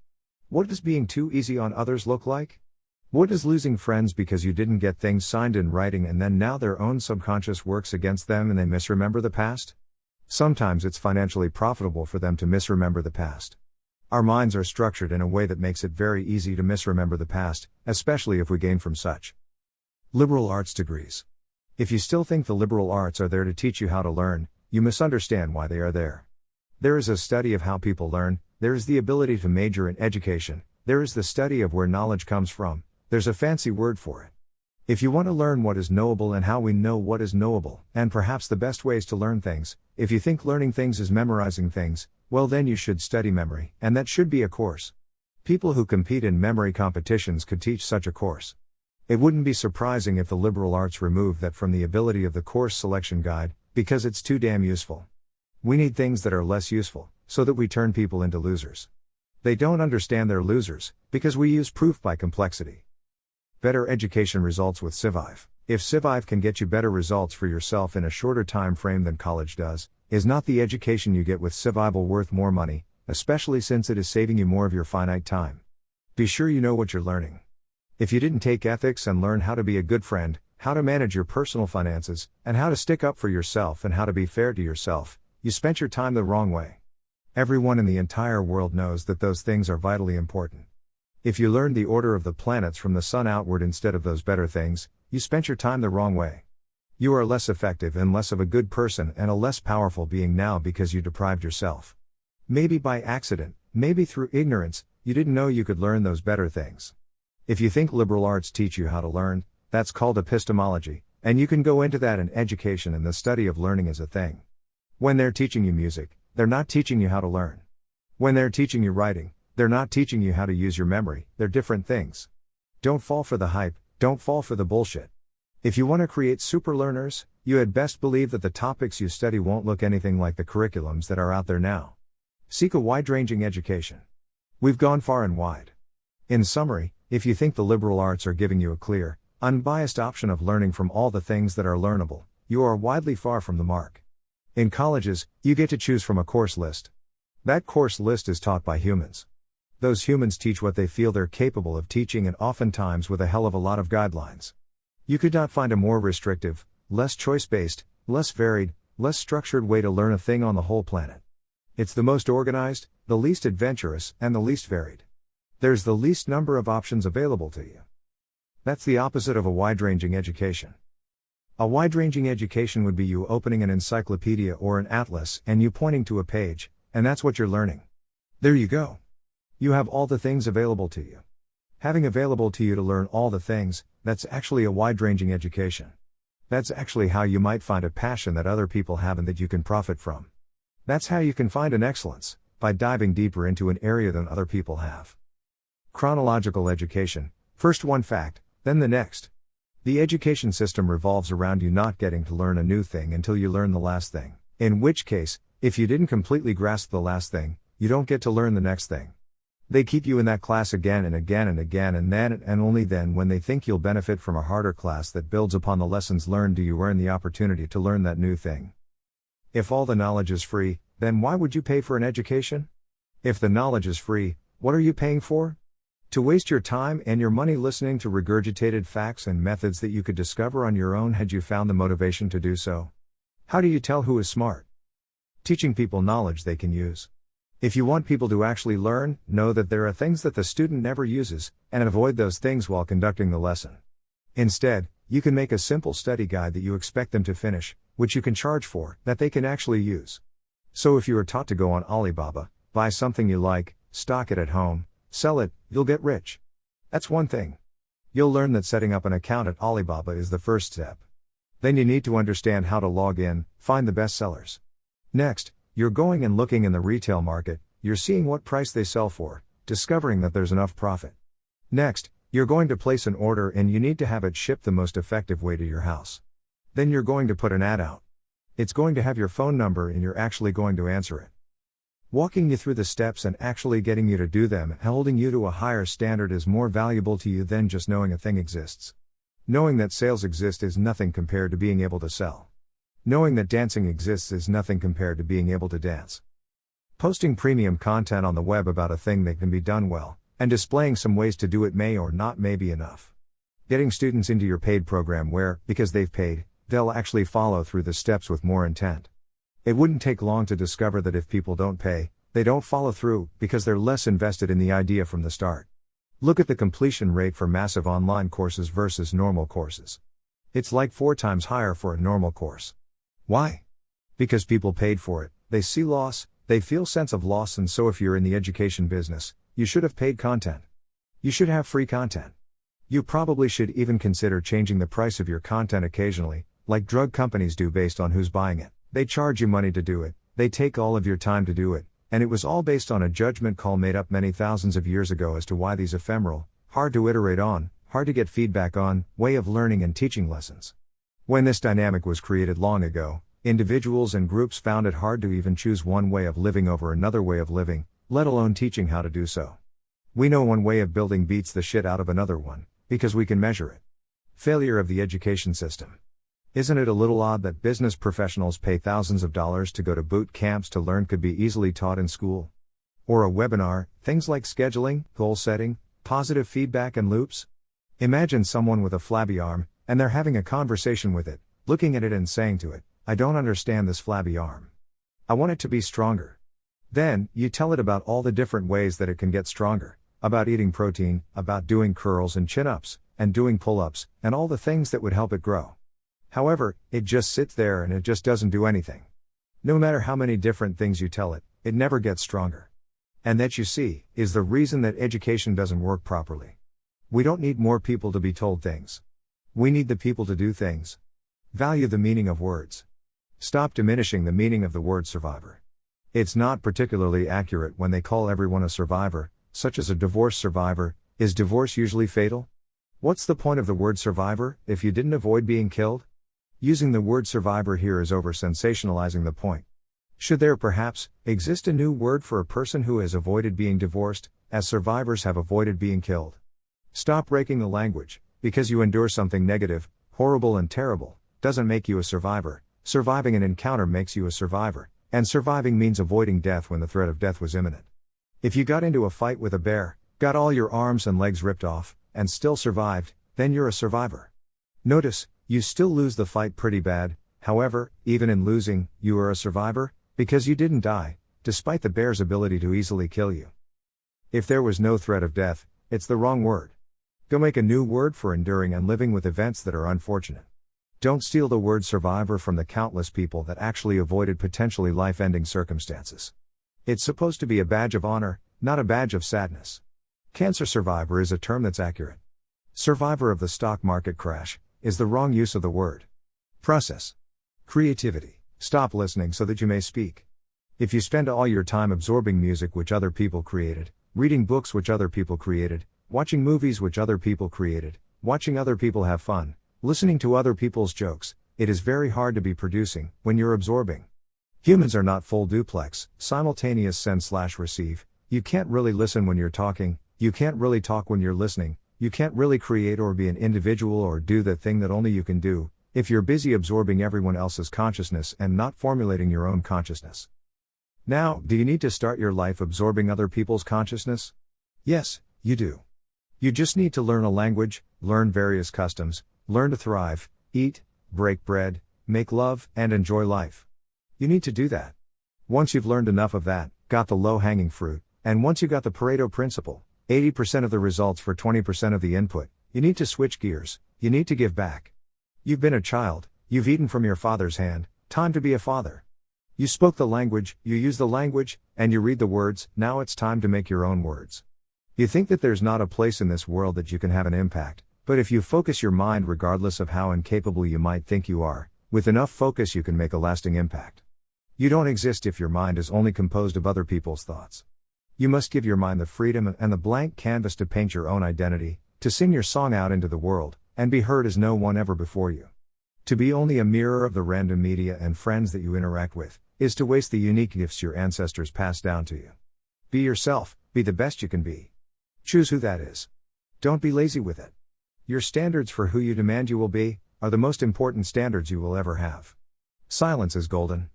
What does being too easy on others look like? What does losing friends because you didn't get things signed in writing and then now their own subconscious works against them and they misremember the past? Sometimes it's financially profitable for them to misremember the past. Our minds are structured in a way that makes it very easy to misremember the past, especially if we gain from such. Liberal arts degrees. If you still think the liberal arts are there to teach you how to learn, you misunderstand why they are there. There is a study of how people learn, there is the ability to major in education, there is the study of where knowledge comes from, there's a fancy word for it. If you want to learn what is knowable and how we know what is knowable, and perhaps the best ways to learn things, if you think learning things is memorizing things, well then you should study memory, and that should be a course. People who compete in memory competitions could teach such a course. It wouldn't be surprising if the liberal arts removed that from the ability of the course selection guide, because it's too damn useful. We need things that are less useful, so that we turn people into losers. They don't understand they're losers, because we use proof by complexity. Better education results with SciVive. If SciVive can get you better results for yourself in a shorter time frame than college does, is not the education you get with SciVive worth more money, especially since it is saving you more of your finite time? Be sure you know what you're learning. If you didn't take ethics and learn how to be a good friend, how to manage your personal finances, and how to stick up for yourself and how to be fair to yourself, you spent your time the wrong way. Everyone in the entire world knows that those things are vitally important. If you learned the order of the planets from the sun outward instead of those better things, you spent your time the wrong way. You are less effective and less of a good person and a less powerful being now because you deprived yourself. Maybe by accident, maybe through ignorance, you didn't know you could learn those better things. If you think liberal arts teach you how to learn, that's called epistemology, and you can go into that in education, and the study of learning is a thing. When they're teaching you music, they're not teaching you how to learn. When they're teaching you writing, they're not teaching you how to use your memory, they're different things. Don't fall for the hype, don't fall for the bullshit. If you want to create super learners, you had best believe that the topics you study won't look anything like the curriculums that are out there now. Seek a wide-ranging education. We've gone far and wide. In summary, if you think the liberal arts are giving you a clear, unbiased option of learning from all the things that are learnable, you are widely far from the mark. In colleges, you get to choose from a course list. That course list is taught by humans. Those humans teach what they feel they're capable of teaching, and oftentimes with a hell of a lot of guidelines. You could not find a more restrictive, less choice-based, less varied, less structured way to learn a thing on the whole planet. It's the most organized, the least adventurous, and the least varied. There's the least number of options available to you. That's the opposite of a wide-ranging education. A wide-ranging education would be you opening an encyclopedia or an atlas and you pointing to a page, and that's what you're learning. There you go. You have all the things available to you. Having available to you to learn all the things, that's actually a wide-ranging education. That's actually how you might find a passion that other people have and that you can profit from. That's how you can find an excellence, by diving deeper into an area than other people have. Chronological education, first one fact, then the next. The education system revolves around you not getting to learn a new thing until you learn the last thing, in which case, if you didn't completely grasp the last thing, you don't get to learn the next thing. They keep you in that class again and again and again, and then and only then, when they think you'll benefit from a harder class that builds upon the lessons learned, do you earn the opportunity to learn that new thing. If all the knowledge is free, then why would you pay for an education? If the knowledge is free, what are you paying for? To waste your time and your money listening to regurgitated facts and methods that you could discover on your own had you found the motivation to do so. How do you tell who is smart? Teaching people knowledge they can use. If you want people to actually learn, know that there are things that the student never uses, and avoid those things while conducting the lesson. Instead, you can make a simple study guide that you expect them to finish, which you can charge for, that they can actually use. So if you are taught to go on Alibaba, buy something you like, stock it at home, sell it, you'll get rich. That's one thing. You'll learn that setting up an account at Alibaba is the first step. Then you need to understand how to log in, find the best sellers. Next, you're going and looking in the retail market, you're seeing what price they sell for, discovering that there's enough profit. Next, you're going to place an order and you need to have it shipped the most effective way to your house. Then you're going to put an ad out. It's going to have your phone number and you're actually going to answer it. Walking you through the steps and actually getting you to do them and holding you to a higher standard is more valuable to you than just knowing a thing exists. Knowing that sales exist is nothing compared to being able to sell. Knowing that dancing exists is nothing compared to being able to dance. Posting premium content on the web about a thing that can be done well, and displaying some ways to do it may or not may be enough. Getting students into your paid program where, because they've paid, they'll actually follow through the steps with more intent. It wouldn't take long to discover that if people don't pay, they don't follow through, because they're less invested in the idea from the start. Look at the completion rate for massive online courses versus normal courses. It's like 4 times higher for a normal course. Why? Because people paid for it, they see loss, they feel sense of loss, and so if you're in the education business, you should have paid content. You should have free content. You probably should even consider changing the price of your content occasionally, like drug companies do based on who's buying it. They charge you money to do it, they take all of your time to do it, and it was all based on a judgment call made up many thousands of years ago as to why these ephemeral, hard to iterate on, hard to get feedback on, way of learning and teaching lessons. When this dynamic was created long ago, individuals and groups found it hard to even choose one way of living over another way of living, let alone teaching how to do so. We know one way of building beats the shit out of another one, because we can measure it. Failure of the education system. Isn't it a little odd that business professionals pay thousands of dollars to go to boot camps to learn could be easily taught in school? Or a webinar, things like scheduling, goal setting, positive feedback and loops? Imagine someone with a flabby arm, and they're having a conversation with it, looking at it and saying to it, I don't understand this flabby arm. I want it to be stronger. Then, you tell it about all the different ways that it can get stronger, about eating protein, about doing curls and chin-ups, and doing pull-ups, and all the things that would help it grow. However, it just sits there and it just doesn't do anything. No matter how many different things you tell it, it never gets stronger. And that, you see, is the reason that education doesn't work properly. We don't need more people to be told things. We need the people to do things. Value the meaning of words. Stop diminishing the meaning of the word survivor. It's not particularly accurate when they call everyone a survivor, such as a divorce survivor. Is divorce usually fatal? What's the point of the word survivor, if you didn't avoid being killed? Using the word survivor here is over-sensationalizing the point. Should there perhaps exist a new word for a person who has avoided being divorced, as survivors have avoided being killed? Stop breaking the language. Because you endure something negative, horrible and terrible, doesn't make you a survivor. Surviving an encounter makes you a survivor, and surviving means avoiding death when the threat of death was imminent. If you got into a fight with a bear, got all your arms and legs ripped off, and still survived, then you're a survivor. Notice, you still lose the fight pretty bad, however, even in losing, you are a survivor, because you didn't die, despite the bear's ability to easily kill you. If there was no threat of death, it's the wrong word. Go make a new word for enduring and living with events that are unfortunate. Don't steal the word survivor from the countless people that actually avoided potentially life-ending circumstances. It's supposed to be a badge of honor, not a badge of sadness. Cancer survivor is a term that's accurate. Survivor of the stock market crash is the wrong use of the word. Process. Creativity. Stop listening so that you may speak. If you spend all your time absorbing music which other people created, reading books which other people created, watching movies which other people created, watching other people have fun, listening to other people's jokes, it is very hard to be producing when you're absorbing. Humans are not full duplex, simultaneous send/receive, You can't really listen when you're talking, you can't really talk when you're listening, you can't really create or be an individual or do the thing that only you can do, if you're busy absorbing everyone else's consciousness and not formulating your own consciousness. Now, do you need to start your life absorbing other people's consciousness? Yes, you do. You just need to learn a language, learn various customs, learn to thrive, eat, break bread, make love, and enjoy life. You need to do that. Once you've learned enough of that, got the low-hanging fruit, and once you got the Pareto principle, 80% of the results for 20% of the input, you need to switch gears, you need to give back. You've been a child, you've eaten from your father's hand, time to be a father. You spoke the language, you use the language, and you read the words, now it's time to make your own words. You think that there's not a place in this world that you can have an impact, but if you focus your mind regardless of how incapable you might think you are, with enough focus you can make a lasting impact. You don't exist if your mind is only composed of other people's thoughts. You must give your mind the freedom and the blank canvas to paint your own identity, to sing your song out into the world, and be heard as no one ever before you. To be only a mirror of the random media and friends that you interact with, is to waste the unique gifts your ancestors passed down to you. Be yourself, be the best you can be. Choose who that is. Don't be lazy with it. Your standards for who you demand you will be, are the most important standards you will ever have. Silence is golden.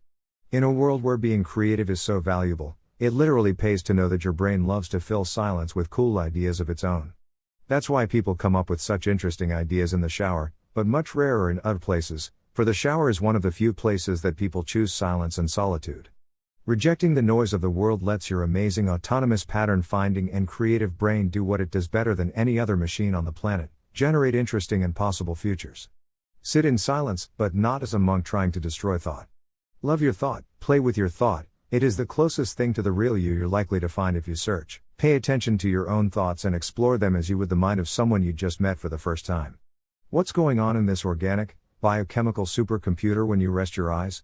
In a world where being creative is so valuable, it literally pays to know that your brain loves to fill silence with cool ideas of its own. That's why people come up with such interesting ideas in the shower, but much rarer in other places, for the shower is one of the few places that people choose silence and solitude. Rejecting the noise of the world lets your amazing autonomous pattern finding and creative brain do what it does better than any other machine on the planet, generate interesting and possible futures. Sit in silence, but not as a monk trying to destroy thought. Love your thought, play with your thought, it is the closest thing to the real you you're likely to find if you search. Pay attention to your own thoughts and explore them as you would the mind of someone you just met for the first time. What's going on in this organic, biochemical supercomputer when you rest your eyes?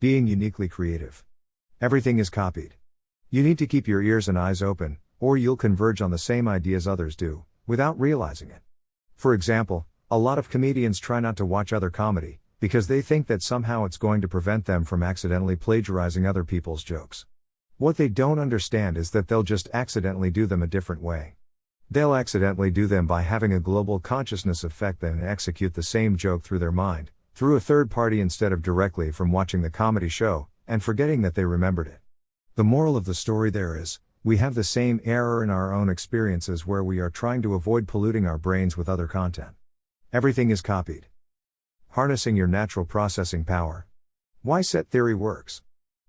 Being uniquely creative. Everything is copied. You need to keep your ears and eyes open, or you'll converge on the same ideas others do, without realizing it. For example, a lot of comedians try not to watch other comedy, because they think that somehow it's going to prevent them from accidentally plagiarizing other people's jokes. What they don't understand is that they'll just accidentally do them a different way. They'll accidentally do them by having a global consciousness affect them and execute the same joke through their mind, through a third party instead of directly from watching the comedy show, and forgetting that they remembered it. The moral of the story there is, we have the same error in our own experiences where we are trying to avoid polluting our brains with other content. Everything is copied. Harnessing your natural processing power. Why set theory works.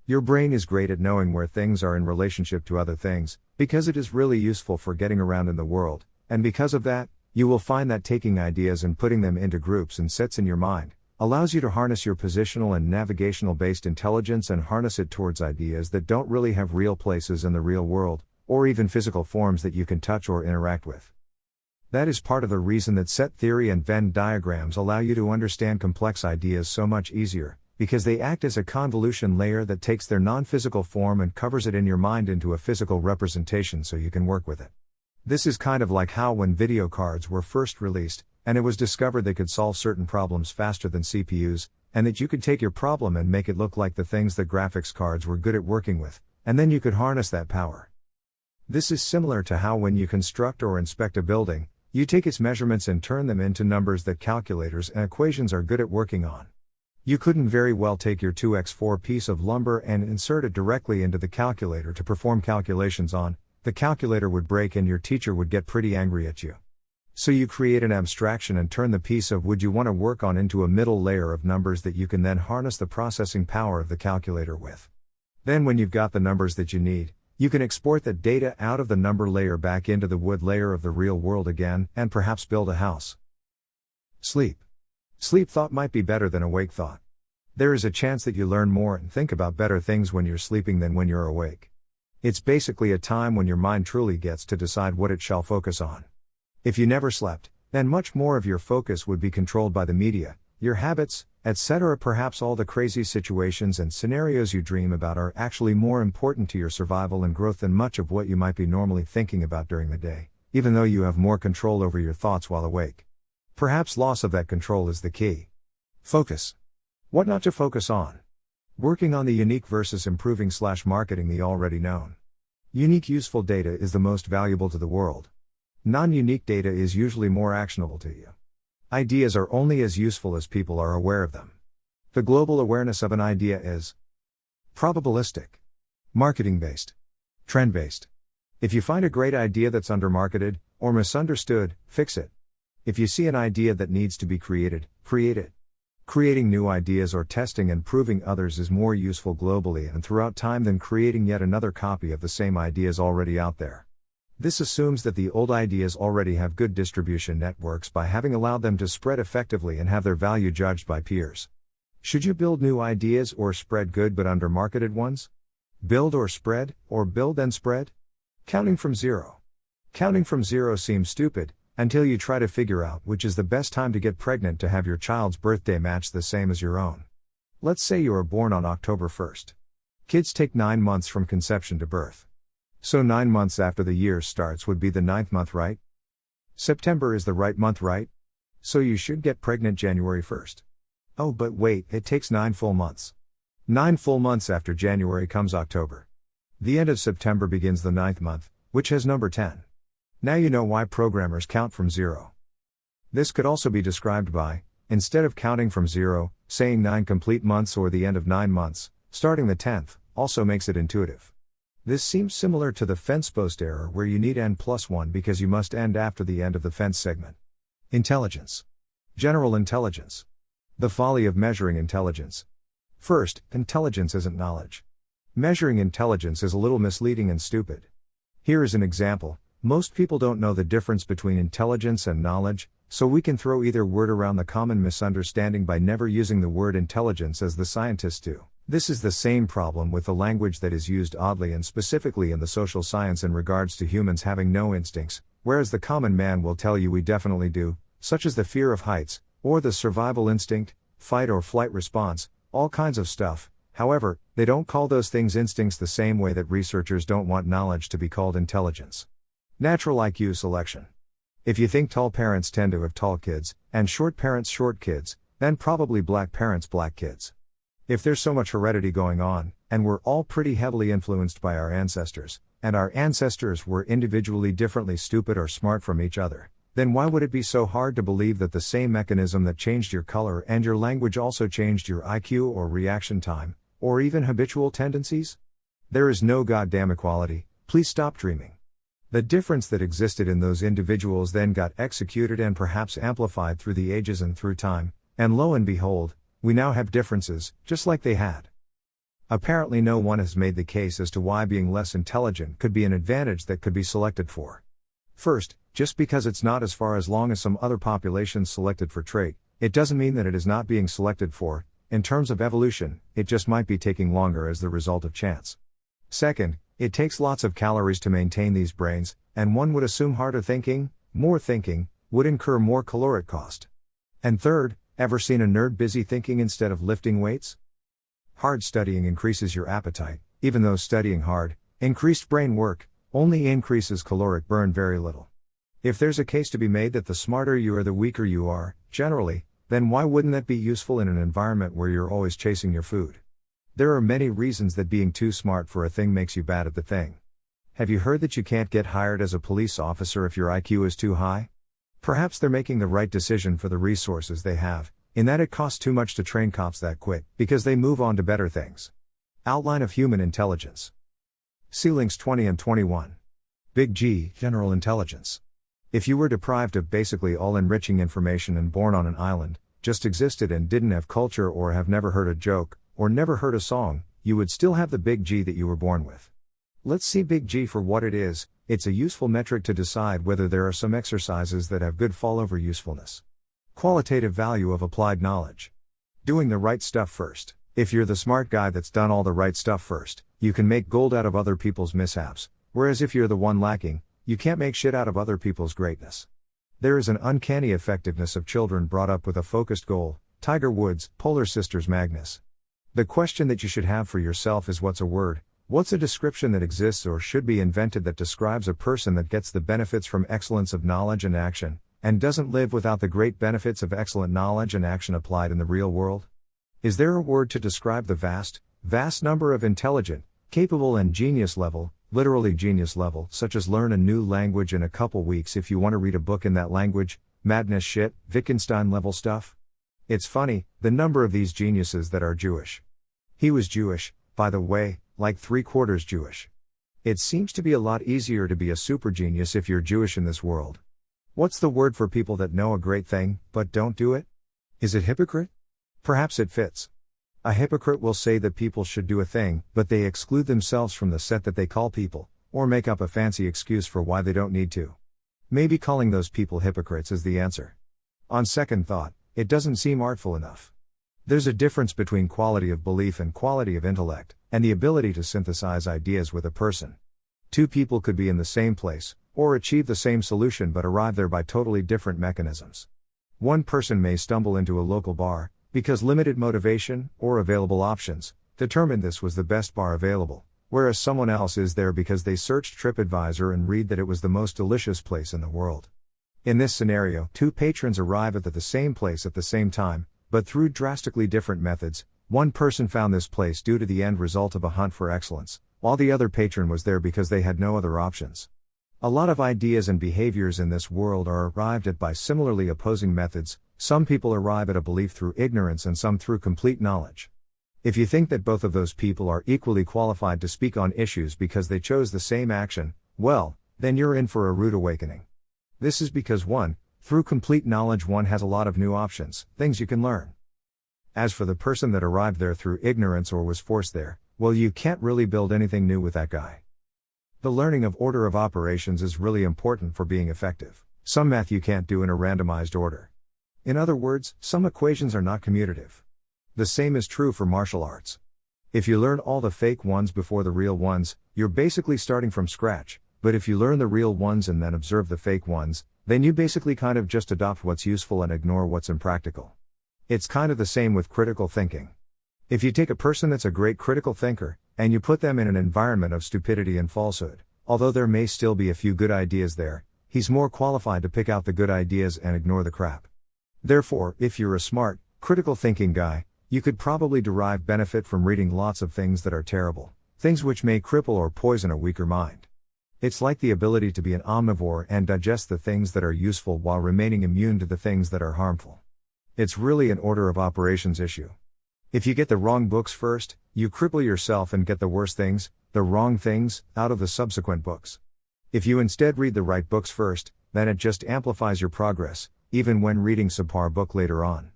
Your brain is great at knowing where things are in relationship to other things, because it is really useful for getting around in the world, and because of that, you will find that taking ideas and putting them into groups and sets in your mind, allows you to harness your positional and navigational-based intelligence and harness it towards ideas that don't really have real places in the real world, or even physical forms that you can touch or interact with. That is part of the reason that set theory and Venn diagrams allow you to understand complex ideas so much easier, because they act as a convolution layer that takes their non-physical form and covers it in your mind into a physical representation so you can work with it. This is kind of like how when video cards were first released, and it was discovered they could solve certain problems faster than CPUs, and that you could take your problem and make it look like the things that graphics cards were good at working with, and then you could harness that power. This is similar to how when you construct or inspect a building, you take its measurements and turn them into numbers that calculators and equations are good at working on. You couldn't very well take your 2x4 piece of lumber and insert it directly into the calculator to perform calculations on. The calculator would break and your teacher would get pretty angry at you. So you create an abstraction and turn the piece of wood you want to work on into a middle layer of numbers that you can then harness the processing power of the calculator with. Then when you've got the numbers that you need, you can export the data out of the number layer back into the wood layer of the real world again, and perhaps build a house. Sleep. Sleep thought might be better than awake thought. There is a chance that you learn more and think about better things when you're sleeping than when you're awake. It's basically a time when your mind truly gets to decide what it shall focus on. If you never slept, then much more of your focus would be controlled by the media, your habits, etc. Perhaps all the crazy situations and scenarios you dream about are actually more important to your survival and growth than much of what you might be normally thinking about during the day, even though you have more control over your thoughts while awake. Perhaps loss of that control is the key. Focus. What not to focus on? Working on the unique versus improving/marketing the already known. Unique useful data is the most valuable to the world. Non-unique data is usually more actionable to you. Ideas are only as useful as people are aware of them. The global awareness of an idea is probabilistic, marketing-based, trend-based. If you find a great idea that's undermarketed, or misunderstood, fix it. If you see an idea that needs to be created, create it. Creating new ideas or testing and proving others is more useful globally and throughout time than creating yet another copy of the same ideas already out there. This assumes that the old ideas already have good distribution networks by having allowed them to spread effectively and have their value judged by peers. Should you build new ideas or spread good but undermarketed ones? Build or spread, or build then spread? Counting from zero. Counting from zero seems stupid, until you try to figure out which is the best time to get pregnant to have your child's birthday match the same as your own. Let's say you are born on October 1st. Kids take 9 months from conception to birth. So 9 months after the year starts would be the 9th month, right? September is the right month, right? So you should get pregnant January 1st. Oh, but wait, it takes 9 full months. 9 full months after January comes October. The end of September begins the 9th month, which has number 10. Now you know why programmers count from zero. This could also be described by, instead of counting from zero, saying 9 complete months or the end of 9 months, starting the 10th, also makes it intuitive. This seems similar to the fence post error where you need n+1 because you must end after the end of the fence segment. Intelligence. General intelligence. The folly of measuring intelligence. First, intelligence isn't knowledge. Measuring intelligence is a little misleading and stupid. Here is an example. Most people don't know the difference between intelligence and knowledge, so we can throw either word around the common misunderstanding by never using the word intelligence as the scientists do. This is the same problem with the language that is used oddly and specifically in the social science in regards to humans having no instincts, whereas the common man will tell you we definitely do, such as the fear of heights, or the survival instinct, fight or flight response, all kinds of stuff. However, they don't call those things instincts the same way that researchers don't want knowledge to be called intelligence. Natural IQ selection. If you think tall parents tend to have tall kids, and short parents short kids, then probably black parents black kids. If there's so much heredity going on, and we're all pretty heavily influenced by our ancestors, and our ancestors were individually differently stupid or smart from each other, then why would it be so hard to believe that the same mechanism that changed your color and your language also changed your IQ or reaction time, or even habitual tendencies? There is no goddamn equality, please stop dreaming. The difference that existed in those individuals then got executed and perhaps amplified through the ages and through time, and lo and behold, we now have differences, just like they had. Apparently no one has made the case as to why being less intelligent could be an advantage that could be selected for. First, just because it's not as far as long as some other populations selected for trait, it doesn't mean that it is not being selected for. In terms of evolution, it just might be taking longer as the result of chance. Second, it takes lots of calories to maintain these brains, and one would assume harder thinking, more thinking, would incur more caloric cost. And third, ever seen a nerd busy thinking instead of lifting weights? Hard studying increases your appetite, even though studying hard, increased brain work, only increases caloric burn very little. If there's a case to be made that the smarter you are the weaker you are, generally, then why wouldn't that be useful in an environment where you're always chasing your food? There are many reasons that being too smart for a thing makes you bad at the thing. Have you heard that you can't get hired as a police officer if your IQ is too high? Perhaps they're making the right decision for the resources they have, in that it costs too much to train cops that quick, because they move on to better things. Outline of human intelligence. See links 20 and 21. Big G, general intelligence. If you were deprived of basically all enriching information and born on an island, just existed and didn't have culture or have never heard a joke, or never heard a song, you would still have the big G that you were born with. Let's see big G for what it is. It's a useful metric to decide whether there are some exercises that have good fallover usefulness. Qualitative value of applied knowledge. Doing the right stuff first. If you're the smart guy that's done all the right stuff first, you can make gold out of other people's mishaps, whereas if you're the one lacking, you can't make shit out of other people's greatness. There is an uncanny effectiveness of children brought up with a focused goal. Tiger Woods, Polar Sisters Magnus. The question that you should have for yourself is what's a word? What's a description that exists or should be invented that describes a person that gets the benefits from excellence of knowledge and action, and doesn't live without the great benefits of excellent knowledge and action applied in the real world? Is there a word to describe the vast number of intelligent, capable and genius level, literally genius level, such as learn a new language in a couple weeks if you want to read a book in that language, madness shit, Wittgenstein level stuff. It's funny, the number of these geniuses that are Jewish. He was Jewish, by the way, like 3/4 Jewish. It seems to be a lot easier to be a super genius if you're Jewish in this world. What's the word for people that know a great thing, but don't do it? Is it hypocrite? Perhaps it fits. A hypocrite will say that people should do a thing, but they exclude themselves from the set that they call people, or make up a fancy excuse for why they don't need to. Maybe calling those people hypocrites is the answer. On second thought, it doesn't seem artful enough. There's a difference between quality of belief and quality of intellect, and the ability to synthesize ideas with a person. Two people could be in the same place, or achieve the same solution but arrive there by totally different mechanisms. One person may stumble into a local bar, because limited motivation, or available options, determined this was the best bar available, whereas someone else is there because they searched TripAdvisor and read that it was the most delicious place in the world. In this scenario, two patrons arrive at the same place at the same time, but through drastically different methods. One person found this place due to the end result of a hunt for excellence, while the other patron was there because they had no other options. A lot of ideas and behaviors in this world are arrived at by similarly opposing methods. Some people arrive at a belief through ignorance and some through complete knowledge. If you think that both of those people are equally qualified to speak on issues because they chose the same action, well, then you're in for a rude awakening. This is because 1, through complete knowledge one has a lot of new options, things you can learn. As for the person that arrived there through ignorance or was forced there, well, you can't really build anything new with that guy. The learning of order of operations is really important for being effective. Some math you can't do in a randomized order. In other words, some equations are not commutative. The same is true for martial arts. If you learn all the fake ones before the real ones, you're basically starting from scratch, but if you learn the real ones and then observe the fake ones, then you basically kind of just adopt what's useful and ignore what's impractical. It's kind of the same with critical thinking. If you take a person that's a great critical thinker, and you put them in an environment of stupidity and falsehood, although there may still be a few good ideas there, he's more qualified to pick out the good ideas and ignore the crap. Therefore, if you're a smart, critical thinking guy, you could probably derive benefit from reading lots of things that are terrible, things which may cripple or poison a weaker mind. It's like the ability to be an omnivore and digest the things that are useful while remaining immune to the things that are harmful. It's really an order of operations issue. If you get the wrong books first, you cripple yourself and get the worst things, the wrong things, out of the subsequent books. If you instead read the right books first, then it just amplifies your progress, even when reading subpar book later on.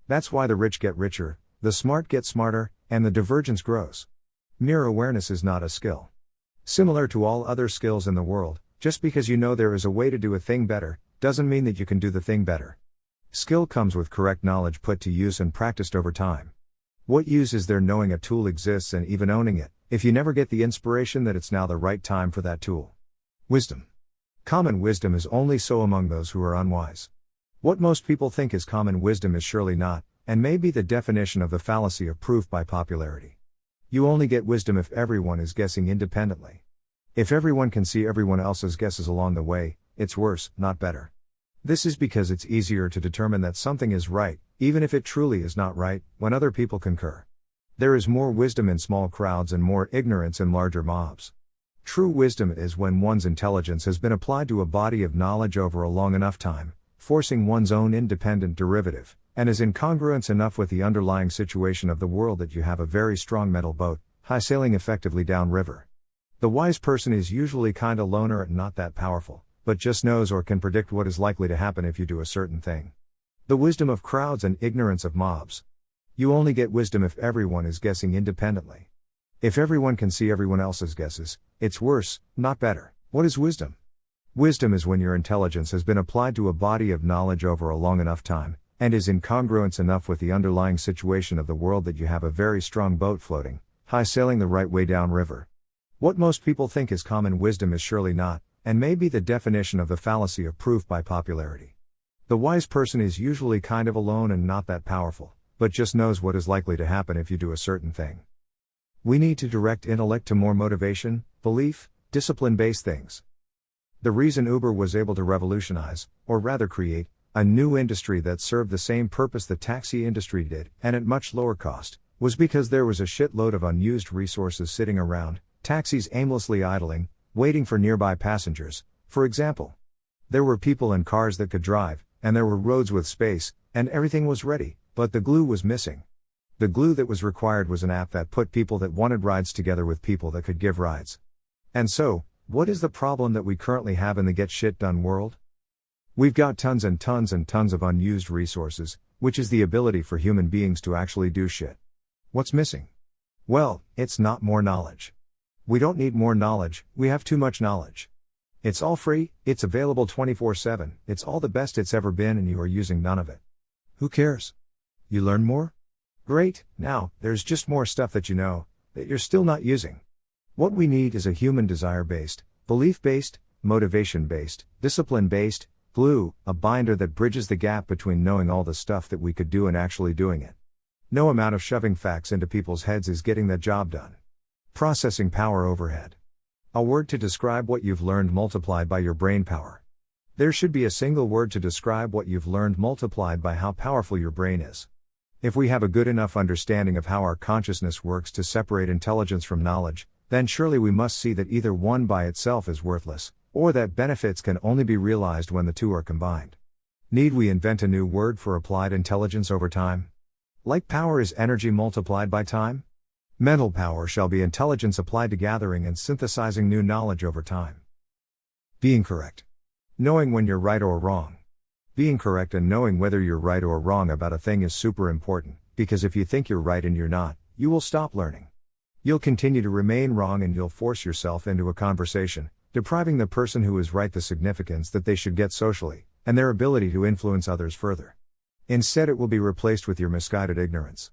That's why the rich get richer, the smart get smarter, and the divergence grows. Mere awareness is not a skill. Similar to all other skills in the world, just because you know there is a way to do a thing better, doesn't mean that you can do the thing better. Skill comes with correct knowledge put to use and practiced over time. What use is there knowing a tool exists and even owning it, if you never get the inspiration that it's now the right time for that tool? Wisdom. Common wisdom is only so among those who are unwise. What most people think is common wisdom is surely not, and may be the definition of the fallacy of proof by popularity. You only get wisdom if everyone is guessing independently. If everyone can see everyone else's guesses along the way, it's worse, not better. This is because it's easier to determine that something is right, even if it truly is not right, when other people concur. There is more wisdom in small crowds and more ignorance in larger mobs. True wisdom is when one's intelligence has been applied to a body of knowledge over a long enough time, forcing one's own independent derivative, and is in congruence enough with the underlying situation of the world that you have a very strong mental boat, high sailing effectively downriver. The wise person is usually kinda loner and not that powerful, but just knows or can predict what is likely to happen if you do a certain thing. The wisdom of crowds and ignorance of mobs. You only get wisdom if everyone is guessing independently. If everyone can see everyone else's guesses, it's worse, not better. What is wisdom? Wisdom is when your intelligence has been applied to a body of knowledge over a long enough time, and is in congruence enough with the underlying situation of the world that you have a very strong boat floating, high sailing the right way downriver. What most people think is common wisdom is surely not, and may be the definition of the fallacy of proof by popularity. The wise person is usually kind of alone and not that powerful, but just knows what is likely to happen if you do a certain thing. We need to direct intellect to more motivation, belief, discipline-based things. The reason Uber was able to revolutionize, or rather create, a new industry that served the same purpose the taxi industry did, and at much lower cost, was because there was a shitload of unused resources sitting around, Taxis aimlessly idling, waiting for nearby passengers, for example. There were people and cars that could drive, and there were roads with space, and everything was ready, but the glue was missing. The glue that was required was an app that put people that wanted rides together with people that could give rides. And so, what is the problem that we currently have in the get shit done world? We've got tons and tons and tons of unused resources, which is the ability for human beings to actually do shit. What's missing? Well, it's not more knowledge. We don't need more knowledge, we have too much knowledge. It's all free, it's available 24/7, it's all the best it's ever been and you are using none of it. Who cares? You learn more? Great, now, there's just more stuff that you know, that you're still not using. What we need is a human desire-based, belief-based, motivation-based, discipline-based, glue, a binder that bridges the gap between knowing all the stuff that we could do and actually doing it. No amount of shoving facts into people's heads is getting that job done. Processing power overhead. A word to describe what you've learned multiplied by your brain power. There should be a single word to describe what you've learned multiplied by how powerful your brain is. If we have a good enough understanding of how our consciousness works to separate intelligence from knowledge, then surely we must see that either one by itself is worthless, or that benefits can only be realized when the two are combined. Need we invent a new word for applied intelligence over time? Like power is energy multiplied by time? Mental power shall be intelligence applied to gathering and synthesizing new knowledge over time. Being correct. Knowing when you're right or wrong. Being correct and knowing whether you're right or wrong about a thing is super important, because if you think you're right and you're not, you will stop learning. You'll continue to remain wrong and you'll force yourself into a conversation, depriving the person who is right the significance that they should get socially, and their ability to influence others further. Instead, it will be replaced with your misguided ignorance.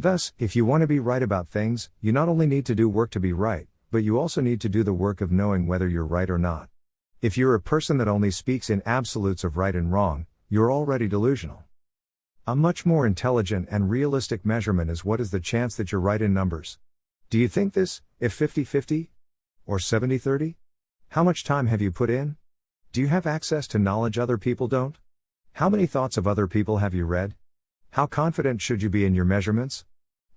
Thus, if you want to be right about things, you not only need to do work to be right, but you also need to do the work of knowing whether you're right or not. If you're a person that only speaks in absolutes of right and wrong, you're already delusional. A much more intelligent and realistic measurement is what is the chance that you're right in numbers. Do you think this, if 50-50? Or 70-30? How much time have you put in? Do you have access to knowledge other people don't? How many thoughts of other people have you read? How confident should you be in your measurements?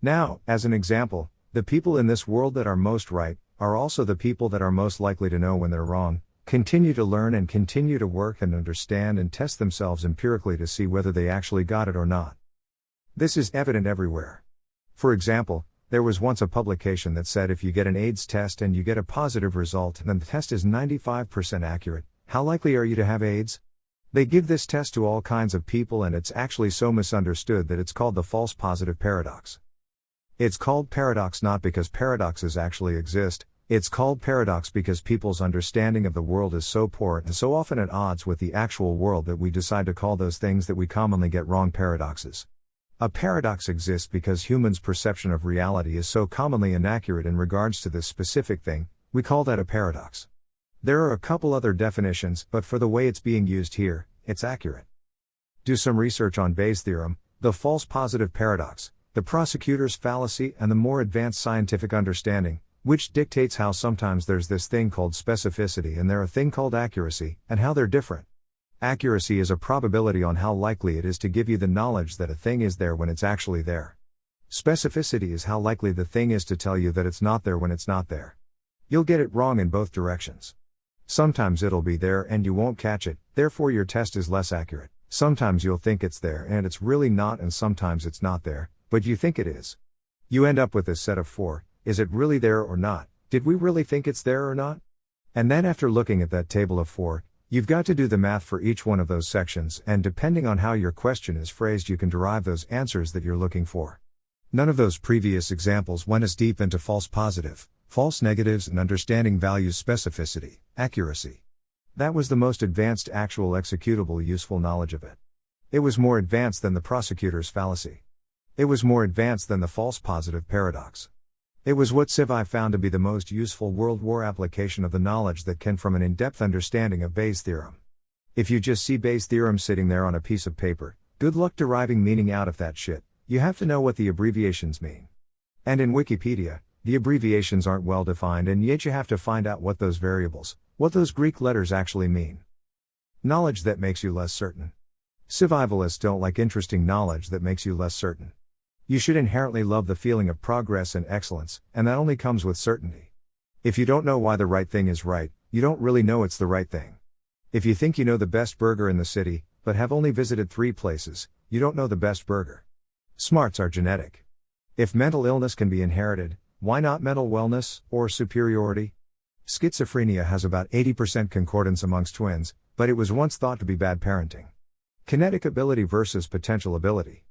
Now, as an example, the people in this world that are most right, are also the people that are most likely to know when they're wrong, continue to learn and continue to work and understand and test themselves empirically to see whether they actually got it or not. This is evident everywhere. For example, there was once a publication that said if you get an AIDS test and you get a positive result then the test is 95% accurate, how likely are you to have AIDS? They give this test to all kinds of people and it's actually so misunderstood that it's called the false positive paradox. It's called paradox not because paradoxes actually exist, it's called paradox because people's understanding of the world is so poor and so often at odds with the actual world that we decide to call those things that we commonly get wrong paradoxes. A paradox exists because humans' perception of reality is so commonly inaccurate in regards to this specific thing, we call that a paradox. There are a couple other definitions, but for the way it's being used here, it's accurate. Do some research on Bayes' theorem, the false positive paradox, the prosecutor's fallacy and the more advanced scientific understanding, which dictates how sometimes there's this thing called specificity and there's a thing called accuracy, and how they're different. Accuracy is a probability on how likely it is to give you the knowledge that a thing is there when it's actually there. Specificity is how likely the thing is to tell you that it's not there when it's not there. You'll get it wrong in both directions. Sometimes it'll be there and you won't catch it, therefore your test is less accurate. Sometimes you'll think it's there and it's really not, and sometimes it's not there, but you think it is. You end up with this set of 4, is it really there or not? Did we really think it's there or not? And then after looking at that table of 4, you've got to do the math for each one of those sections, and depending on how your question is phrased you can derive those answers that you're looking for. None of those previous examples went as deep into false positive, false negatives and understanding values specificity, accuracy. That was the most advanced actual executable useful knowledge of it. It was more advanced than the prosecutor's fallacy. It was more advanced than the false positive paradox. It was what SciVive found to be the most useful World War application of the knowledge that can from an in-depth understanding of Bayes' theorem. If you just see Bayes' theorem sitting there on a piece of paper, good luck deriving meaning out of that shit. You have to know what the abbreviations mean. And in Wikipedia, the abbreviations aren't well defined, and yet you have to find out what those variables, what those Greek letters actually mean. Knowledge that makes you less certain. Survivalists don't like interesting knowledge that makes you less certain. You should inherently love the feeling of progress and excellence, and that only comes with certainty. If you don't know why the right thing is right, you don't really know it's the right thing. If you think you know the best burger in the city, but have only visited 3 places, you don't know the best burger. Smarts are genetic. If mental illness can be inherited, why not mental wellness, or superiority? Schizophrenia has about 80% concordance amongst twins, but it was once thought to be bad parenting. Kinetic ability versus potential ability.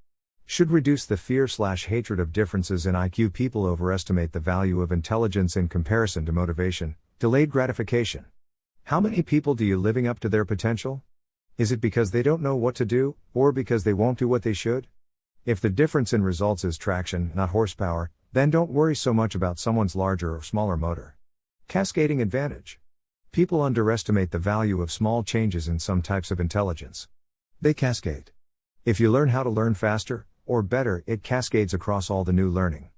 Should reduce the fear/hatred of differences in IQ. People overestimate the value of intelligence in comparison to motivation, delayed gratification. How many people do you living up to their potential? Is it because they don't know what to do, or because they won't do what they should? If the difference in results is traction, not horsepower, then don't worry so much about someone's larger or smaller motor. Cascading advantage. People underestimate the value of small changes in some types of intelligence. They cascade. If you learn how to learn faster, or better, it cascades across all the new learning.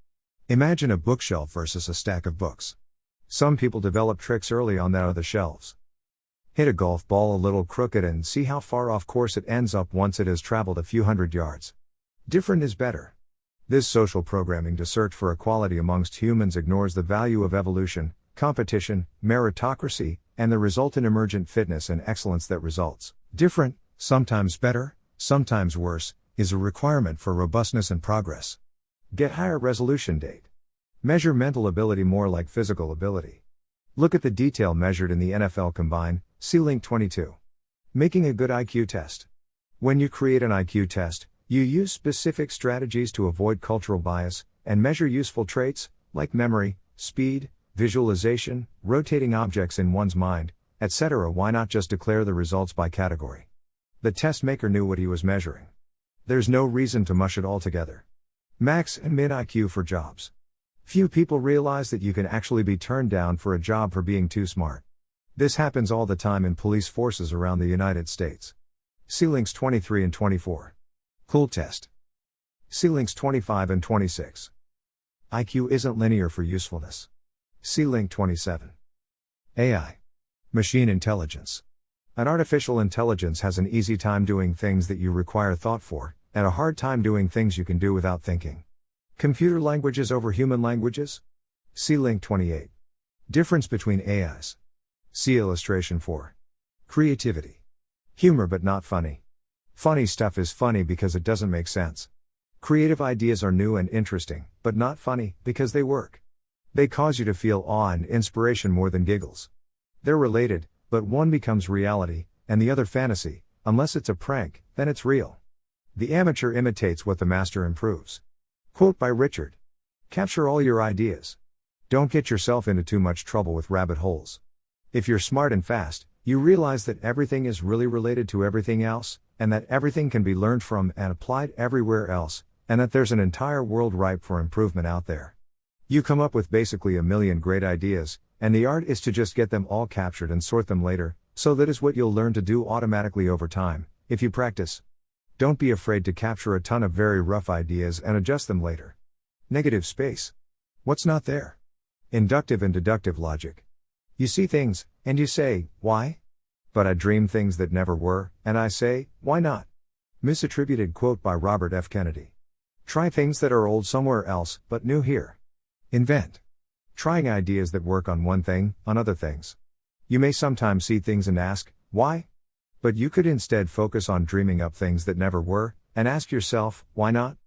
Imagine a bookshelf versus a stack of books. Some people develop tricks early on that are the shelves. Hit a golf ball a little crooked and see how far off course it ends up once it has traveled a few hundred yards. Different is better. This social programming to search for equality amongst humans ignores the value of evolution, competition, meritocracy, and the resultant emergent fitness and excellence that results. Different, sometimes better, sometimes worse, is a requirement for robustness and progress. Get higher resolution date. Measure mental ability more like physical ability. Look at the detail measured in the NFL Combine, see link 22. Making a good IQ test. When you create an IQ test, you use specific strategies to avoid cultural bias, and measure useful traits, like memory, speed, visualization, rotating objects in one's mind, etc. Why not just declare the results by category? The test maker knew what he was measuring. There's no reason to mush it all together. Max and min IQ for jobs. Few people realize that you can actually be turned down for a job for being too smart. This happens all the time in police forces around the United States. See links 23 and 24. Cool test. See links 25 and 26. IQ isn't linear for usefulness. See link 27. AI. Machine intelligence. An artificial intelligence has an easy time doing things that you require thought for, and a hard time doing things you can do without thinking. Computer languages over human languages? See link 28. Difference between AIs. See illustration 4. Creativity. Humor but not funny. Funny stuff is funny because it doesn't make sense. Creative ideas are new and interesting, but not funny, because they work. They cause you to feel awe and inspiration more than giggles. They're related, but one becomes reality, and the other fantasy. Unless it's a prank, then it's real. The amateur imitates what the master improves. Quote by Richard. Capture all your ideas. Don't get yourself into too much trouble with rabbit holes. If you're smart and fast, you realize that everything is really related to everything else, and that everything can be learned from and applied everywhere else, and that there's an entire world ripe for improvement out there. You come up with basically a million great ideas, and the art is to just get them all captured and sort them later, so that is what you'll learn to do automatically over time, if you practice. Don't be afraid to capture a ton of very rough ideas and adjust them later. Negative space. What's not there? Inductive and deductive logic. You see things, and you say, why? But I dream things that never were, and I say, why not? Misattributed quote by Robert F. Kennedy. Try things that are old somewhere else, but new here. Invent. Trying ideas that work on one thing, on other things. You may sometimes see things and ask, why? But you could instead focus on dreaming up things that never were, and ask yourself, why not?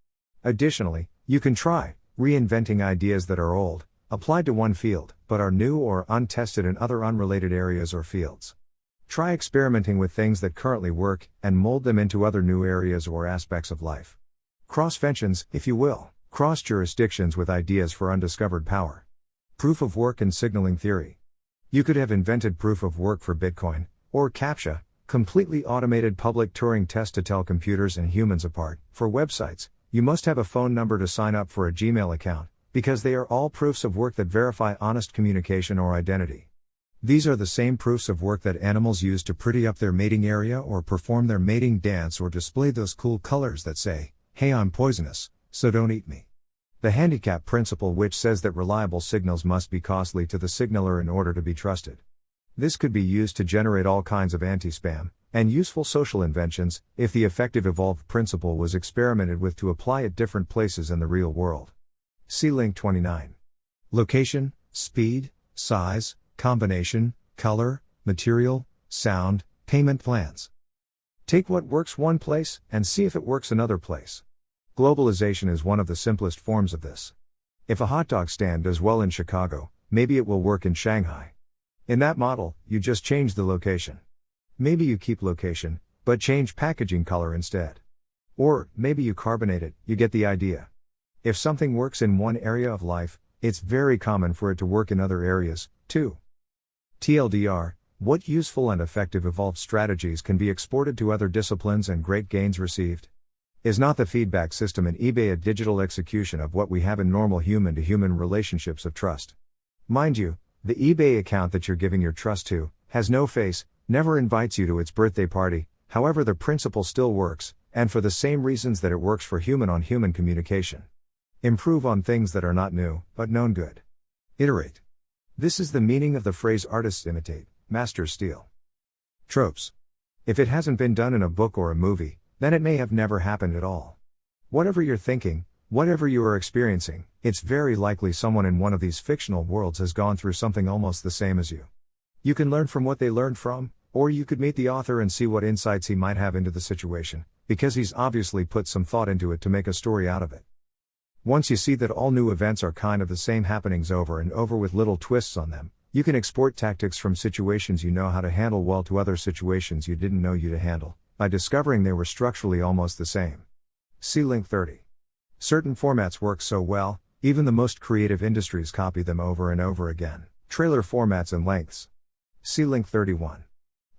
Additionally, you can try reinventing ideas that are old, applied to one field, but are new or untested in other unrelated areas or fields. Try experimenting with things that currently work, and mold them into other new areas or aspects of life. Cross-ventions, if you will, cross-jurisdictions with ideas for undiscovered power. Proof of work and signaling theory. You could have invented proof of work for Bitcoin, or CAPTCHA, completely automated public Turing test to tell computers and humans apart. For websites, you must have a phone number to sign up for a Gmail account, because they are all proofs of work that verify honest communication or identity. These are the same proofs of work that animals use to pretty up their mating area or perform their mating dance or display those cool colors that say, hey, I'm poisonous, so don't eat me. The handicap principle, which says that reliable signals must be costly to the signaler in order to be trusted. This could be used to generate all kinds of anti-spam and useful social inventions, if the effective evolved principle was experimented with to apply at different places in the real world. See link 29. Location, speed, size, combination, color, material, sound, payment plans. Take what works one place and see if it works another place. Globalization is one of the simplest forms of this. If a hot dog stand does well in Chicago, maybe it will work in Shanghai. In that model, you just change the location. Maybe you keep location, but change packaging color instead. Or, maybe you carbonate it, you get the idea. If something works in one area of life, it's very common for it to work in other areas, too. TLDR, what useful and effective evolved strategies can be exported to other disciplines and great gains received? Is not the feedback system in eBay a digital execution of what we have in normal human-to-human relationships of trust? Mind you, the eBay account that you're giving your trust to has no face, never invites you to its birthday party, however the principle still works, and for the same reasons that it works for human-on-human communication. Improve on things that are not new, but known good. Iterate. This is the meaning of the phrase artists imitate, masters steal. Tropes. If it hasn't been done in a book or a movie, then it may have never happened at all. Whatever you're thinking, whatever you are experiencing, it's very likely someone in one of these fictional worlds has gone through something almost the same as you. You can learn from what they learned from, or you could meet the author and see what insights he might have into the situation, because he's obviously put some thought into it to make a story out of it. Once you see that all new events are kind of the same happenings over and over with little twists on them, you can export tactics from situations you know how to handle well to other situations you didn't know you to handle, by discovering they were structurally almost the same. See link 30. Certain formats work so well, even the most creative industries copy them over and over again. Trailer formats and lengths. See link 31.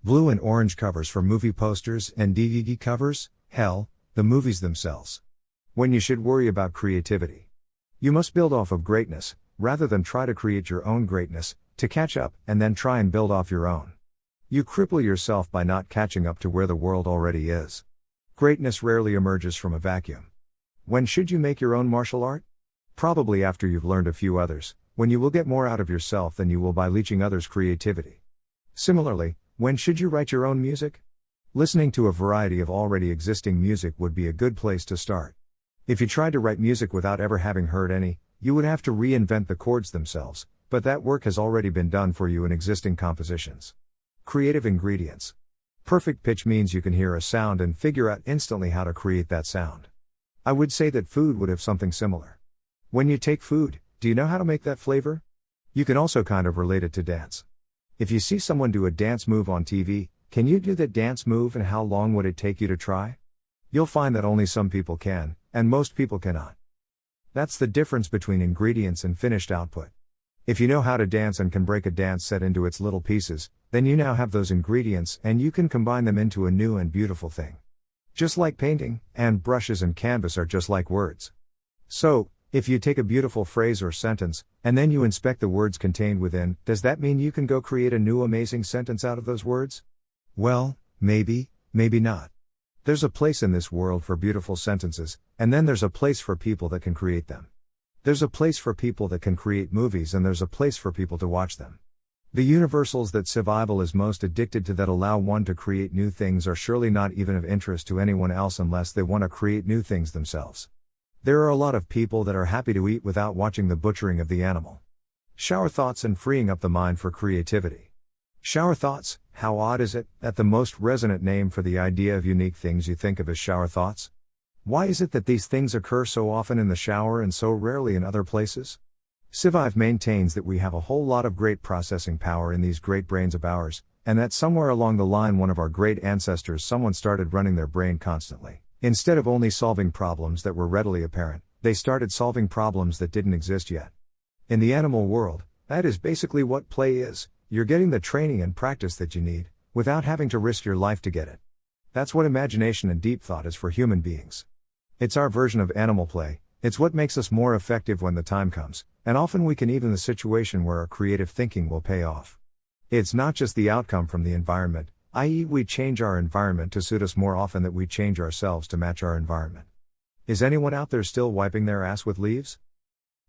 Blue and orange covers for movie posters and DVD covers, hell, the movies themselves. When you should worry about creativity. You must build off of greatness, rather than try to create your own greatness, to catch up, and then try and build off your own. You cripple yourself by not catching up to where the world already is. Greatness rarely emerges from a vacuum. When should you make your own martial art? Probably after you've learned a few others, when you will get more out of yourself than you will by leeching others' creativity. Similarly, when should you write your own music? Listening to a variety of already existing music would be a good place to start. If you tried to write music without ever having heard any, you would have to reinvent the chords themselves, but that work has already been done for you in existing compositions. Creative ingredients. Perfect pitch means you can hear a sound and figure out instantly how to create that sound. I would say that food would have something similar. When you take food, do you know how to make that flavor? You can also kind of relate it to dance. If you see someone do a dance move on TV, can you do that dance move and how long would it take you to try? You'll find that only some people can, and most people cannot. That's the difference between ingredients and finished output. If you know how to dance and can break a dance set into its little pieces, then you now have those ingredients and you can combine them into a new and beautiful thing. Just like painting, and brushes and canvas are just like words. So, if you take a beautiful phrase or sentence, and then you inspect the words contained within, does that mean you can go create a new amazing sentence out of those words? Well, maybe, maybe not. There's a place in this world for beautiful sentences, and then there's a place for people that can create them. There's a place for people that can create movies and there's a place for people to watch them. The universals that SciVive is most addicted to that allow one to create new things are surely not even of interest to anyone else unless they want to create new things themselves. There are a lot of people that are happy to eat without watching the butchering of the animal. Shower thoughts and freeing up the mind for creativity. Shower thoughts, how odd is it that the most resonant name for the idea of unique things you think of is shower thoughts? Why is it that these things occur so often in the shower and so rarely in other places? SciVive maintains that we have a whole lot of great processing power in these great brains of ours, and that somewhere along the line one of our great ancestors someone started running their brain constantly. Instead of only solving problems that were readily apparent, they started solving problems that didn't exist yet. In the animal world, that is basically what play is. You're getting the training and practice that you need, without having to risk your life to get it. That's what imagination and deep thought is for human beings. It's our version of animal play, it's what makes us more effective when the time comes, and often we can even the situation where our creative thinking will pay off. It's not just the outcome from the environment, i.e. we change our environment to suit us more often than we change ourselves to match our environment. Is anyone out there still wiping their ass with leaves?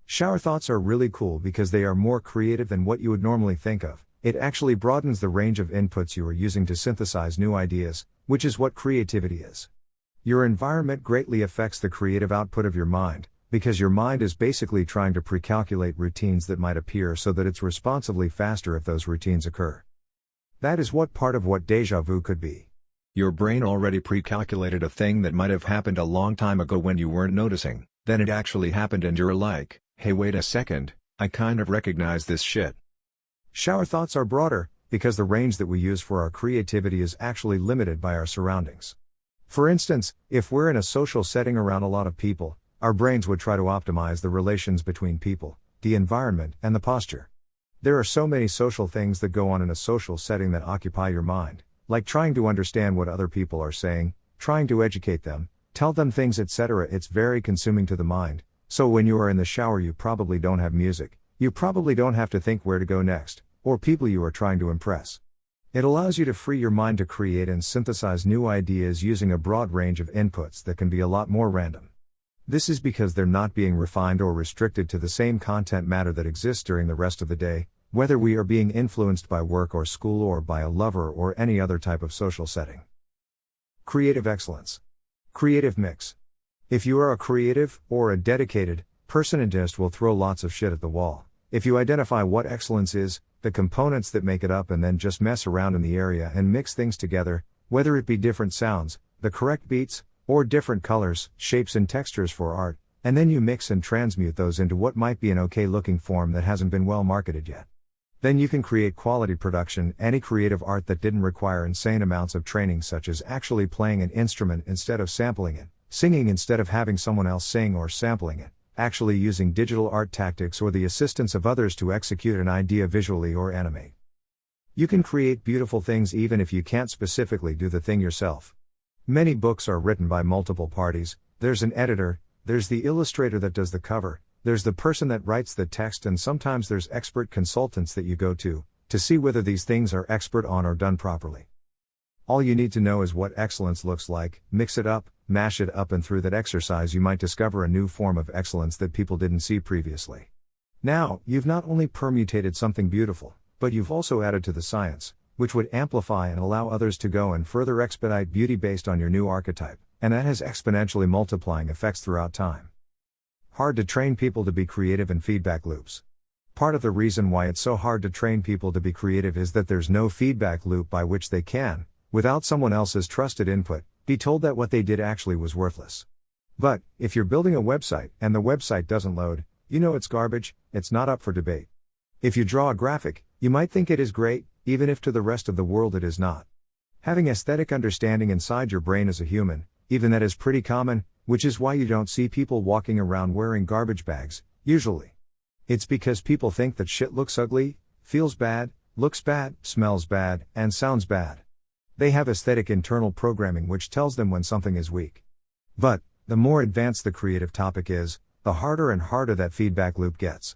Shower thoughts are really cool because they are more creative than what you would normally think of. It actually broadens the range of inputs you are using to synthesize new ideas, which is what creativity is. Your environment greatly affects the creative output of your mind, because your mind is basically trying to pre-calculate routines that might appear so that it's responsively faster if those routines occur. That is what part of what déjà vu could be. Your brain already pre-calculated a thing that might have happened a long time ago when you weren't noticing, then it actually happened and you're like, hey, wait a second, I kind of recognize this shit. Shower thoughts are broader, because the range that we use for our creativity is actually limited by our surroundings. For instance, if we're in a social setting around a lot of people, our brains would try to optimize the relations between people, the environment, and the posture. There are so many social things that go on in a social setting that occupy your mind, like trying to understand what other people are saying, trying to educate them, tell them things, etc. It's very consuming to the mind, so when you are in the shower you probably don't have music, you probably don't have to think where to go next, or people you are trying to impress. It allows you to free your mind to create and synthesize new ideas using a broad range of inputs that can be a lot more random. This is because they're not being refined or restricted to the same content matter that exists during the rest of the day, whether we are being influenced by work or school or by a lover or any other type of social setting. Creative excellence. Creative mix. If you are a creative, or a dedicated, personalist will throw lots of shit at the wall. If you identify what excellence is, the components that make it up, and then just mess around in the area and mix things together, whether it be different sounds, the correct beats, or different colors, shapes and textures for art, and then you mix and transmute those into what might be an okay looking form that hasn't been well marketed yet. Then you can create quality production, any creative art that didn't require insane amounts of training, such as actually playing an instrument instead of sampling it, singing instead of having someone else sing or sampling it, actually using digital art tactics or the assistance of others to execute an idea visually or animate. You can create beautiful things even if you can't specifically do the thing yourself. Many books are written by multiple parties. There's an editor, there's the illustrator that does the cover, there's the person that writes the text, and sometimes there's expert consultants that you go to see whether these things are expert on or done properly. All you need to know is what excellence looks like, mix it up, mash it up, and through that exercise you might discover a new form of excellence that people didn't see previously. Now, you've not only permutated something beautiful, but you've also added to the science, which would amplify and allow others to go and further expedite beauty based on your new archetype, and that has exponentially multiplying effects throughout time. Hard to train people to be creative and feedback loops. Part of the reason why it's so hard to train people to be creative is that there's no feedback loop by which they can, without someone else's trusted input, be told that what they did actually was worthless. But, if you're building a website and the website doesn't load, you know it's garbage, it's not up for debate. If you draw a graphic, you might think it is great, even if to the rest of the world it is not. Having aesthetic understanding inside your brain as a human, even that is pretty common, which is why you don't see people walking around wearing garbage bags, usually. It's because people think that shit looks ugly, feels bad, looks bad, smells bad, and sounds bad. They have aesthetic internal programming which tells them when something is weak. But, the more advanced the creative topic is, the harder and harder that feedback loop gets.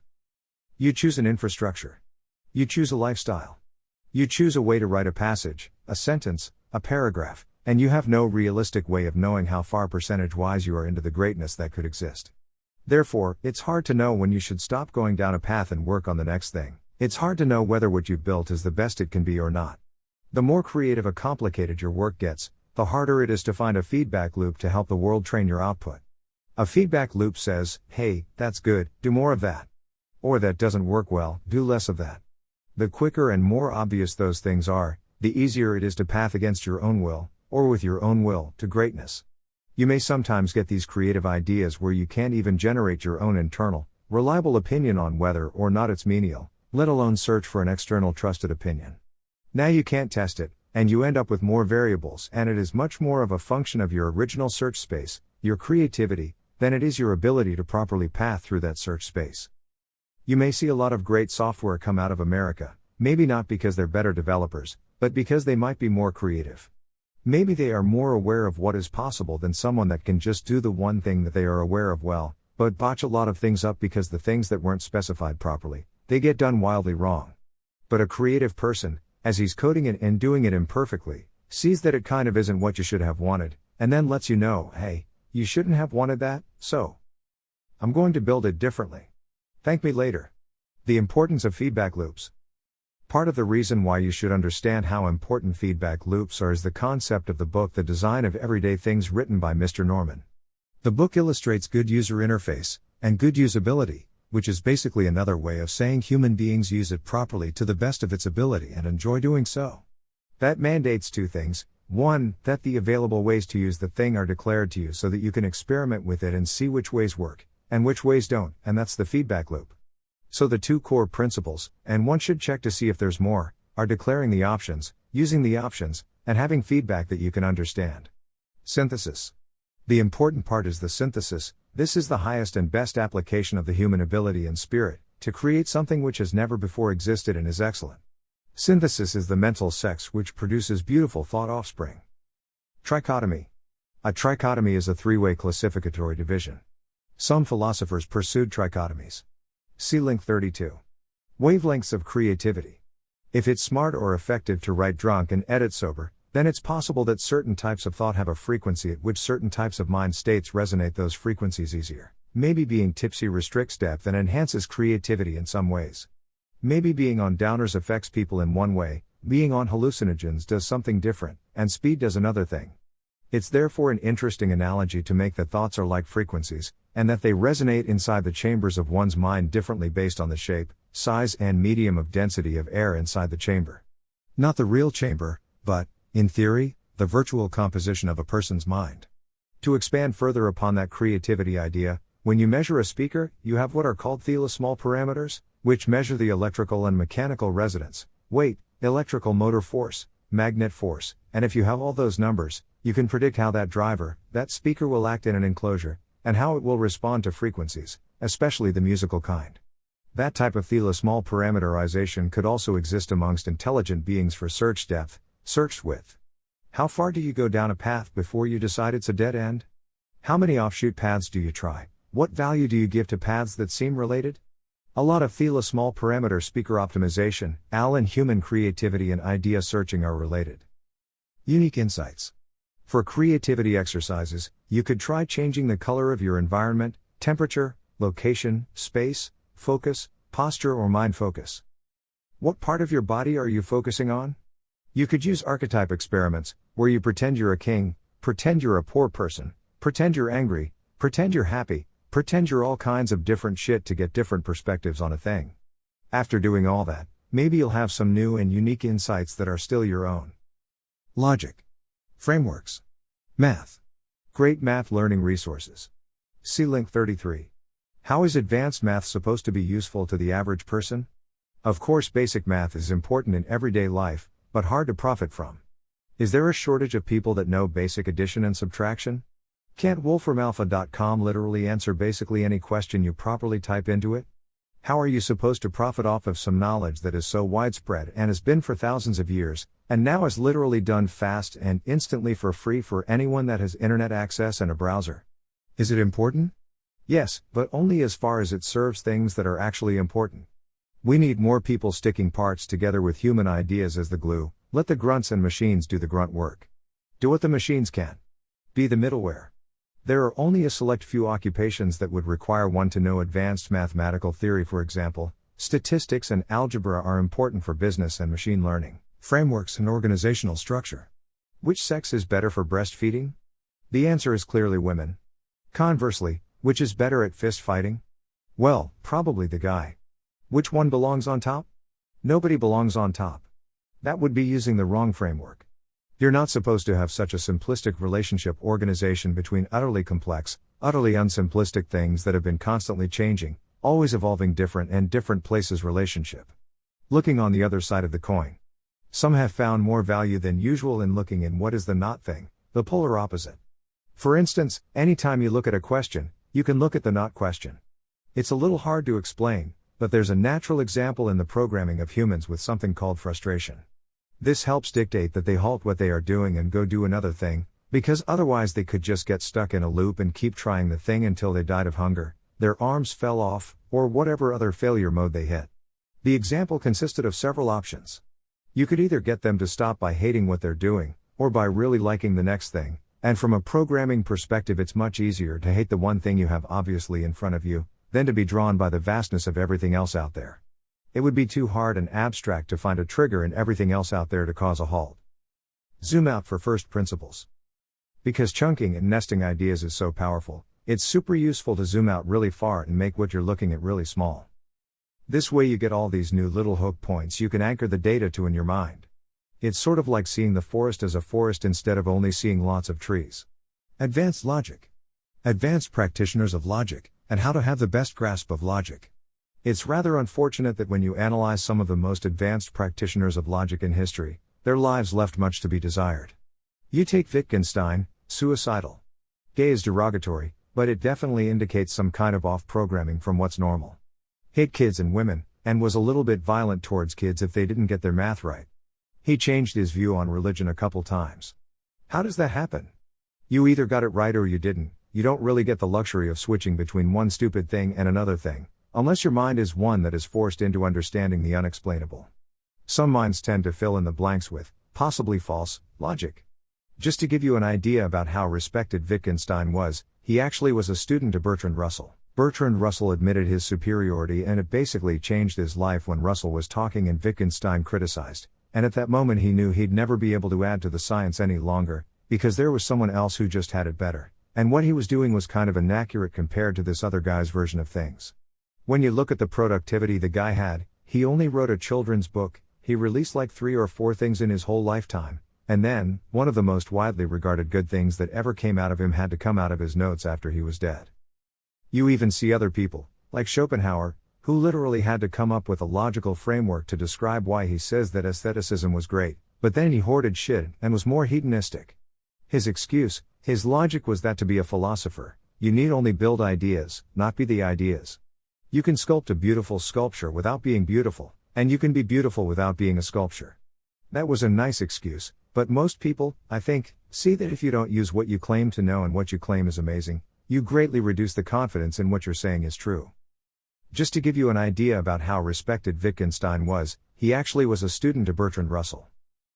You choose an infrastructure. You choose a lifestyle. You choose a way to write a passage, a sentence, a paragraph, and you have no realistic way of knowing how far percentage-wise you are into the greatness that could exist. Therefore, it's hard to know when you should stop going down a path and work on the next thing. It's hard to know whether what you've built is the best it can be or not. The more creative or complicated your work gets, the harder it is to find a feedback loop to help the world train your output. A feedback loop says, hey, that's good, do more of that. Or that doesn't work well, do less of that. The quicker and more obvious those things are, the easier it is to path against your own will, or with your own will, to greatness. You may sometimes get these creative ideas where you can't even generate your own internal, reliable opinion on whether or not it's menial, let alone search for an external trusted opinion. Now you can't test it, and you end up with more variables, and it is much more of a function of your original search space, your creativity, than it is your ability to properly path through that search space. You may see a lot of great software come out of America, maybe not because they're better developers, but because they might be more creative. Maybe they are more aware of what is possible than someone that can just do the one thing that they are aware of well, but botch a lot of things up because the things that weren't specified properly, they get done wildly wrong. But a creative person, as he's coding it and doing it imperfectly, sees that it kind of isn't what you should have wanted, and then lets you know, hey, you shouldn't have wanted that, so I'm going to build it differently. Thank me later. The importance of feedback loops. Part of the reason why you should understand how important feedback loops are is the concept of the book The Design of Everyday Things written by Mr. Norman. The book illustrates good user interface, and good usability, which is basically another way of saying human beings use it properly to the best of its ability and enjoy doing so. That mandates two things. One, that the available ways to use the thing are declared to you so that you can experiment with it and see which ways work, and which ways don't, and that's the feedback loop. So the two core principles, and one should check to see if there's more, are declaring the options, using the options, and having feedback that you can understand. Synthesis. The important part is the synthesis. This is the highest and best application of the human ability and spirit, to create something which has never before existed and is excellent. Synthesis is the mental sex which produces beautiful thought offspring. Trichotomy. A trichotomy is a three-way classificatory division. Some philosophers pursued trichotomies. See link 32. Wavelengths of creativity. If it's smart or effective to write drunk and edit sober, then it's possible that certain types of thought have a frequency at which certain types of mind states resonate those frequencies easier. Maybe being tipsy restricts depth and enhances creativity in some ways. Maybe being on downers affects people in one way, being on hallucinogens does something different, and speed does another thing. It's therefore an interesting analogy to make that thoughts are like frequencies, and that they resonate inside the chambers of one's mind differently based on the shape, size and medium of density of air inside the chamber. Not the real chamber, but, in theory, the virtual composition of a person's mind. To expand further upon that creativity idea, when you measure a speaker, you have what are called small parameters, which measure the electrical and mechanical resonance, weight, electrical motor force, magnet force, and if you have all those numbers, you can predict how that speaker will act in an enclosure, and how it will respond to frequencies, especially the musical kind. That type of small parameterization could also exist amongst intelligent beings for search depth, search width. How far do you go down a path before you decide it's a dead end? How many offshoot paths do you try? What value do you give to paths that seem related? A lot of small parameter speaker optimization, and human creativity and idea searching are related. Unique insights. For creativity exercises, you could try changing the color of your environment, temperature, location, space, focus, posture or mind focus. What part of your body are you focusing on? You could use archetype experiments, where you pretend you're a king, pretend you're a poor person, pretend you're angry, pretend you're happy, pretend you're all kinds of different shit to get different perspectives on a thing. After doing all that, maybe you'll have some new and unique insights that are still your own. Logic. Frameworks. Math. Great math learning resources. See link 33. How is advanced math supposed to be useful to the average person? Of course, basic math is important in everyday life, but hard to profit from. Is there a shortage of people that know basic addition and subtraction? Can't wolframalpha.com literally answer basically any question you properly type into it? How are you supposed to profit off of some knowledge that is so widespread and has been for thousands of years, and now is literally done fast and instantly for free for anyone that has internet access and a browser? Is it important? Yes, but only as far as it serves things that are actually important. We need more people sticking parts together with human ideas as the glue. Let the grunts and machines do the grunt work. Do what the machines can. Be the middleware. There are only a select few occupations that would require one to know advanced mathematical theory. For example, statistics and algebra are important for business and machine learning, frameworks and organizational structure. Which sex is better for breastfeeding? The answer is clearly women. Conversely, which is better at fist fighting? Well, probably the guy. Which one belongs on top? Nobody belongs on top. That would be using the wrong framework. You're not supposed to have such a simplistic relationship organization between utterly complex, utterly unsimplistic things that have been constantly changing, always evolving different places relationship. Looking on the other side of the coin. Some have found more value than usual in looking in what is the not thing, the polar opposite. For instance, anytime you look at a question, you can look at the not question. It's a little hard to explain, but there's a natural example in the programming of humans with something called frustration. This helps dictate that they halt what they are doing and go do another thing, because otherwise they could just get stuck in a loop and keep trying the thing until they died of hunger, their arms fell off, or whatever other failure mode they hit. The example consisted of several options. You could either get them to stop by hating what they're doing, or by really liking the next thing, and from a programming perspective it's much easier to hate the one thing you have obviously in front of you, than to be drawn by the vastness of everything else out there. It would be too hard and abstract to find a trigger in everything else out there to cause a halt. Zoom out for first principles. Because chunking and nesting ideas is so powerful, It's super useful to zoom out really far and make what you're looking at really small. This way you get all these new little hook points you can anchor the data to in your mind. It's sort of like seeing the forest as a forest instead of only seeing lots of trees. Advanced logic. Advanced practitioners of logic, and how to have the best grasp of logic. It's rather unfortunate that when you analyze some of the most advanced practitioners of logic in history, their lives left much to be desired. You take Wittgenstein, suicidal. Gay is derogatory, but it definitely indicates some kind of off-programming from what's normal. Hate kids and women, and was a little bit violent towards kids if they didn't get their math right. He changed his view on religion a couple times. How does that happen? You either got it right or you didn't. You don't really get the luxury of switching between one stupid thing and another thing, unless your mind is one that is forced into understanding the unexplainable. Some minds tend to fill in the blanks with, possibly false, logic. Just to give you an idea about how respected Wittgenstein was, he actually was a student to Bertrand Russell. Bertrand Russell admitted his superiority and it basically changed his life when Russell was talking and Wittgenstein criticized, and at that moment he knew he'd never be able to add to the science any longer, because there was someone else who just had it better. And what he was doing was kind of inaccurate compared to this other guy's version of things. When you look at the productivity the guy had, he only wrote a children's book, he released like 3 or 4 things in his whole lifetime, and then, one of the most widely regarded good things that ever came out of him had to come out of his notes after he was dead. You even see other people, like Schopenhauer, who literally had to come up with a logical framework to describe why he says that aestheticism was great, but then he hoarded shit and was more hedonistic. His excuse, his logic was that to be a philosopher, you need only build ideas, not be the ideas. You can sculpt a beautiful sculpture without being beautiful, and you can be beautiful without being a sculpture. That was a nice excuse, but most people, I think, see that if you don't use what you claim to know and what you claim is amazing, you greatly reduce the confidence in what you're saying is true. Just to give you an idea about how respected Wittgenstein was, he actually was a student to Bertrand Russell.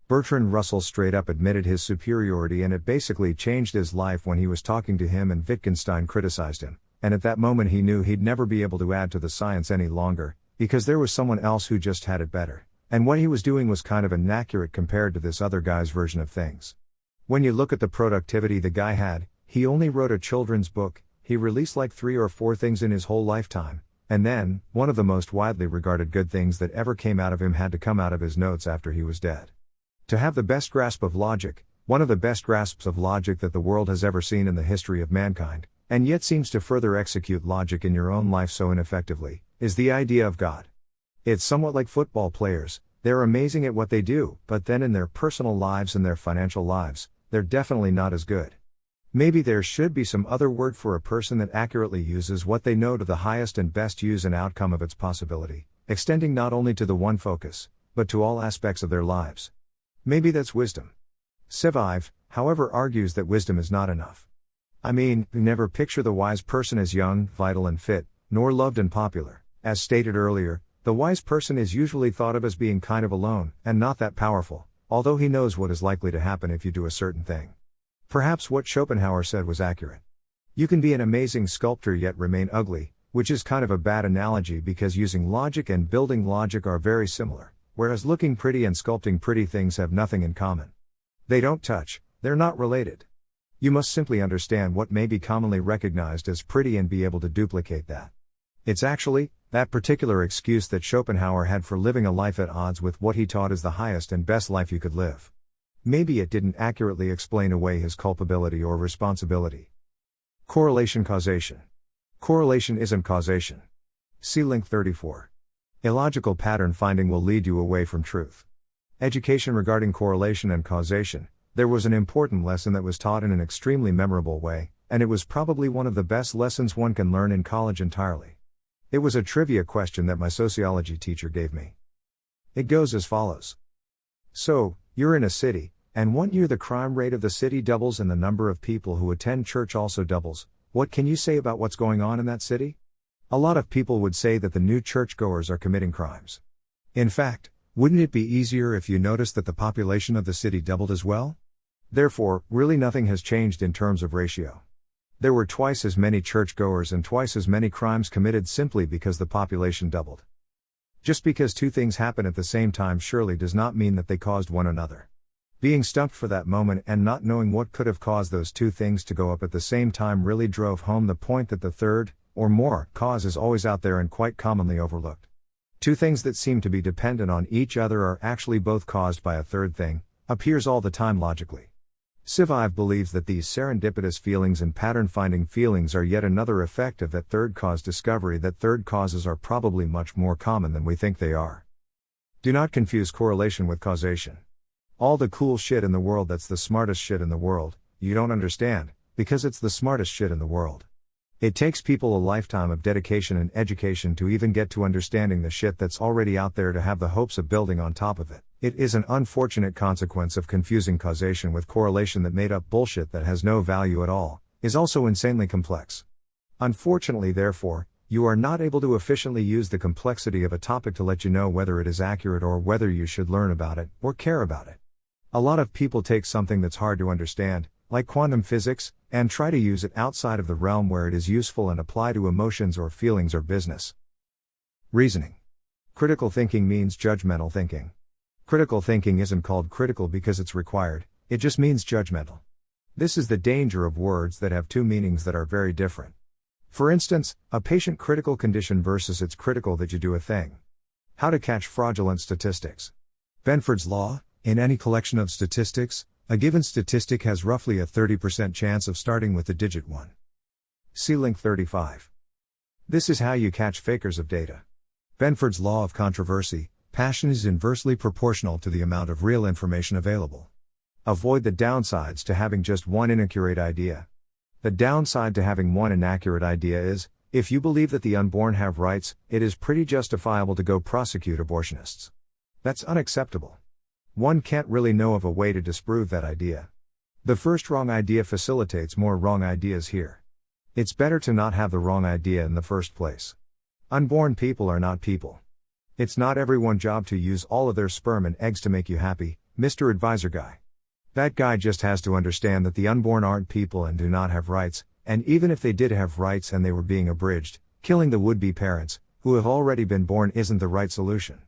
Bertrand Russell straight up admitted his superiority and it basically changed his life when he was talking to him and Wittgenstein criticized him, and at that moment he knew he'd never be able to add to the science any longer, because there was someone else who just had it better, and what he was doing was kind of inaccurate compared to this other guy's version of things. When you look at the productivity the guy had, he only wrote a children's book, he released like 3 or 4 things in his whole lifetime, and then, one of the most widely regarded good things that ever came out of him had to come out of his notes after he was dead. To have the best grasp of logic, one of the best grasps of logic that the world has ever seen in the history of mankind, and yet seems to further execute logic in your own life so ineffectively, is the idea of God. It's somewhat like football players, they're amazing at what they do, but then in their personal lives and their financial lives, they're definitely not as good. Maybe there should be some other word for a person that accurately uses what they know to the highest and best use and outcome of its possibility, extending not only to the one focus, but to all aspects of their lives. Maybe that's wisdom. SciVive, however, argues that wisdom is not enough. I mean, never picture the wise person as young, vital and fit, nor loved and popular. As stated earlier, the wise person is usually thought of as being kind of alone, and not that powerful, although he knows what is likely to happen if you do a certain thing. Perhaps what Schopenhauer said was accurate. You can be an amazing sculptor yet remain ugly, which is kind of a bad analogy because using logic and building logic are very similar, whereas looking pretty and sculpting pretty things have nothing in common. They don't touch, they're not related. You must simply understand what may be commonly recognized as pretty and be able to duplicate that. It's actually that particular excuse that Schopenhauer had for living a life at odds with what he taught is the highest and best life you could live. Maybe it didn't accurately explain away his culpability or responsibility. Correlation causation. Correlation isn't causation. See link 34. Illogical pattern finding will lead you away from truth. Education regarding correlation and causation. There was an important lesson that was taught in an extremely memorable way, and it was probably one of the best lessons one can learn in college entirely. It was a trivia question that my sociology teacher gave me. It goes as follows. So, you're in a city, and one year the crime rate of the city doubles and the number of people who attend church also doubles. What can you say about what's going on in that city? A lot of people would say that the new churchgoers are committing crimes. In fact, wouldn't it be easier if you noticed that the population of the city doubled as well? Therefore, really nothing has changed in terms of ratio. There were twice as many churchgoers and twice as many crimes committed simply because the population doubled. Just because two things happen at the same time surely does not mean that they caused one another. Being stumped for that moment and not knowing what could have caused those two things to go up at the same time really drove home the point that the third, or more, cause is always out there and quite commonly overlooked. Two things that seem to be dependent on each other are actually both caused by a third thing, appears all the time logically. SciVive believes that these serendipitous feelings and pattern-finding feelings are yet another effect of that third cause discovery, that third causes are probably much more common than we think they are. Do not confuse correlation with causation. All the cool shit in the world that's the smartest shit in the world, you don't understand, because it's the smartest shit in the world. It takes people a lifetime of dedication and education to even get to understanding the shit that's already out there to have the hopes of building on top of it. It is an unfortunate consequence of confusing causation with correlation that made up bullshit that has no value at all, is also insanely complex. Unfortunately, therefore, you are not able to efficiently use the complexity of a topic to let you know whether it is accurate or whether you should learn about it or care about it. A lot of people take something that's hard to understand, like quantum physics, and try to use it outside of the realm where it is useful and apply to emotions or feelings or business. Reasoning. Critical thinking means judgmental thinking. Critical thinking isn't called critical because it's required, it just means judgmental. This is the danger of words that have two meanings that are very different. For instance, a patient critical condition versus it's critical that you do a thing. How to catch fraudulent statistics. Benford's law: in any collection of statistics, a given statistic has roughly a 30% chance of starting with the digit 1. See link 35. This is how you catch fakers of data. Benford's law of controversy: passion is inversely proportional to the amount of real information available. Avoid the downsides to having just one inaccurate idea. The downside to having one inaccurate idea is, if you believe that the unborn have rights, it is pretty justifiable to go prosecute abortionists. That's unacceptable. One can't really know of a way to disprove that idea. The first wrong idea facilitates more wrong ideas here. It's better to not have the wrong idea in the first place. Unborn people are not people. It's not everyone's job to use all of their sperm and eggs to make you happy, Mr. Advisor Guy. That guy just has to understand that the unborn aren't people and do not have rights, and even if they did have rights and they were being abridged, killing the would-be parents, who have already been born, isn't the right solution.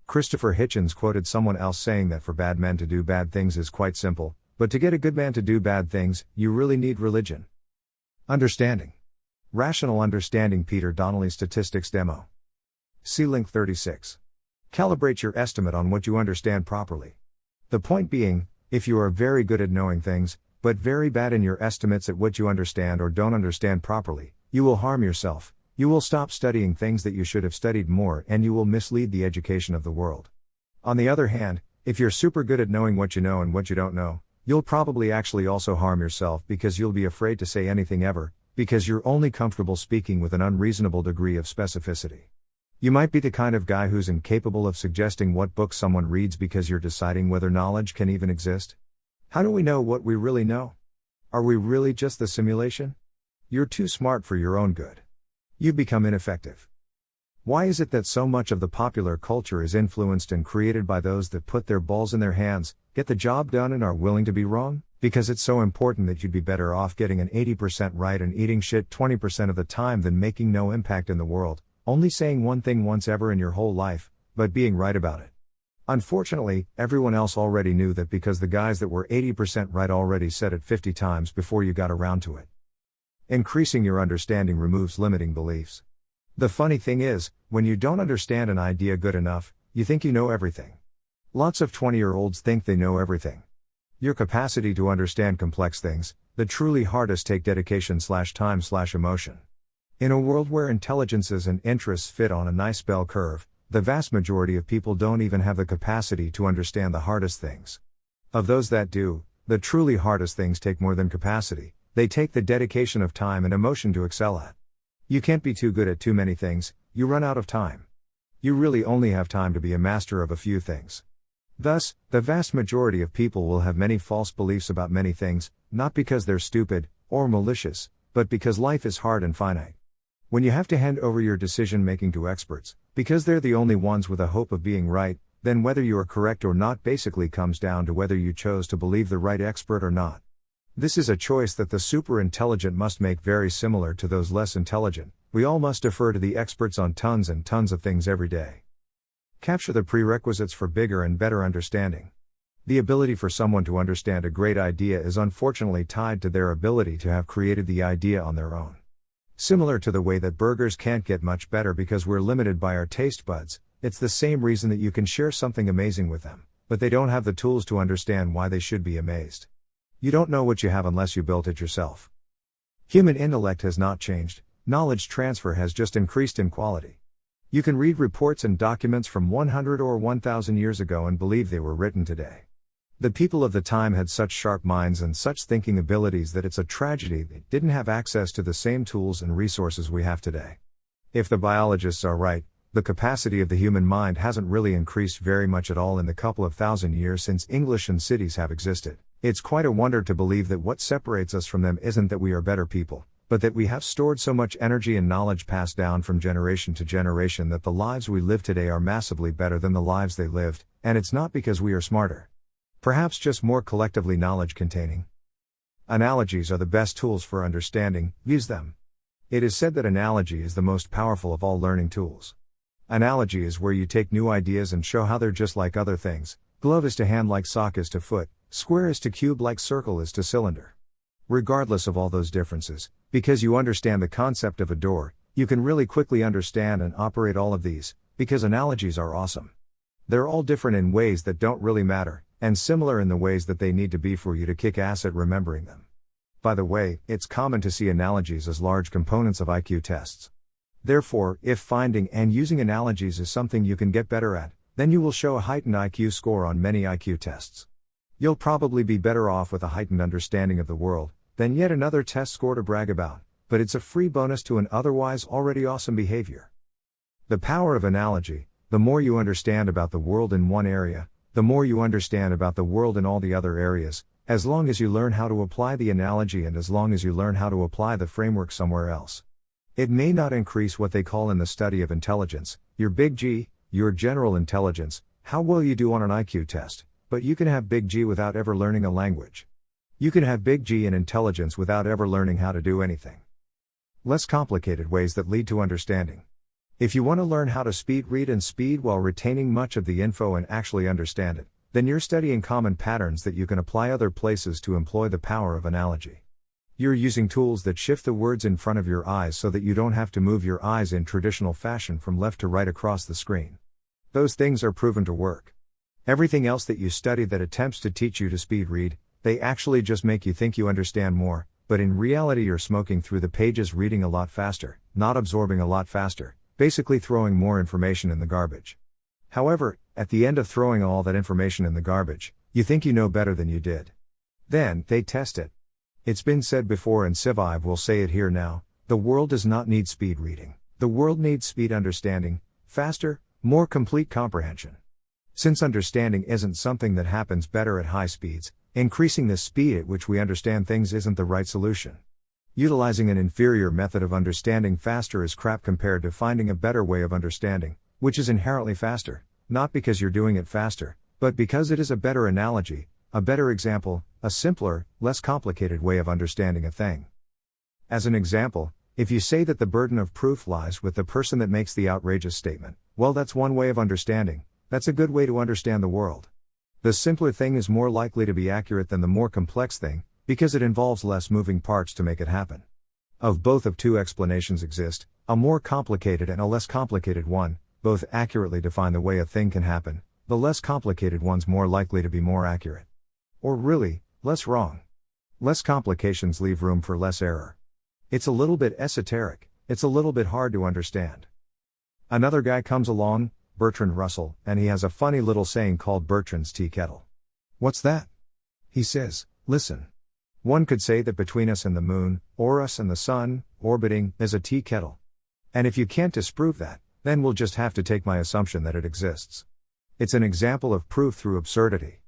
Christopher Hitchens quoted someone else saying that for bad men to do bad things is quite simple, but to get a good man to do bad things, you really need religion. Understanding. Rational understanding. Peter Donnelly Statistics Demo. See link 36. Calibrate your estimate on what you understand properly. The point being, if you are very good at knowing things, but very bad in your estimates at what you understand or don't understand properly, you will harm yourself. You will stop studying things that you should have studied more, and you will mislead the education of the world. On the other hand, if you're super good at knowing what you know and what you don't know, you'll probably actually also harm yourself because you'll be afraid to say anything ever, because you're only comfortable speaking with an unreasonable degree of specificity. You might be the kind of guy who's incapable of suggesting what book someone reads because you're deciding whether knowledge can even exist. How do we know what we really know? Are we really just the simulation? You're too smart for your own good. You become ineffective. Why is it that so much of the popular culture is influenced and created by those that put their balls in their hands, get the job done, and are willing to be wrong? Because it's so important that you'd be better off getting an 80% right and eating shit 20% of the time than making no impact in the world, only saying one thing once ever in your whole life, but being right about it. Unfortunately, everyone else already knew that because the guys that were 80% right already said it 50 times before you got around to it. Increasing your understanding removes limiting beliefs. The funny thing is, when you don't understand an idea good enough, you think you know everything. Lots of 20-year-olds think they know everything. Your capacity to understand complex things, the truly hardest, take dedication/time/emotion. In a world where intelligences and interests fit on a nice bell curve, the vast majority of people don't even have the capacity to understand the hardest things. Of those that do, the truly hardest things take more than capacity. They take the dedication of time and emotion to excel at. You can't be too good at too many things, you run out of time. You really only have time to be a master of a few things. Thus, the vast majority of people will have many false beliefs about many things, not because they're stupid or malicious, but because life is hard and finite. When you have to hand over your decision making to experts, because they're the only ones with a hope of being right, then whether you are correct or not basically comes down to whether you chose to believe the right expert or not. This is a choice that the super intelligent must make, very similar to those less intelligent. We all must defer to the experts on tons and tons of things every day. Capture the prerequisites for bigger and better understanding. The ability for someone to understand a great idea is unfortunately tied to their ability to have created the idea on their own. Similar to the way that burgers can't get much better because we're limited by our taste buds, it's the same reason that you can share something amazing with them, but they don't have the tools to understand why they should be amazed. You don't know what you have unless you built it yourself. Human intellect has not changed, knowledge transfer has just increased in quality. You can read reports and documents from 100 or 1,000 years ago and believe they were written today. The people of the time had such sharp minds and such thinking abilities that it's a tragedy they didn't have access to the same tools and resources we have today. If the biologists are right, the capacity of the human mind hasn't really increased very much at all in the couple of thousand years since English and cities have existed. It's quite a wonder to believe that what separates us from them isn't that we are better people, but that we have stored so much energy and knowledge passed down from generation to generation that the lives we live today are massively better than the lives they lived, and it's not because we are smarter. Perhaps just more collectively knowledge-containing. Analogies are the best tools for understanding, use them. It is said that analogy is the most powerful of all learning tools. Analogy is where you take new ideas and show how they're just like other things. Glove is to hand like sock is to foot, square is to cube like circle is to cylinder. Regardless of all those differences, because you understand the concept of a door, you can really quickly understand and operate all of these, because analogies are awesome. They're all different in ways that don't really matter, and similar in the ways that they need to be for you to kick ass at remembering them. By the way, it's common to see analogies as large components of IQ tests. Therefore, if finding and using analogies is something you can get better at, then you will show a heightened IQ score on many IQ tests. You'll probably be better off with a heightened understanding of the world than yet another test score to brag about, but it's a free bonus to an otherwise already awesome behavior. The power of analogy: the more you understand about the world in one area, the more you understand about the world in all the other areas, as long as you learn how to apply the analogy and as long as you learn how to apply the framework somewhere else. It may not increase what they call in the study of intelligence, your big G, your general intelligence, how well you do on an IQ test, but you can have big G without ever learning a language. You can have big G in intelligence without ever learning how to do anything. Less complicated ways that lead to understanding. If you want to learn how to speed read and speed while retaining much of the info and actually understand it, then you're studying common patterns that you can apply other places to employ the power of analogy. You're using tools that shift the words in front of your eyes so that you don't have to move your eyes in traditional fashion from left to right across the screen. Those things are proven to work. Everything else that you study that attempts to teach you to speed read, they actually just make you think you understand more, but in reality you're smoking through the pages reading a lot faster, not absorbing a lot faster, basically throwing more information in the garbage. However, at the end of throwing all that information in the garbage, you think you know better than you did. Then, they test it. It's been said before and SciVive will say it here now, the world does not need speed reading. The world needs speed understanding, faster, more complete comprehension. Since understanding isn't something that happens better at high speeds, increasing the speed at which we understand things isn't the right solution. Utilizing an inferior method of understanding faster is crap compared to finding a better way of understanding, which is inherently faster, not because you're doing it faster, but because it is a better analogy, a better example, a simpler, less complicated way of understanding a thing. As an example, if you say that the burden of proof lies with the person that makes the outrageous statement, well, that's one way of understanding. That's a good way to understand the world. The simpler thing is more likely to be accurate than the more complex thing, because it involves less moving parts to make it happen. Of both of two explanations exist, a more complicated and a less complicated one, both accurately define the way a thing can happen, the less complicated one's more likely to be more accurate. Or really, less wrong. Less complications leave room for less error. It's a little bit esoteric, it's a little bit hard to understand. Another guy comes along, Bertrand Russell, and he has a funny little saying called Bertrand's tea kettle. What's that? He says, listen. One could say that between us and the moon, or us and the sun, orbiting, is a tea kettle. And if you can't disprove that, then we'll just have to take my assumption that it exists. It's an example of proof through absurdity.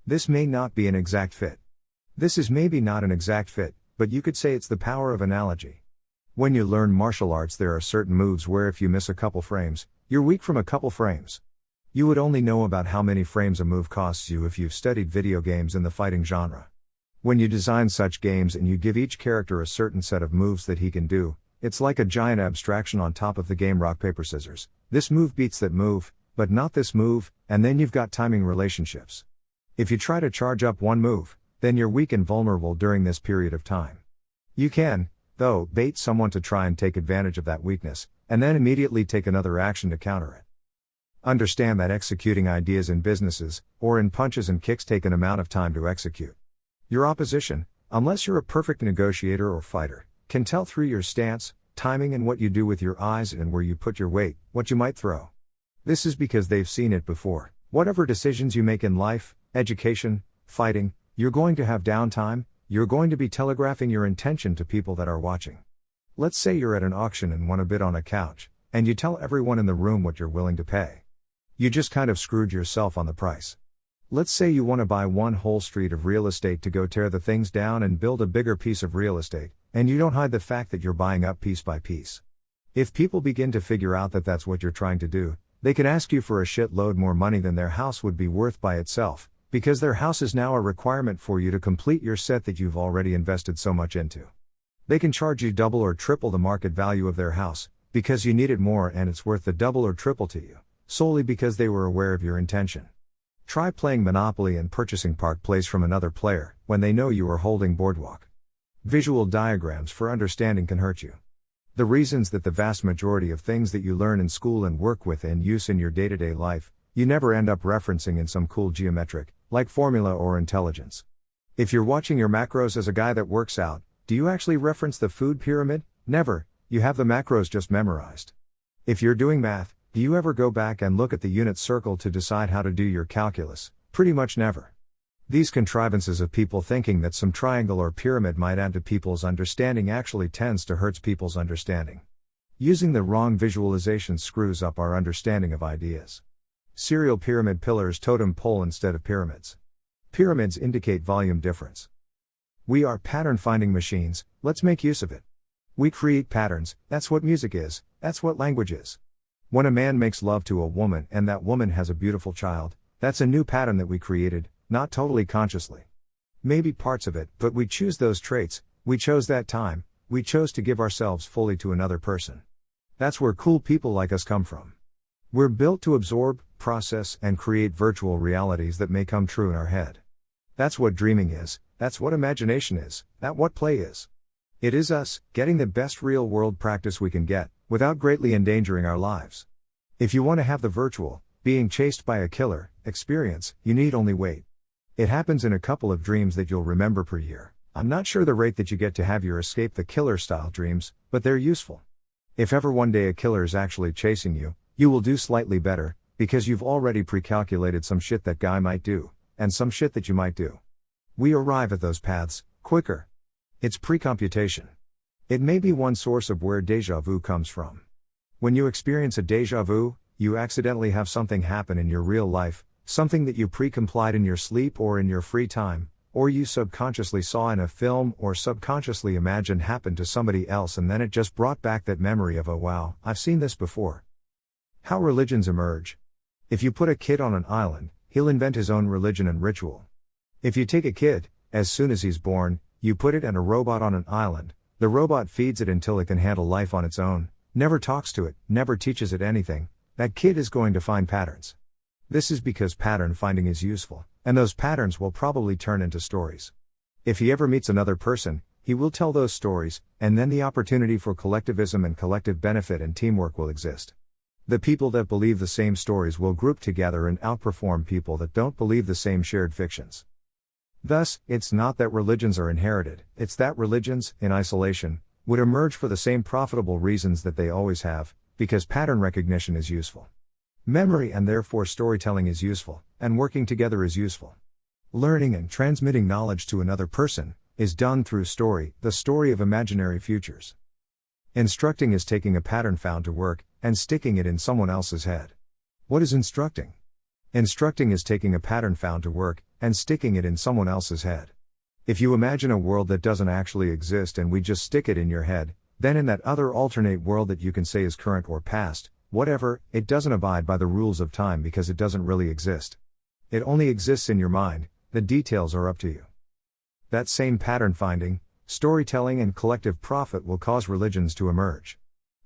This may not be an exact fit. This is maybe not an exact fit, but you could say it's the power of analogy. When you learn martial arts, there are certain moves where if you miss a couple frames, you're weak from a couple frames. You would only know about how many frames a move costs you if you've studied video games in the fighting genre. When you design such games and you give each character a certain set of moves that he can do, it's like a giant abstraction on top of the game rock paper scissors. This move beats that move, but not this move, and then you've got timing relationships. If you try to charge up one move, then you're weak and vulnerable during this period of time. You can, though, bait someone to try and take advantage of that weakness, and then immediately take another action to counter it. Understand that executing ideas in businesses, or in punches and kicks, take an amount of time to execute. Your opposition, unless you're a perfect negotiator or fighter, can tell through your stance, timing, and what you do with your eyes and where you put your weight, what you might throw. This is because they've seen it before. Whatever decisions you make in life, education, fighting, you're going to have downtime, you're going to be telegraphing your intention to people that are watching. Let's say you're at an auction and want to bid on a couch, and you tell everyone in the room what you're willing to pay. You just kind of screwed yourself on the price. Let's say you want to buy one whole street of real estate to go tear the things down and build a bigger piece of real estate, and you don't hide the fact that you're buying up piece by piece. If people begin to figure out that that's what you're trying to do, they can ask you for a shitload more money than their house would be worth by itself, because their house is now a requirement for you to complete your set that you've already invested so much into. They can charge you double or triple the market value of their house, because you need it more and it's worth the double or triple to you, solely because they were aware of your intention. Try playing Monopoly and purchasing Park Place from another player, when they know you are holding Boardwalk. Visual diagrams for understanding can hurt you. The reasons that the vast majority of things that you learn in school and work with and use in your day-to-day life, you never end up referencing in some cool geometric, like formula or intelligence. If you're watching your macros as a guy that works out, do you actually reference the food pyramid? Never, you have the macros just memorized. If you're doing math, do you ever go back and look at the unit circle to decide how to do your calculus? Pretty much never. These contrivances of people thinking that some triangle or pyramid might add to people's understanding actually tends to hurt people's understanding. Using the wrong visualization screws up our understanding of ideas. Serial pyramid pillars totem pole instead of pyramids. Pyramids indicate volume difference. We are pattern-finding machines, let's make use of it. We create patterns, that's what music is, that's what language is. When a man makes love to a woman and that woman has a beautiful child, that's a new pattern that we created, not totally consciously. Maybe parts of it, but we choose those traits, we chose that time, we chose to give ourselves fully to another person. That's where cool people like us come from. We're built to absorb, process, and create virtual realities that may come true in our head. That's what dreaming is, that's what imagination is, that's what play is. It is us, getting the best real-world practice we can get, without greatly endangering our lives. If you want to have the virtual, being chased by a killer, experience, you need only wait. It happens in a couple of dreams that you'll remember per year. I'm not sure the rate that you get to have your escape the killer style dreams, but they're useful. If ever one day a killer is actually chasing you, you will do slightly better, because you've already pre-calculated some shit that guy might do, and some shit that you might do. We arrive at those paths quicker. It's pre-computation. It may be one source of where déjà vu comes from. When you experience a déjà vu, you accidentally have something happen in your real life, something that you pre-complied in your sleep or in your free time, or you subconsciously saw in a film or subconsciously imagined happened to somebody else, and then it just brought back that memory of, oh wow, I've seen this before. How religions emerge. If you put a kid on an island, he'll invent his own religion and ritual. If you take a kid, as soon as he's born, you put it and a robot on an island, the robot feeds it until it can handle life on its own, never talks to it, never teaches it anything, that kid is going to find patterns. This is because pattern finding is useful, and those patterns will probably turn into stories. If he ever meets another person, he will tell those stories, and then the opportunity for collectivism and collective benefit and teamwork will exist. The people that believe the same stories will group together and outperform people that don't believe the same shared fictions. Thus, it's not that religions are inherited, it's that religions, in isolation, would emerge for the same profitable reasons that they always have, because pattern recognition is useful. Memory and therefore storytelling is useful, and working together is useful. Learning and transmitting knowledge to another person is done through story, the story of imaginary futures. Instructing is taking a pattern found to work, and sticking it in someone else's head. What is instructing? Instructing is taking a pattern found to work, and sticking it in someone else's head. If you imagine a world that doesn't actually exist and we just stick it in your head, then in that other alternate world that you can say is current or past, whatever, it doesn't abide by the rules of time because it doesn't really exist. It only exists in your mind, the details are up to you. That same pattern finding, storytelling and collective profit will cause religions to emerge.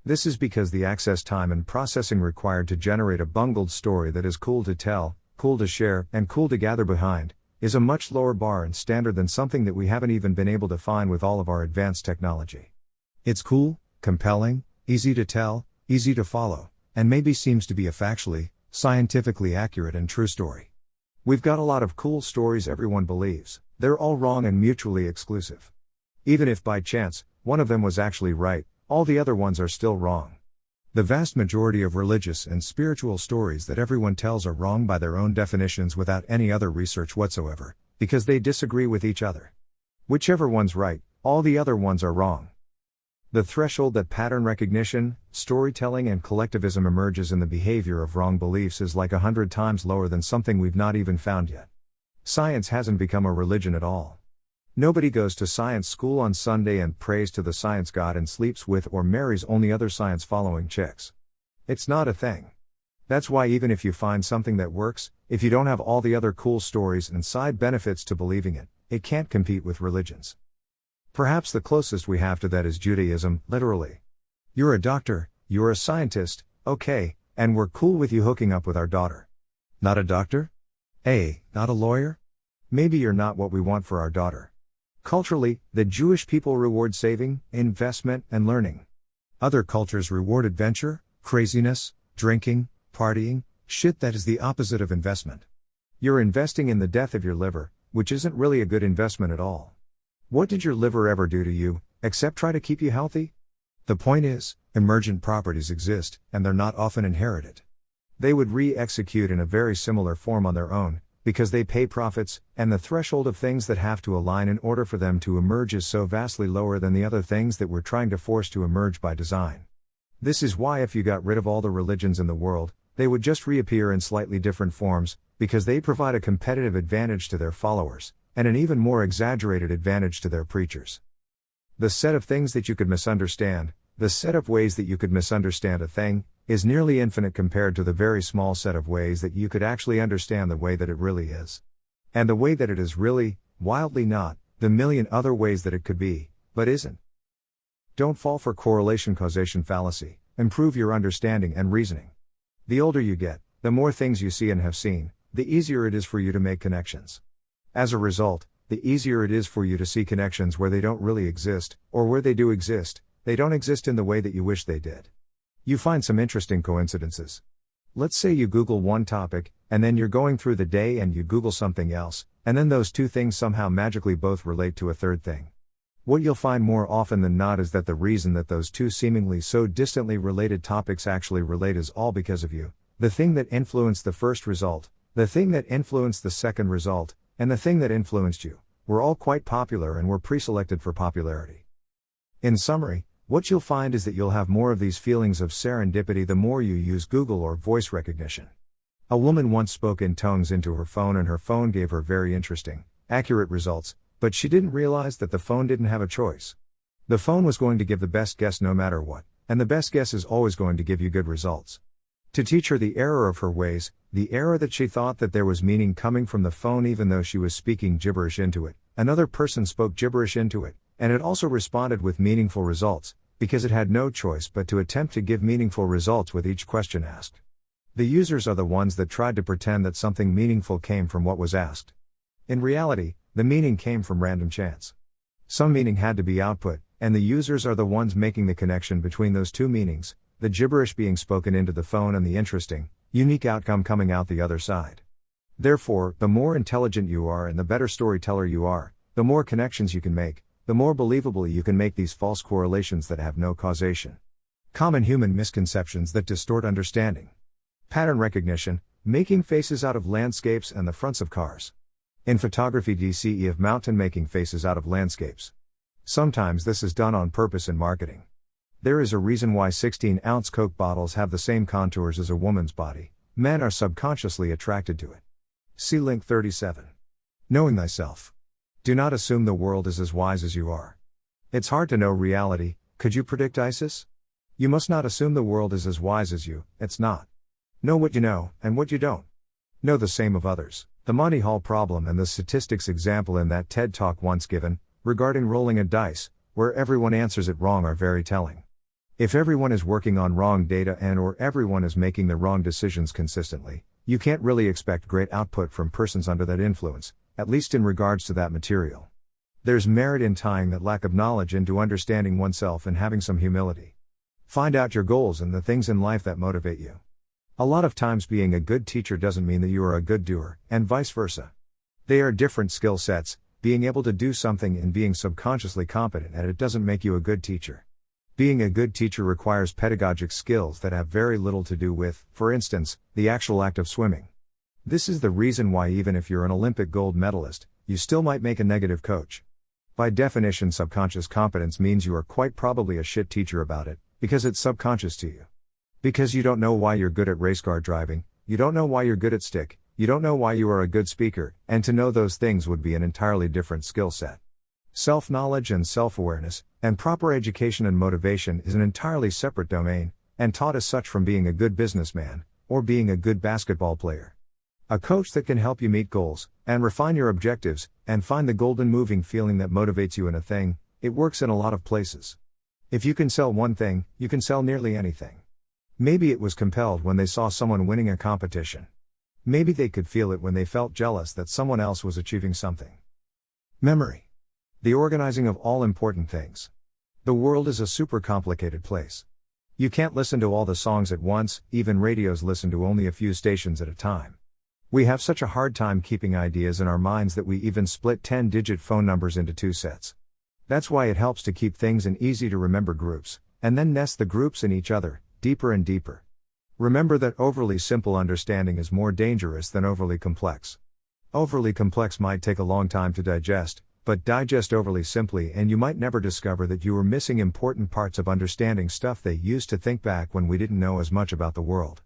This is because the access time and processing required to generate a bungled story that is cool to tell, cool to share, and cool to gather behind, is a much lower bar and standard than something that we haven't even been able to find with all of our advanced technology. It's cool, compelling, easy to tell, easy to follow, and maybe seems to be a factually, scientifically accurate and true story. We've got a lot of cool stories everyone believes, they're all wrong and mutually exclusive. Even if by chance, one of them was actually right, all the other ones are still wrong. The vast majority of religious and spiritual stories that everyone tells are wrong by their own definitions without any other research whatsoever, because they disagree with each other. Whichever one's right, all the other ones are wrong. The threshold that pattern recognition, storytelling and collectivism emerges in the behavior of wrong beliefs is like 100 times lower than something we've not even found yet. Science hasn't become a religion at all. Nobody goes to science school on Sunday and prays to the science god and sleeps with or marries only other science-following chicks. It's not a thing. That's why even if you find something that works, if you don't have all the other cool stories and side benefits to believing it, it can't compete with religions. Perhaps the closest we have to that is Judaism, literally. You're a doctor, you're a scientist, okay, and we're cool with you hooking up with our daughter. Not a doctor? Not a lawyer? Maybe you're not what we want for our daughter. Culturally, the Jewish people reward saving, investment, and learning. Other cultures reward adventure, craziness, drinking, partying, shit that is the opposite of investment. You're investing in the death of your liver, which isn't really a good investment at all. What did your liver ever do to you, except try to keep you healthy? The point is, emergent properties exist, and they're not often inherited. They would re-execute in a very similar form on their own, because they pay profits, and the threshold of things that have to align in order for them to emerge is so vastly lower than the other things that we're trying to force to emerge by design. This is why if you got rid of all the religions in the world, they would just reappear in slightly different forms, because they provide a competitive advantage to their followers, and an even more exaggerated advantage to their preachers. The set of things that you could misunderstand, the set of ways that you could misunderstand a thing, is nearly infinite compared to the very small set of ways that you could actually understand the way that it really is. And the way that it is really, wildly not, the million other ways that it could be, but isn't. Don't fall for correlation-causation fallacy, improve your understanding and reasoning. The older you get, the more things you see and have seen, the easier it is for you to make connections. As a result, the easier it is for you to see connections where they don't really exist, or where they do exist, they don't exist in the way that you wish they did. You find some interesting coincidences. Let's say you Google one topic, and then you're going through the day and you Google something else, and then those two things somehow magically both relate to a third thing. What you'll find more often than not is that the reason that those two seemingly so distantly related topics actually relate is all because of you, the thing that influenced the first result, the thing that influenced the second result, and the thing that influenced you, were all quite popular and were pre-selected for popularity. In summary, what you'll find is that you'll have more of these feelings of serendipity the more you use Google or voice recognition. A woman once spoke in tongues into her phone and her phone gave her very interesting, accurate results, but she didn't realize that the phone didn't have a choice. The phone was going to give the best guess no matter what, and the best guess is always going to give you good results. To teach her the error of her ways, the error that she thought that there was meaning coming from the phone even though she was speaking gibberish into it, another person spoke gibberish into it, and it also responded with meaningful results, because it had no choice but to attempt to give meaningful results with each question asked. The users are the ones that tried to pretend that something meaningful came from what was asked. In reality, the meaning came from random chance. Some meaning had to be output, and the users are the ones making the connection between those two meanings, the gibberish being spoken into the phone and the interesting, unique outcome coming out the other side. Therefore, the more intelligent you are and the better storyteller you are, the more connections you can make, the more believably you can make these false correlations that have no causation. Common human misconceptions that distort understanding. Pattern recognition, making faces out of landscapes and the fronts of cars. In photography, DCE of mountain making faces out of landscapes. Sometimes this is done on purpose in marketing. There is a reason why 16-ounce Coke bottles have the same contours as a woman's body. Men are subconsciously attracted to it. See link 37. Knowing thyself. Do not assume the world is as wise as you are. It's hard to know reality. Could you predict ISIS? You must not assume the world is as wise as you, it's not. Know what you know, and what you don't. Know the same of others. The Monty Hall problem and the statistics example in that TED Talk once given, regarding rolling a dice, where everyone answers it wrong are very telling. If everyone is working on wrong data and/or everyone is making the wrong decisions consistently, you can't really expect great output from persons under that influence, at least in regards to that material. There's merit in tying that lack of knowledge into understanding oneself and having some humility. Find out your goals and the things in life that motivate you. A lot of times being a good teacher doesn't mean that you are a good doer, and vice versa. They are different skill sets. Being able to do something and being subconsciously competent at it doesn't make you a good teacher. Being a good teacher requires pedagogic skills that have very little to do with, for instance, the actual act of swimming. This is the reason why even if you're an Olympic gold medalist, you still might make a negative coach. By definition, subconscious competence means you are quite probably a shit teacher about it, because it's subconscious to you. Because you don't know why you're good at race car driving, you don't know why you're good at stick, you don't know why you are a good speaker, and to know those things would be an entirely different skill set. Self-knowledge and self-awareness, and proper education and motivation is an entirely separate domain, and taught as such from being a good businessman, or being a good basketball player. A coach that can help you meet goals, and refine your objectives, and find the golden moving feeling that motivates you in a thing, it works in a lot of places. If you can sell one thing, you can sell nearly anything. Maybe it was compelled when they saw someone winning a competition. Maybe they could feel it when they felt jealous that someone else was achieving something. Memory. The organizing of all important things. The world is a super complicated place. You can't listen to all the songs at once, even radios listen to only a few stations at a time. We have such a hard time keeping ideas in our minds that we even split 10-digit phone numbers into two sets. That's why it helps to keep things in easy to remember groups, and then nest the groups in each other, deeper and deeper. Remember that overly simple understanding is more dangerous than overly complex. Overly complex might take a long time to digest, but digest overly simply and you might never discover that you were missing important parts of understanding stuff they used to think back when we didn't know as much about the world.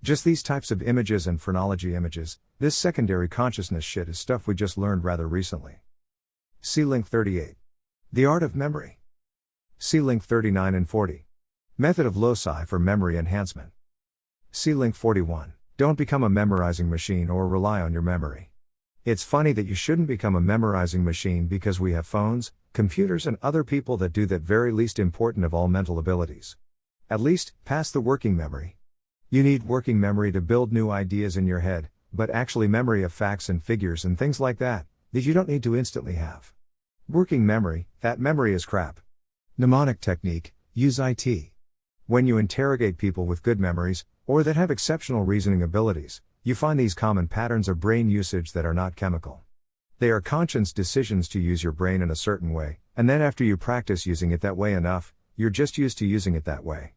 Just these types of images and phrenology images, this secondary consciousness shit is stuff we just learned rather recently. See link 38. The Art of Memory. See link 39 and 40. Method of loci for memory enhancement. See link 41. Don't become a memorizing machine or rely on your memory. It's funny that you shouldn't become a memorizing machine because we have phones, computers and other people that do that very least important of all mental abilities. At least, past the working memory. You need working memory to build new ideas in your head, but actually memory of facts and figures and things like that you don't need to instantly have. Working memory, that memory is crap. Mnemonic technique, use IT. When you interrogate people with good memories, or that have exceptional reasoning abilities, you find these common patterns of brain usage that are not chemical. They are conscious decisions to use your brain in a certain way, and then after you practice using it that way enough, you're just used to using it that way.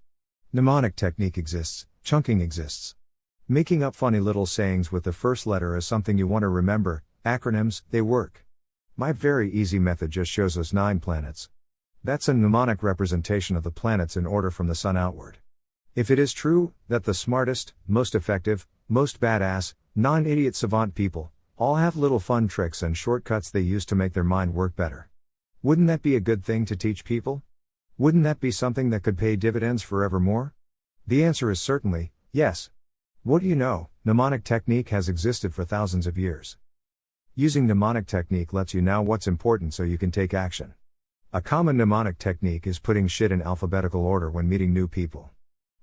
Mnemonic technique exists, chunking exists. Making up funny little sayings with the first letter as something you want to remember, acronyms, they work. My very easy method just shows us 9 planets. That's a mnemonic representation of the planets in order from the sun outward. If it is true that the smartest, most effective, most badass, non-idiot savant people all have little fun tricks and shortcuts they use to make their mind work better, wouldn't that be a good thing to teach people? Wouldn't that be something that could pay dividends forevermore? The answer is certainly yes. What do you know? Mnemonic technique has existed for thousands of years. Using mnemonic technique lets you know what's important so you can take action. A common mnemonic technique is putting shit in alphabetical order when meeting new people.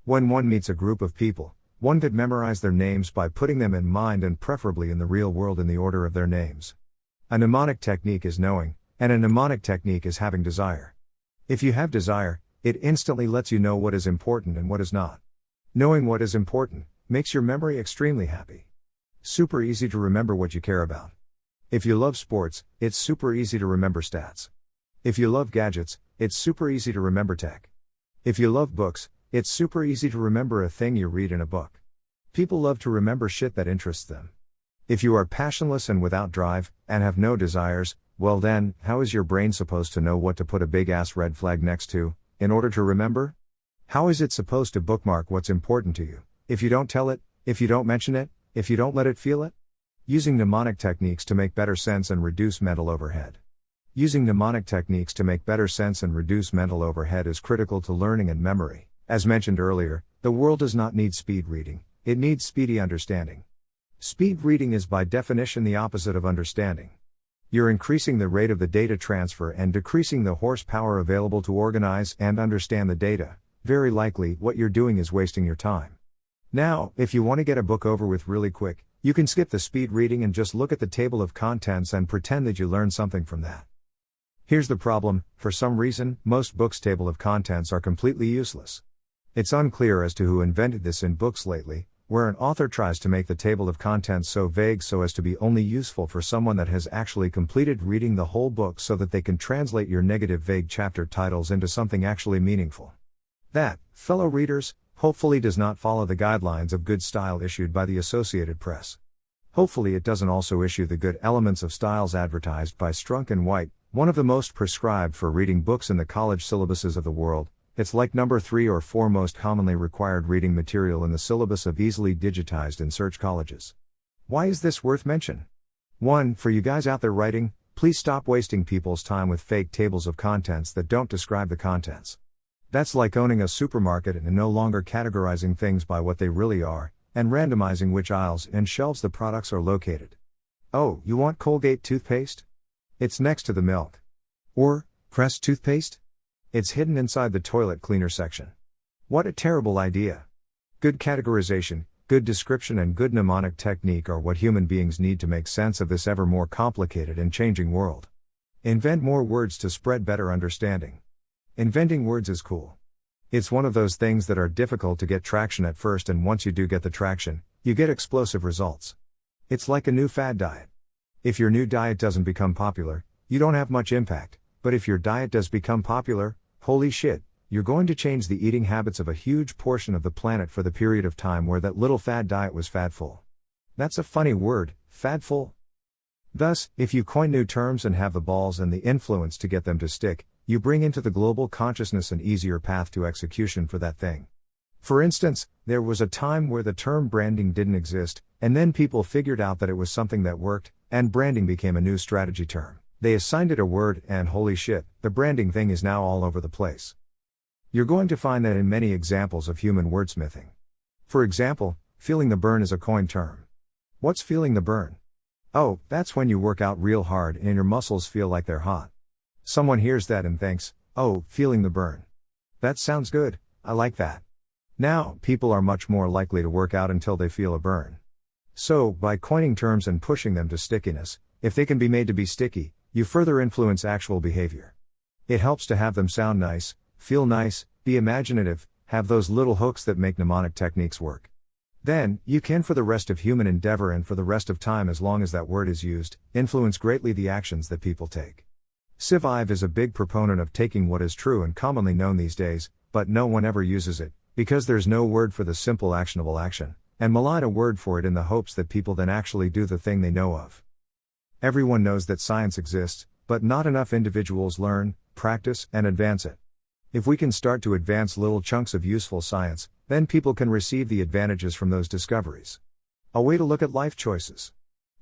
When one meets a group of people, one could memorize their names by putting them in mind and preferably in the real world in the order of their names. A mnemonic technique is knowing, and a mnemonic technique is having desire. If you have desire, it instantly lets you know what is important and what is not. Knowing what is important makes your memory extremely happy. Super easy to remember what you care about. If you love sports, it's super easy to remember stats. If you love gadgets, it's super easy to remember tech. If you love books, it's super easy to remember a thing you read in a book. People love to remember shit that interests them. If you are passionless and without drive, and have no desires, well then, how is your brain supposed to know what to put a big ass red flag next to, in order to remember? How is it supposed to bookmark what's important to you, if you don't tell it, if you don't mention it, if you don't let it feel it? Using mnemonic techniques to make better sense and reduce mental overhead. Using mnemonic techniques to make better sense and reduce mental overhead is critical to learning and memory. As mentioned earlier, the world does not need speed reading, it needs speedy understanding. Speed reading is by definition the opposite of understanding. You're increasing the rate of the data transfer and decreasing the horsepower available to organize and understand the data. Very likely, what you're doing is wasting your time. Now, if you want to get a book over with really quick, You can skip the speed reading and just look at the table of contents and pretend that you learned something from that. Here's the problem: for some reason, most books' table of contents are completely useless. It's unclear as to who invented this in books lately, where an author tries to make the table of contents so vague so as to be only useful for someone that has actually completed reading the whole book so that they can translate your negative vague chapter titles into something actually meaningful. That, fellow readers, hopefully does not follow the guidelines of good style issued by the Associated Press. Hopefully it doesn't also issue the good elements of styles advertised by Strunk and White, one of the most prescribed for reading books in the college syllabuses of the world. It's like number 3 or 4 most commonly required reading material in the syllabus of easily digitized and search colleges. Why is this worth mention? 1. For you guys out there writing, please stop wasting people's time with fake tables of contents that don't describe the contents. That's like owning a supermarket and no longer categorizing things by what they really are, and randomizing which aisles and shelves the products are located. Oh, you want Colgate toothpaste? It's next to the milk. Or, Crest toothpaste? It's hidden inside the toilet cleaner section. What a terrible idea. Good categorization, good description and good mnemonic technique are what human beings need to make sense of this ever more complicated and changing world. Invent more words to spread better understanding. Inventing words is cool. It's one of those things that are difficult to get traction at first, and once you do get the traction, you get explosive results. It's like a new fad diet. If your new diet doesn't become popular, you don't have much impact, but if your diet does become popular, holy shit, you're going to change the eating habits of a huge portion of the planet for the period of time where that little fad diet was fadful. That's a funny word, fadful. Thus, if you coin new terms and have the balls and the influence to get them to stick, you bring into the global consciousness an easier path to execution for that thing. For instance, there was a time where the term branding didn't exist, and then people figured out that it was something that worked, and branding became a new strategy term. They assigned it a word, and holy shit, the branding thing is now all over the place. You're going to find that in many examples of human wordsmithing. For example, feeling the burn is a coined term. What's feeling the burn? Oh, that's when you work out real hard and your muscles feel like they're hot. Someone hears that and thinks, oh, feeling the burn. That sounds good, I like that. Now, people are much more likely to work out until they feel a burn. So, by coining terms and pushing them to stickiness, if they can be made to be sticky, you further influence actual behavior. It helps to have them sound nice, feel nice, be imaginative, have those little hooks that make mnemonic techniques work. Then, you can, for the rest of human endeavor and for the rest of time as long as that word is used, influence greatly the actions that people take. SciVive is a big proponent of taking what is true and commonly known these days, but no one ever uses it, because there's no word for the simple actionable action, and malign a word for it in the hopes that people then actually do the thing they know of. Everyone knows that science exists, but not enough individuals learn, practice, and advance it. If we can start to advance little chunks of useful science, then people can receive the advantages from those discoveries. A way to look at life choices.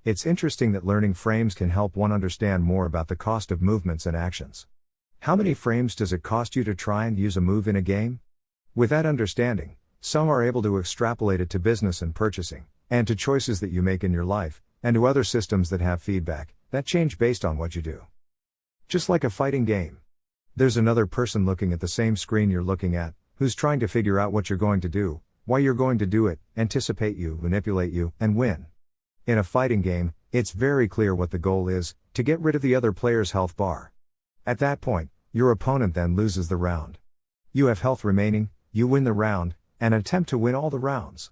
It's interesting that learning frames can help one understand more about the cost of movements and actions. How many frames does it cost you to try and use a move in a game? With that understanding, some are able to extrapolate it to business and purchasing, and to choices that you make in your life, and to other systems that have feedback, that change based on what you do. Just like a fighting game. There's another person looking at the same screen you're looking at, who's trying to figure out what you're going to do, why you're going to do it, anticipate you, manipulate you, and win. In a fighting game, it's very clear what the goal is, to get rid of the other player's health bar. At that point, your opponent then loses the round. You have health remaining, you win the round, and attempt to win all the rounds.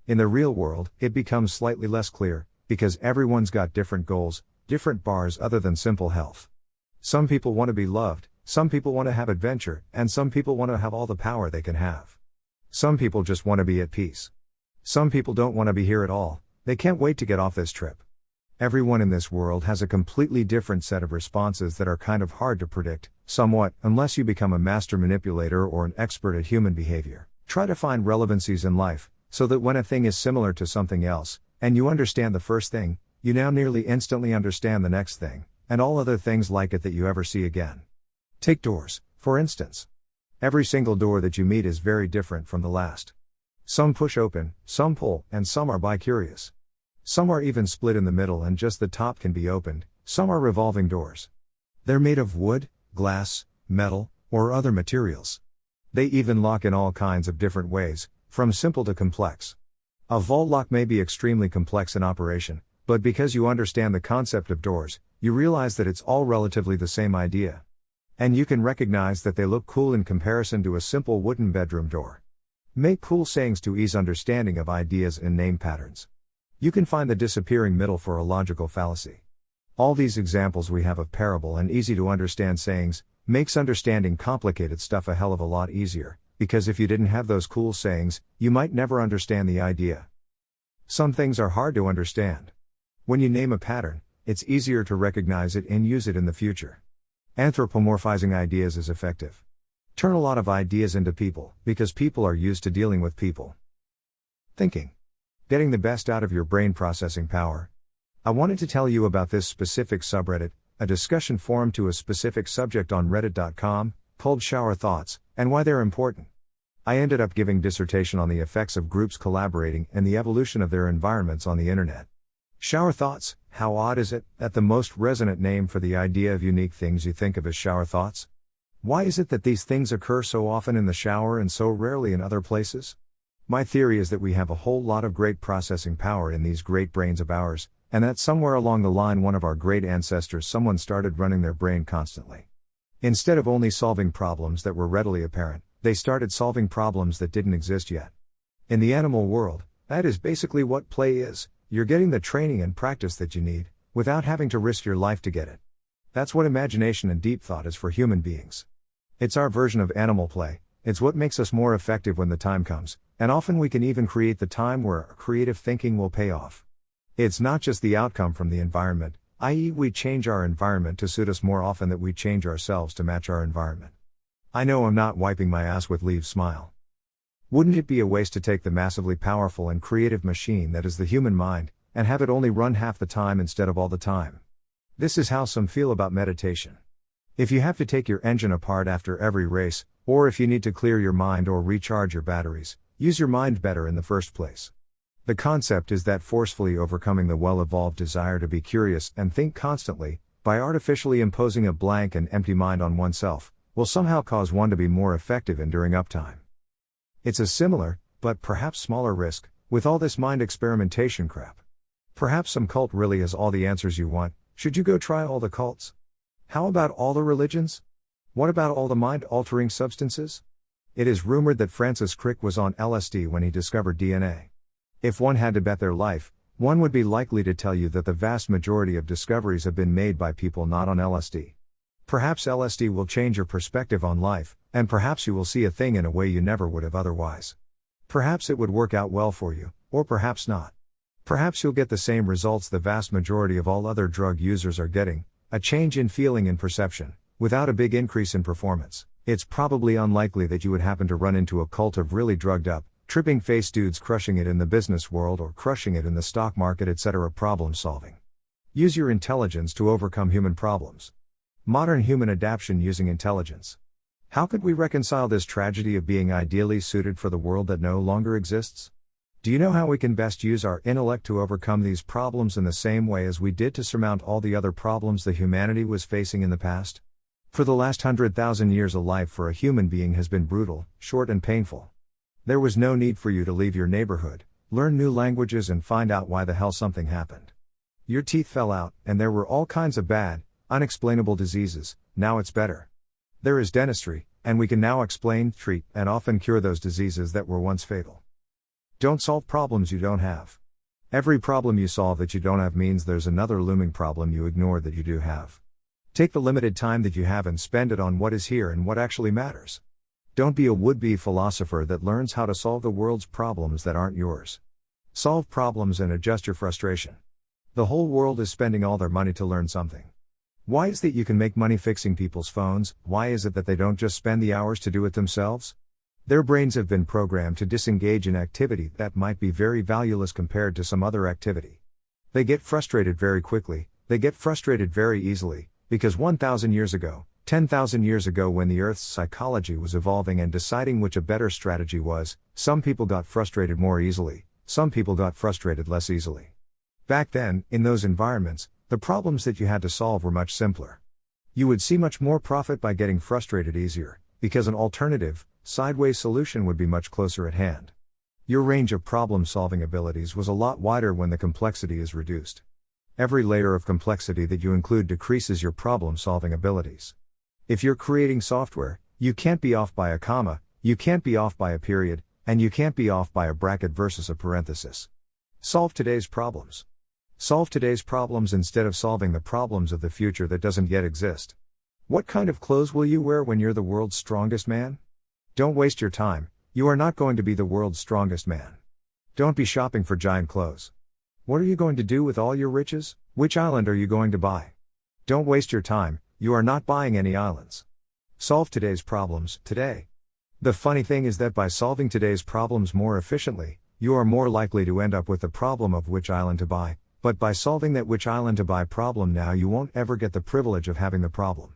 In the real world, it becomes slightly less clear, because everyone's got different goals, different bars other than simple health. Some people want to be loved, some people want to have adventure, and some people want to have all the power they can have. Some people just want to be at peace. Some people don't want to be here at all, they can't wait to get off this trip. Everyone in this world has a completely different set of responses that are kind of hard to predict, somewhat, unless you become a master manipulator or an expert at human behavior. Try to find relevancies in life, so that when a thing is similar to something else, and you understand the first thing, you now nearly instantly understand the next thing, and all other things like it that you ever see again. Take doors, for instance. Every single door that you meet is very different from the last. Some push open, some pull, and some are bi-curious. Some are even split in the middle and just the top can be opened, some are revolving doors. They're made of wood, glass, metal, or other materials. They even lock in all kinds of different ways, from simple to complex. A vault lock may be extremely complex in operation, but because you understand the concept of doors, you realize that it's all relatively the same idea. And you can recognize that they look cool in comparison to a simple wooden bedroom door. Make cool sayings to ease understanding of ideas and name patterns. You can find the disappearing middle for a logical fallacy. All these examples we have of parable and easy to understand sayings makes understanding complicated stuff a hell of a lot easier, because if you didn't have those cool sayings, you might never understand the idea. Some things are hard to understand. When you name a pattern, it's easier to recognize it and use it in the future. Anthropomorphizing ideas is effective. Turn a lot of ideas into people, because people are used to dealing with people. Thinking. Getting the best out of your brain processing power. I wanted to tell you about this specific subreddit, a discussion forum to a specific subject on reddit.com, called Shower Thoughts, and why they're important. I ended up giving dissertation on the effects of groups collaborating and the evolution of their environments on the internet. Shower thoughts, how odd is it that the most resonant name for the idea of unique things you think of is shower thoughts? Why is it that these things occur so often in the shower and so rarely in other places? My theory is that we have a whole lot of great processing power in these great brains of ours, and that somewhere along the line one of our great ancestors someone started running their brain constantly. Instead of only solving problems that were readily apparent, they started solving problems that didn't exist yet. In the animal world, that is basically what play is. You're getting the training and practice that you need, without having to risk your life to get it. That's what imagination and deep thought is for human beings. It's our version of animal play, it's what makes us more effective when the time comes, and often we can even create the time where our creative thinking will pay off. It's not just the outcome from the environment, i.e. we change our environment to suit us more often than we change ourselves to match our environment. I know I'm not wiping my ass with Leave's smile. Wouldn't it be a waste to take the massively powerful and creative machine that is the human mind, and have it only run half the time instead of all the time? This is how some feel about meditation. If you have to take your engine apart after every race, or if you need to clear your mind or recharge your batteries, use your mind better in the first place. The concept is that forcefully overcoming the well-evolved desire to be curious and think constantly, by artificially imposing a blank and empty mind on oneself, will somehow cause one to be more effective in during uptime. It's a similar, but perhaps smaller risk, with all this mind experimentation crap. Perhaps some cult really has all the answers you want. Should you go try all the cults? How about all the religions? What about all the mind-altering substances? It is rumored that Francis Crick was on LSD when he discovered DNA. If one had to bet their life, one would be likely to tell you that the vast majority of discoveries have been made by people not on LSD. Perhaps LSD will change your perspective on life, and perhaps you will see a thing in a way you never would have otherwise. Perhaps it would work out well for you, or perhaps not. Perhaps you'll get the same results the vast majority of all other drug users are getting, a change in feeling and perception, without a big increase in performance. It's probably unlikely that you would happen to run into a cult of really drugged up, tripping face dudes crushing it in the business world or crushing it in the stock market, etc. Problem solving. Use your intelligence to overcome human problems. Modern human adaptation using intelligence. How could we reconcile this tragedy of being ideally suited for the world that no longer exists? Do you know how we can best use our intellect to overcome these problems in the same way as we did to surmount all the other problems that humanity was facing in the past? For the last 100,000 years, a life for a human being has been brutal, short and painful. There was no need for you to leave your neighborhood, learn new languages and find out why the hell something happened. Your teeth fell out, and there were all kinds of bad, unexplainable diseases. Now it's better. There is dentistry, and we can now explain, treat, and often cure those diseases that were once fatal. Don't solve problems you don't have. Every problem you solve that you don't have means there's another looming problem you ignore that you do have. Take the limited time that you have and spend it on what is here and what actually matters. Don't be a would-be philosopher that learns how to solve the world's problems that aren't yours. Solve problems and adjust your frustration. The whole world is spending all their money to learn something. Why is that you can make money fixing people's phones? Why is it that they don't just spend the hours to do it themselves? Their brains have been programmed to disengage in activity that might be very valueless compared to some other activity. They get frustrated very quickly, they get frustrated very easily, because 1,000 years ago, 10,000 years ago, when the Earth's psychology was evolving and deciding which a better strategy was, some people got frustrated more easily, some people got frustrated less easily. Back then, in those environments, the problems that you had to solve were much simpler. You would see much more profit by getting frustrated easier, because an alternative, sideways solution would be much closer at hand. Your range of problem-solving abilities was a lot wider when the complexity is reduced. Every layer of complexity that you include decreases your problem-solving abilities. If you're creating software, you can't be off by a comma, you can't be off by a period, and you can't be off by a bracket versus a parenthesis. Solve today's problems. Solve today's problems instead of solving the problems of the future that doesn't yet exist. What kind of clothes will you wear when you're the world's strongest man? Don't waste your time, you are not going to be the world's strongest man. Don't be shopping for giant clothes. What are you going to do with all your riches? Which island are you going to buy? Don't waste your time, you are not buying any islands. Solve today's problems, today. The funny thing is that by solving today's problems more efficiently, you are more likely to end up with the problem of which island to buy, but by solving that which island to buy problem now you won't ever get the privilege of having the problem.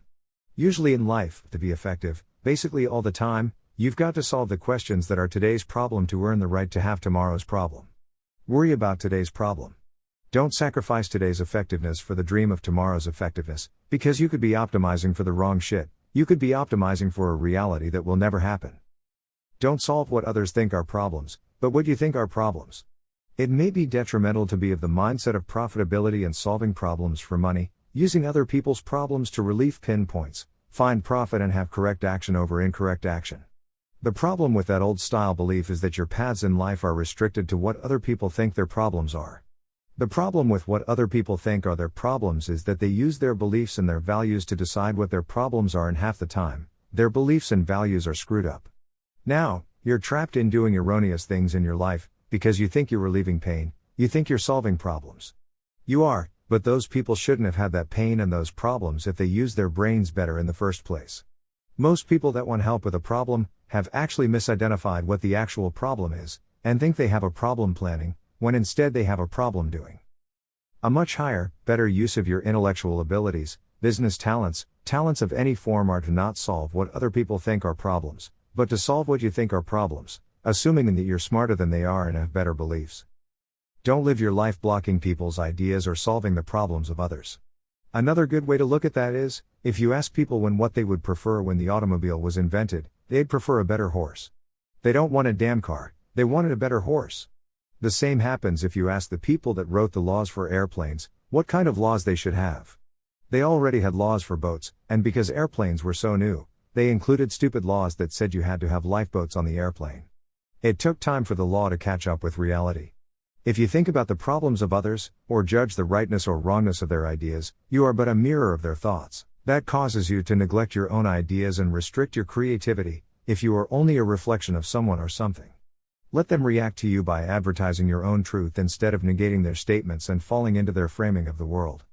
Usually in life, to be effective, basically all the time, you've got to solve the questions that are today's problem to earn the right to have tomorrow's problem. Worry about today's problem. Don't sacrifice today's effectiveness for the dream of tomorrow's effectiveness, because you could be optimizing for the wrong shit, you could be optimizing for a reality that will never happen. Don't solve what others think are problems, but what you think are problems. It may be detrimental to be of the mindset of profitability and solving problems for money, using other people's problems to relieve pinpoints, find profit and have correct action over incorrect action. The problem with that old style belief is that your paths in life are restricted to what other people think their problems are. The problem with what other people think are their problems is that they use their beliefs and their values to decide what their problems are, and half the time, their beliefs and values are screwed up. Now, you're trapped in doing erroneous things in your life, because you think you're relieving pain, you think you're solving problems. You are, but those people shouldn't have had that pain and those problems if they used their brains better in the first place. Most people that want help with a problem, have actually misidentified what the actual problem is, and think they have a problem planning, when instead they have a problem doing. A much higher, better use of your intellectual abilities, business talents, talents of any form are to not solve what other people think are problems, but to solve what you think are problems, assuming that you're smarter than they are and have better beliefs. Don't live your life blocking people's ideas or solving the problems of others. Another good way to look at that is, if you ask people what they would prefer when the automobile was invented, they'd prefer a better horse. They don't want a damn car, they wanted a better horse. The same happens if you ask the people that wrote the laws for airplanes, what kind of laws they should have. They already had laws for boats, and because airplanes were so new, they included stupid laws that said you had to have lifeboats on the airplane. It took time for the law to catch up with reality. If you think about the problems of others, or judge the rightness or wrongness of their ideas, you are but a mirror of their thoughts. That causes you to neglect your own ideas and restrict your creativity, if you are only a reflection of someone or something. Let them react to you by advertising your own truth instead of negating their statements and falling into their framing of the world.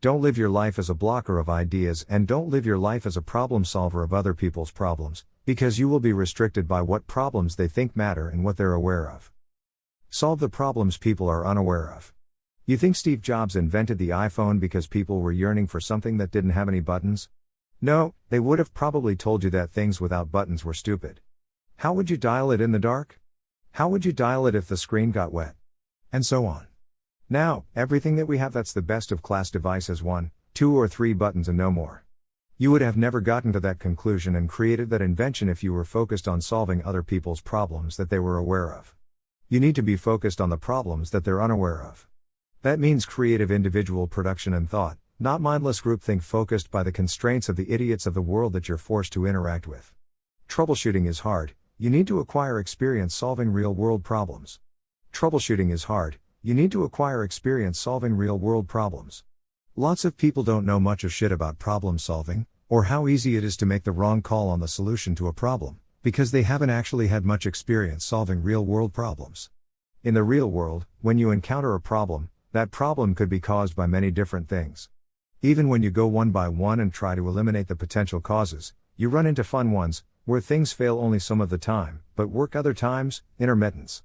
Don't live your life as a blocker of ideas, and don't live your life as a problem solver of other people's problems, because you will be restricted by what problems they think matter and what they're aware of. Solve the problems people are unaware of. You think Steve Jobs invented the iPhone because people were yearning for something that didn't have any buttons? No, they would have probably told you that things without buttons were stupid. How would you dial it in the dark? How would you dial it if the screen got wet? And so on. Now, everything that we have that's the best of class device has 1, 2 or 3 buttons and no more. You would have never gotten to that conclusion and created that invention if you were focused on solving other people's problems that they were aware of. You need to be focused on the problems that they're unaware of. That means creative individual production and thought, not mindless groupthink focused by the constraints of the idiots of the world that you're forced to interact with. Troubleshooting is hard, you need to acquire experience solving real-world problems. Troubleshooting is hard, you need to acquire experience solving real-world problems. Lots of people don't know much of shit about problem solving, or how easy it is to make the wrong call on the solution to a problem, because they haven't actually had much experience solving real-world problems. In the real world, when you encounter a problem, that problem could be caused by many different things. Even when you go one by one and try to eliminate the potential causes, you run into fun ones, where things fail only some of the time, but work other times, intermittence.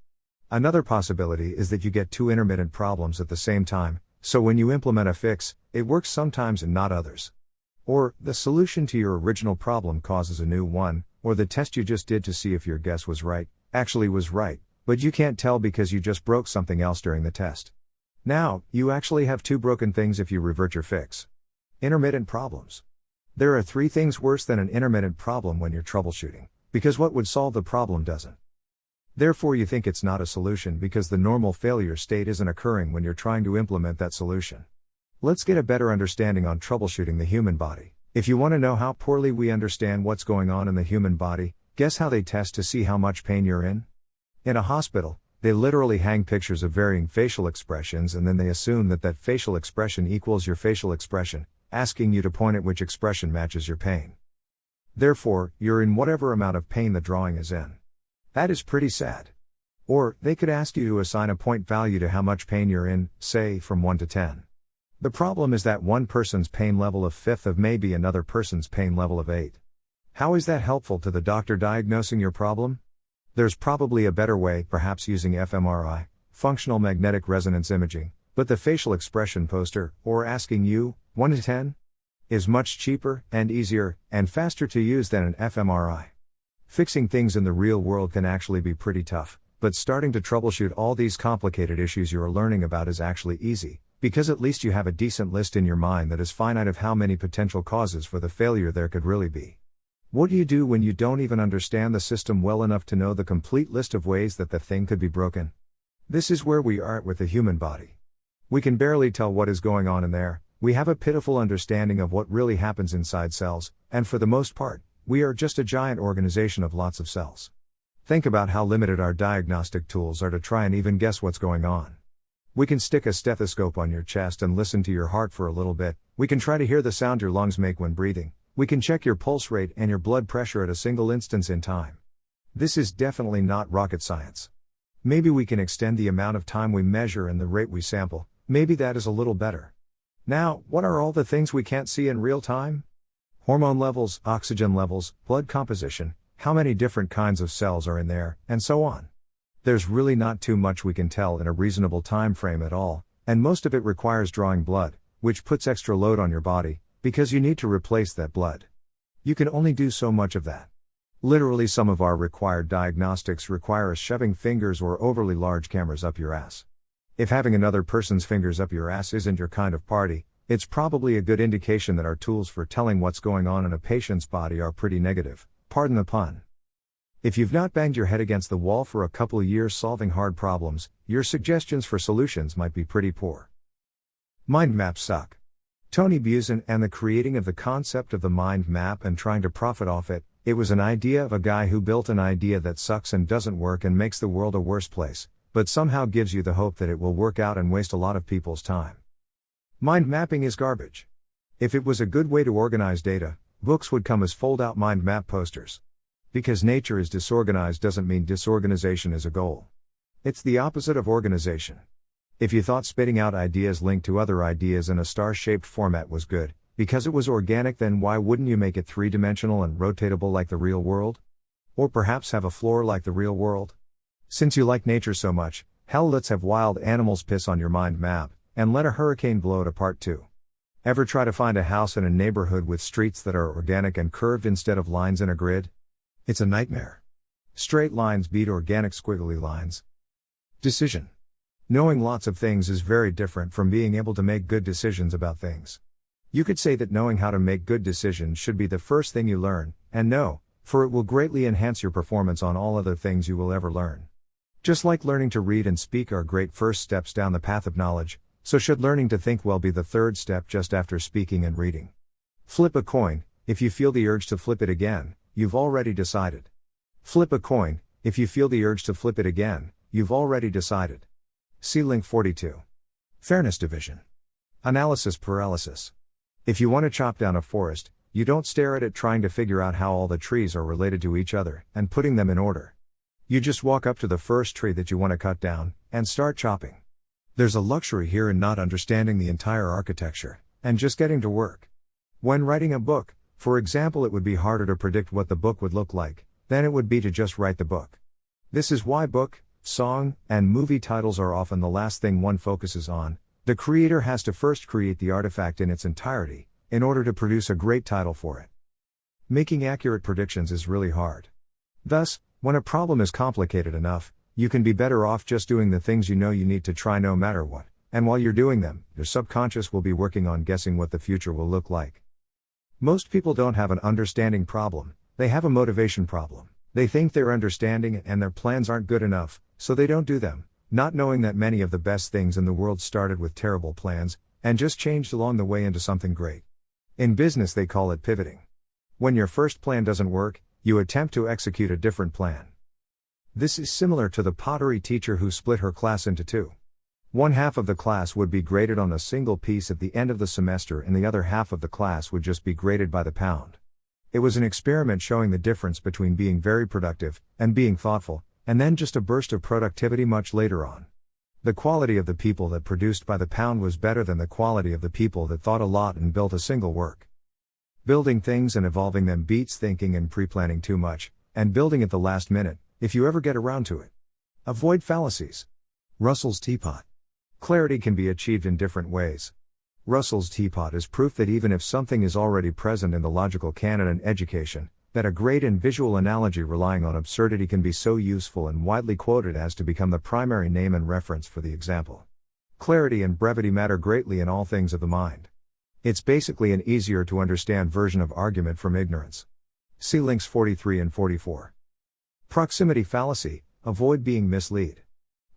Another possibility is that you get 2 intermittent problems at the same time, so when you implement a fix, it works sometimes and not others. Or, the solution to your original problem causes a new one, or the test you just did to see if your guess was right, actually was right, but you can't tell because you just broke something else during the test. Now, you actually have 2 broken things if you revert your fix. Intermittent problems. There are 3 things worse than an intermittent problem when you're troubleshooting, because what would solve the problem doesn't. Therefore you think it's not a solution because the normal failure state isn't occurring when you're trying to implement that solution. Let's get a better understanding on troubleshooting the human body. If you want to know how poorly we understand what's going on in the human body, guess how they test to see how much pain you're in? In a hospital, they literally hang pictures of varying facial expressions and then they assume that that facial expression equals your facial expression, asking you to point at which expression matches your pain. Therefore, you're in whatever amount of pain the drawing is in. That is pretty sad. Or, they could ask you to assign a point value to how much pain you're in, say, from 1 to 10. The problem is that one person's pain level of 5th of maybe another person's pain level of 8. How is that helpful to the doctor diagnosing your problem? There's probably a better way, perhaps using fMRI, functional magnetic resonance imaging, but the facial expression poster, or asking you, 1 to 10? Is much cheaper, and easier, and faster to use than an fMRI. Fixing things in the real world can actually be pretty tough, but starting to troubleshoot all these complicated issues you're learning about is actually easy, because at least you have a decent list in your mind that is finite of how many potential causes for the failure there could really be. What do you do when you don't even understand the system well enough to know the complete list of ways that the thing could be broken? This is where we are with the human body. We can barely tell what is going on in there, we have a pitiful understanding of what really happens inside cells, and for the most part, we are just a giant organization of lots of cells. Think about how limited our diagnostic tools are to try and even guess what's going on. We can stick a stethoscope on your chest and listen to your heart for a little bit, we can try to hear the sound your lungs make when breathing, we can check your pulse rate and your blood pressure at a single instance in time. This is definitely not rocket science. Maybe we can extend the amount of time we measure and the rate we sample, maybe that is a little better. Now, what are all the things we can't see in real time? Hormone levels, oxygen levels, blood composition, how many different kinds of cells are in there, and so on. There's really not too much we can tell in a reasonable time frame at all, and most of it requires drawing blood, which puts extra load on your body, because you need to replace that blood. You can only do so much of that. Literally some of our required diagnostics require us shoving fingers or overly large cameras up your ass. If having another person's fingers up your ass isn't your kind of party, it's probably a good indication that our tools for telling what's going on in a patient's body are pretty negative, pardon the pun. If you've not banged your head against the wall for a couple of years solving hard problems, your suggestions for solutions might be pretty poor. Mind maps suck. Tony Buzan and the creating of the concept of the mind map and trying to profit off it, it was an idea of a guy who built an idea that sucks and doesn't work and makes the world a worse place, but somehow gives you the hope that it will work out and waste a lot of people's time. Mind mapping is garbage. If it was a good way to organize data, books would come as fold-out mind map posters. Because nature is disorganized doesn't mean disorganization is a goal. It's the opposite of organization. If you thought spitting out ideas linked to other ideas in a star-shaped format was good, because it was organic, then why wouldn't you make it three-dimensional and rotatable like the real world? Or perhaps have a floor like the real world? Since you like nature so much, hell, let's have wild animals piss on your mind map, and let a hurricane blow it apart too. Ever try to find a house in a neighborhood with streets that are organic and curved instead of lines in a grid? It's a nightmare. Straight lines beat organic squiggly lines. Decision. Knowing lots of things is very different from being able to make good decisions about things. You could say that knowing how to make good decisions should be the first thing you learn, and no, for it will greatly enhance your performance on all other things you will ever learn. Just like learning to read and speak are great first steps down the path of knowledge, so should learning to think well be the third step just after speaking and reading. Flip a coin, if you feel the urge to flip it again, you've already decided. Flip a coin, if you feel the urge to flip it again, you've already decided. See link 42. Fairness division. Analysis paralysis. If you want to chop down a forest, you don't stare at it trying to figure out how all the trees are related to each other, and putting them in order. You just walk up to the first tree that you want to cut down, and start chopping. There's a luxury here in not understanding the entire architecture, and just getting to work. When writing a book, for example, it would be harder to predict what the book would look like, than it would be to just write the book. This is why book, song, and movie titles are often the last thing one focuses on. The creator has to first create the artifact in its entirety, in order to produce a great title for it. Making accurate predictions is really hard. Thus, when a problem is complicated enough, you can be better off just doing the things you know you need to try no matter what, and while you're doing them, your subconscious will be working on guessing what the future will look like. Most people don't have an understanding problem, they have a motivation problem. They think they're understanding and their plans aren't good enough, so they don't do them, not knowing that many of the best things in the world started with terrible plans, and just changed along the way into something great. In business they call it pivoting. When your first plan doesn't work, you attempt to execute a different plan. This is similar to the pottery teacher who split her class into two. One half of the class would be graded on a single piece at the end of the semester and the other half of the class would just be graded by the pound. It was an experiment showing the difference between being very productive and being thoughtful, and then just a burst of productivity much later on. The quality of the people that produced by the pound was better than the quality of the people that thought a lot and built a single work. Building things and evolving them beats thinking and pre-planning too much, and building at the last minute, if you ever get around to it. Avoid fallacies. Russell's teapot. Clarity can be achieved in different ways. Russell's teapot is proof that even if something is already present in the logical canon and education, that a great and visual analogy relying on absurdity can be so useful and widely quoted as to become the primary name and reference for the example. Clarity and brevity matter greatly in all things of the mind. It's basically an easier to understand version of argument from ignorance. See links 43 and 44. Proximity fallacy, avoid being misled.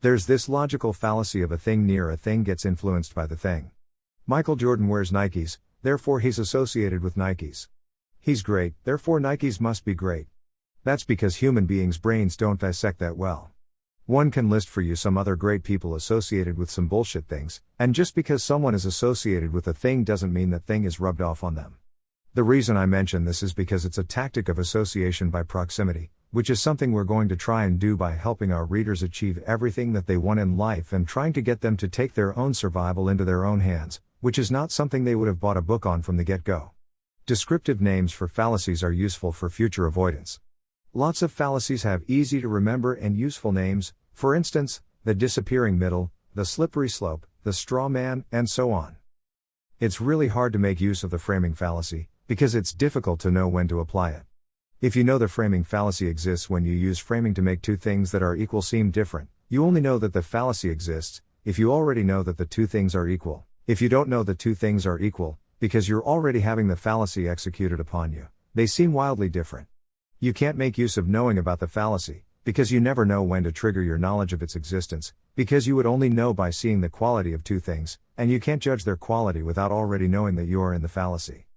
There's this logical fallacy of a thing near a thing gets influenced by the thing. Michael Jordan wears Nikes, therefore he's associated with Nikes. He's great, therefore Nikes must be great. That's because human beings' brains don't dissect that well. One can list for you some other great people associated with some bullshit things, and just because someone is associated with a thing doesn't mean that thing is rubbed off on them. The reason I mention this is because it's a tactic of association by proximity, which is something we're going to try and do by helping our readers achieve everything that they want in life and trying to get them to take their own survival into their own hands, which is not something they would have bought a book on from the get-go. Descriptive names for fallacies are useful for future avoidance. Lots of fallacies have easy to remember and useful names, for instance, the disappearing middle, the slippery slope, the straw man, and so on. It's really hard to make use of the framing fallacy, because it's difficult to know when to apply it. If you know the framing fallacy exists when you use framing to make two things that are equal seem different, you only know that the fallacy exists if you already know that the two things are equal. If you don't know the two things are equal, because you're already having the fallacy executed upon you, they seem wildly different. You can't make use of knowing about the fallacy, because you never know when to trigger your knowledge of its existence, because you would only know by seeing the quality of two things, and you can't judge their quality without already knowing that you are in the fallacy.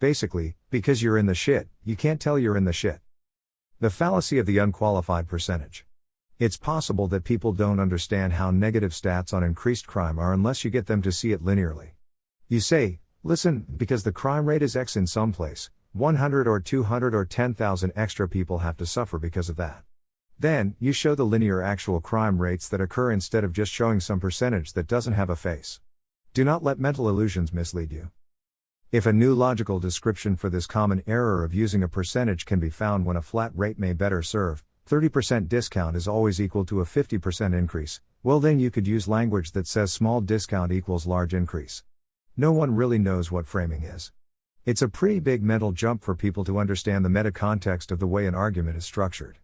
Basically, because you're in the shit, you can't tell you're in the shit. The fallacy of the unqualified percentage. It's possible that people don't understand how negative stats on increased crime are unless you get them to see it linearly. You say, listen, because the crime rate is X in some place, 100 or 200 or 10,000 extra people have to suffer because of that. Then, you show the linear actual crime rates that occur instead of just showing some percentage that doesn't have a face. Do not let mental illusions mislead you. If a new logical description for this common error of using a percentage can be found when a flat rate may better serve, 30% discount is always equal to a 50% increase, well then you could use language that says small discount equals large increase. No one really knows what framing is. It's a pretty big mental jump for people to understand the meta-context of the way an argument is structured.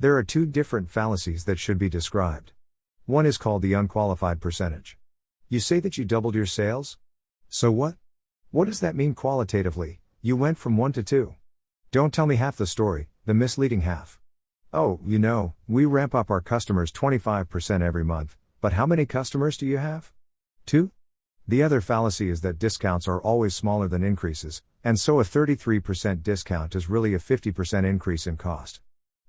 There are two different fallacies that should be described. One is called the unqualified percentage. You say that you doubled your sales? So what? What does that mean qualitatively? You went from 1 to 2. Don't tell me half the story, the misleading half. Oh, we ramp up our customers 25% every month, but how many customers do you have? 2? The other fallacy is that discounts are always smaller than increases, and so a 33% discount is really a 50% increase in cost.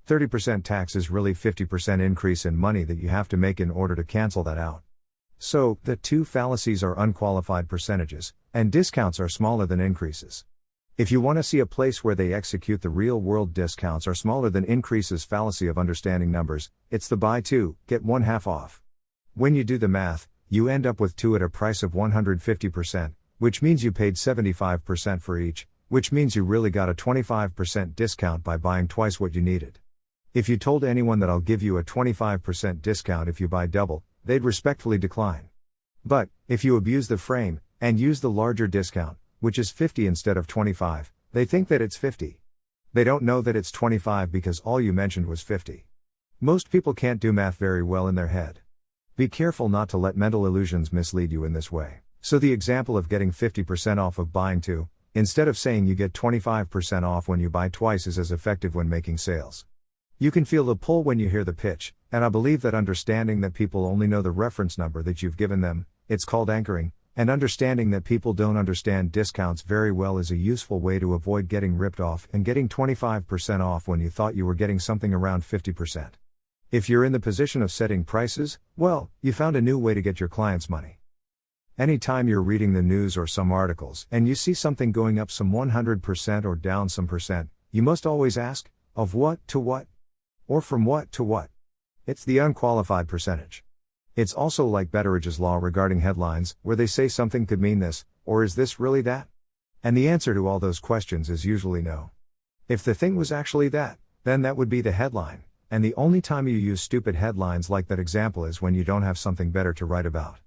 30% tax is really 50% increase in money that you have to make in order to cancel that out. So, the two fallacies are unqualified percentages, and discounts are smaller than increases. If you want to see a place where they execute the real-world discounts are smaller than increases fallacy of understanding numbers, it's the buy 2, get 1 half off. When you do the math, you end up with 2 at a price of 150%, which means you paid 75% for each, which means you really got a 25% discount by buying twice what you needed. If you told anyone that I'll give you a 25% discount if you buy double, they'd respectfully decline. But, if you abuse the frame, and use the larger discount, which is 50 instead of 25, they think that it's 50. They don't know that it's 25 because all you mentioned was 50. Most people can't do math very well in their head. Be careful not to let mental illusions mislead you in this way. So the example of getting 50% off of buying 2, instead of saying you get 25% off when you buy twice is as effective when making sales. You can feel the pull when you hear the pitch, and I believe that understanding that people only know the reference number that you've given them, it's called anchoring, and understanding that people don't understand discounts very well is a useful way to avoid getting ripped off and getting 25% off when you thought you were getting something around 50%. If you're in the position of setting prices, well, you found a new way to get your clients money. Anytime you're reading the news or some articles and you see something going up some 100% or down some percent, you must always ask, of what to what? Or from what to what? It's the unqualified percentage. It's also like Betteridge's law regarding headlines, where they say something could mean this, or is this really that? And the answer to all those questions is usually no. If the thing was actually that, then that would be the headline, and the only time you use stupid headlines like that example is when you don't have something better to write about.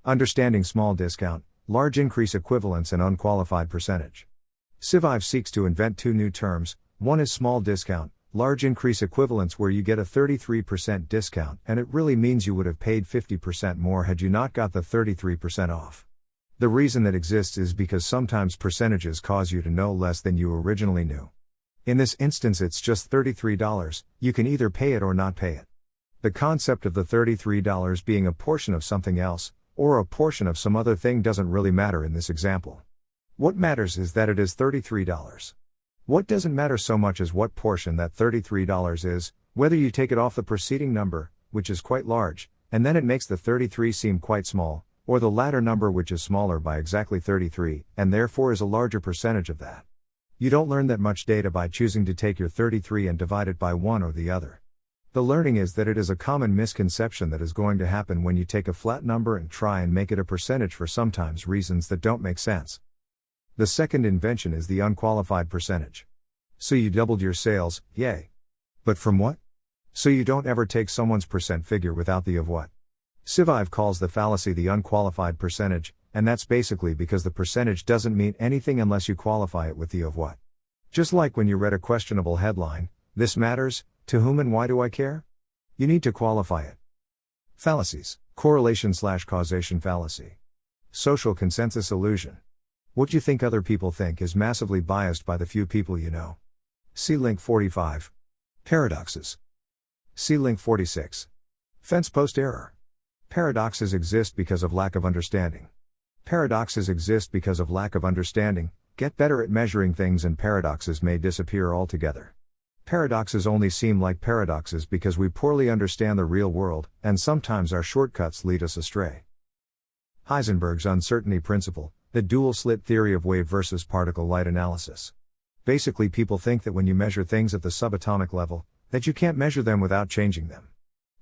Understanding small discount, large increase equivalence and unqualified percentage. SciVive seeks to invent two new terms. One is small discount, large increase equivalence, where you get a 33% discount and it really means you would have paid 50% more had you not got the 33% off. The reason that exists is because sometimes percentages cause you to know less than you originally knew. In this instance it's just $33, you can either pay it or not pay it. The concept of the $33 being a portion of something else, or a portion of some other thing, doesn't really matter in this example. What matters is that it is $33. What doesn't matter so much as what portion that $33 is, whether you take it off the preceding number, which is quite large, and then it makes the 33 seem quite small, or the latter number which is smaller by exactly 33, and therefore is a larger percentage of that. You don't learn that much data by choosing to take your 33 and divide it by one or the other. The learning is that it is a common misconception that is going to happen when you take a flat number and try and make it a percentage for sometimes reasons that don't make sense. The second invention is the unqualified percentage. So you doubled your sales, yay. But from what? So you don't ever take someone's percent figure without the of what. SciVive calls the fallacy the unqualified percentage, and that's basically because the percentage doesn't mean anything unless you qualify it with the of what. Just like when you read a questionable headline, this matters, to whom and why do I care? You need to qualify it. Fallacies, correlation/causation fallacy. Social consensus illusion. What you think other people think is massively biased by the few people you know. See link 45. Paradoxes. See link 46. Fence post error. Paradoxes exist because of lack of understanding. Paradoxes exist because of lack of understanding. Get better at measuring things and paradoxes may disappear altogether. Paradoxes only seem like paradoxes because we poorly understand the real world, and sometimes our shortcuts lead us astray. Heisenberg's uncertainty principle, the dual-slit theory of wave versus particle light analysis. Basically, people think that when you measure things at the subatomic level, that you can't measure them without changing them.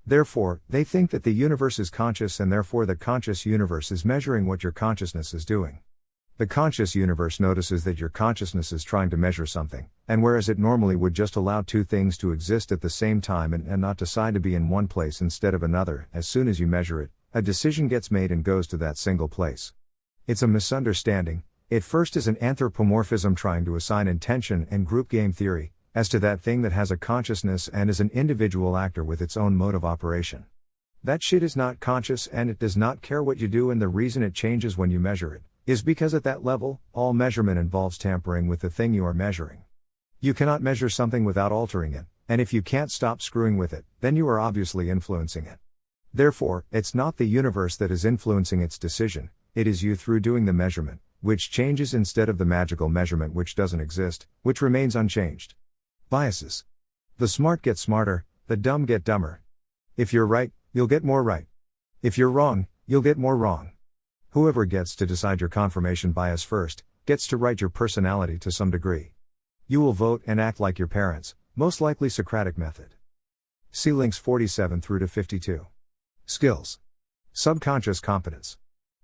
Therefore, they think that the universe is conscious and therefore the conscious universe is measuring what your consciousness is doing. The conscious universe notices that your consciousness is trying to measure something, and whereas it normally would just allow two things to exist at the same time and not decide to be in one place instead of another, as soon as you measure it, a decision gets made and goes to that single place. It's a misunderstanding. It first is an anthropomorphism trying to assign intention and group game theory as to that thing that has a consciousness and is an individual actor with its own mode of operation. That shit is not conscious and it does not care what you do, and the reason it changes when you measure it is because at that level, all measurement involves tampering with the thing you are measuring. You cannot measure something without altering it, and if you can't stop screwing with it, then you are obviously influencing it. Therefore, it's not the universe that is influencing its decision, it is you through doing the measurement, which changes instead of the magical measurement which doesn't exist, which remains unchanged. Biases. The smart get smarter, the dumb get dumber. If you're right, you'll get more right. If you're wrong, you'll get more wrong. Whoever gets to decide your confirmation bias first, gets to write your personality to some degree. You will vote and act like your parents, most likely Socratic method. See links 47 through to 52. Skills. Subconscious competence.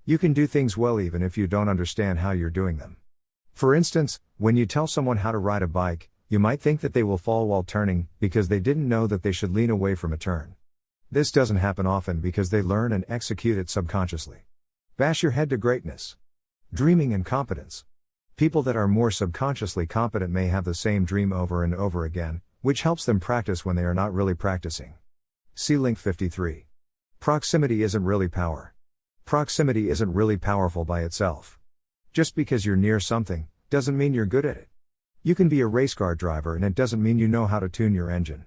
You can do things well even if you don't understand how you're doing them. For instance, when you tell someone how to ride a bike, you might think that they will fall while turning, because they didn't know that they should lean away from a turn. This doesn't happen often because they learn and execute it subconsciously. Bash your head to greatness. Dreaming and competence. People that are more subconsciously competent may have the same dream over and over again, which helps them practice when they are not really practicing. See link 53. Proximity isn't really power. Proximity isn't really powerful by itself. Just because you're near something, doesn't mean you're good at it. You can be a race car driver and it doesn't mean you know how to tune your engine.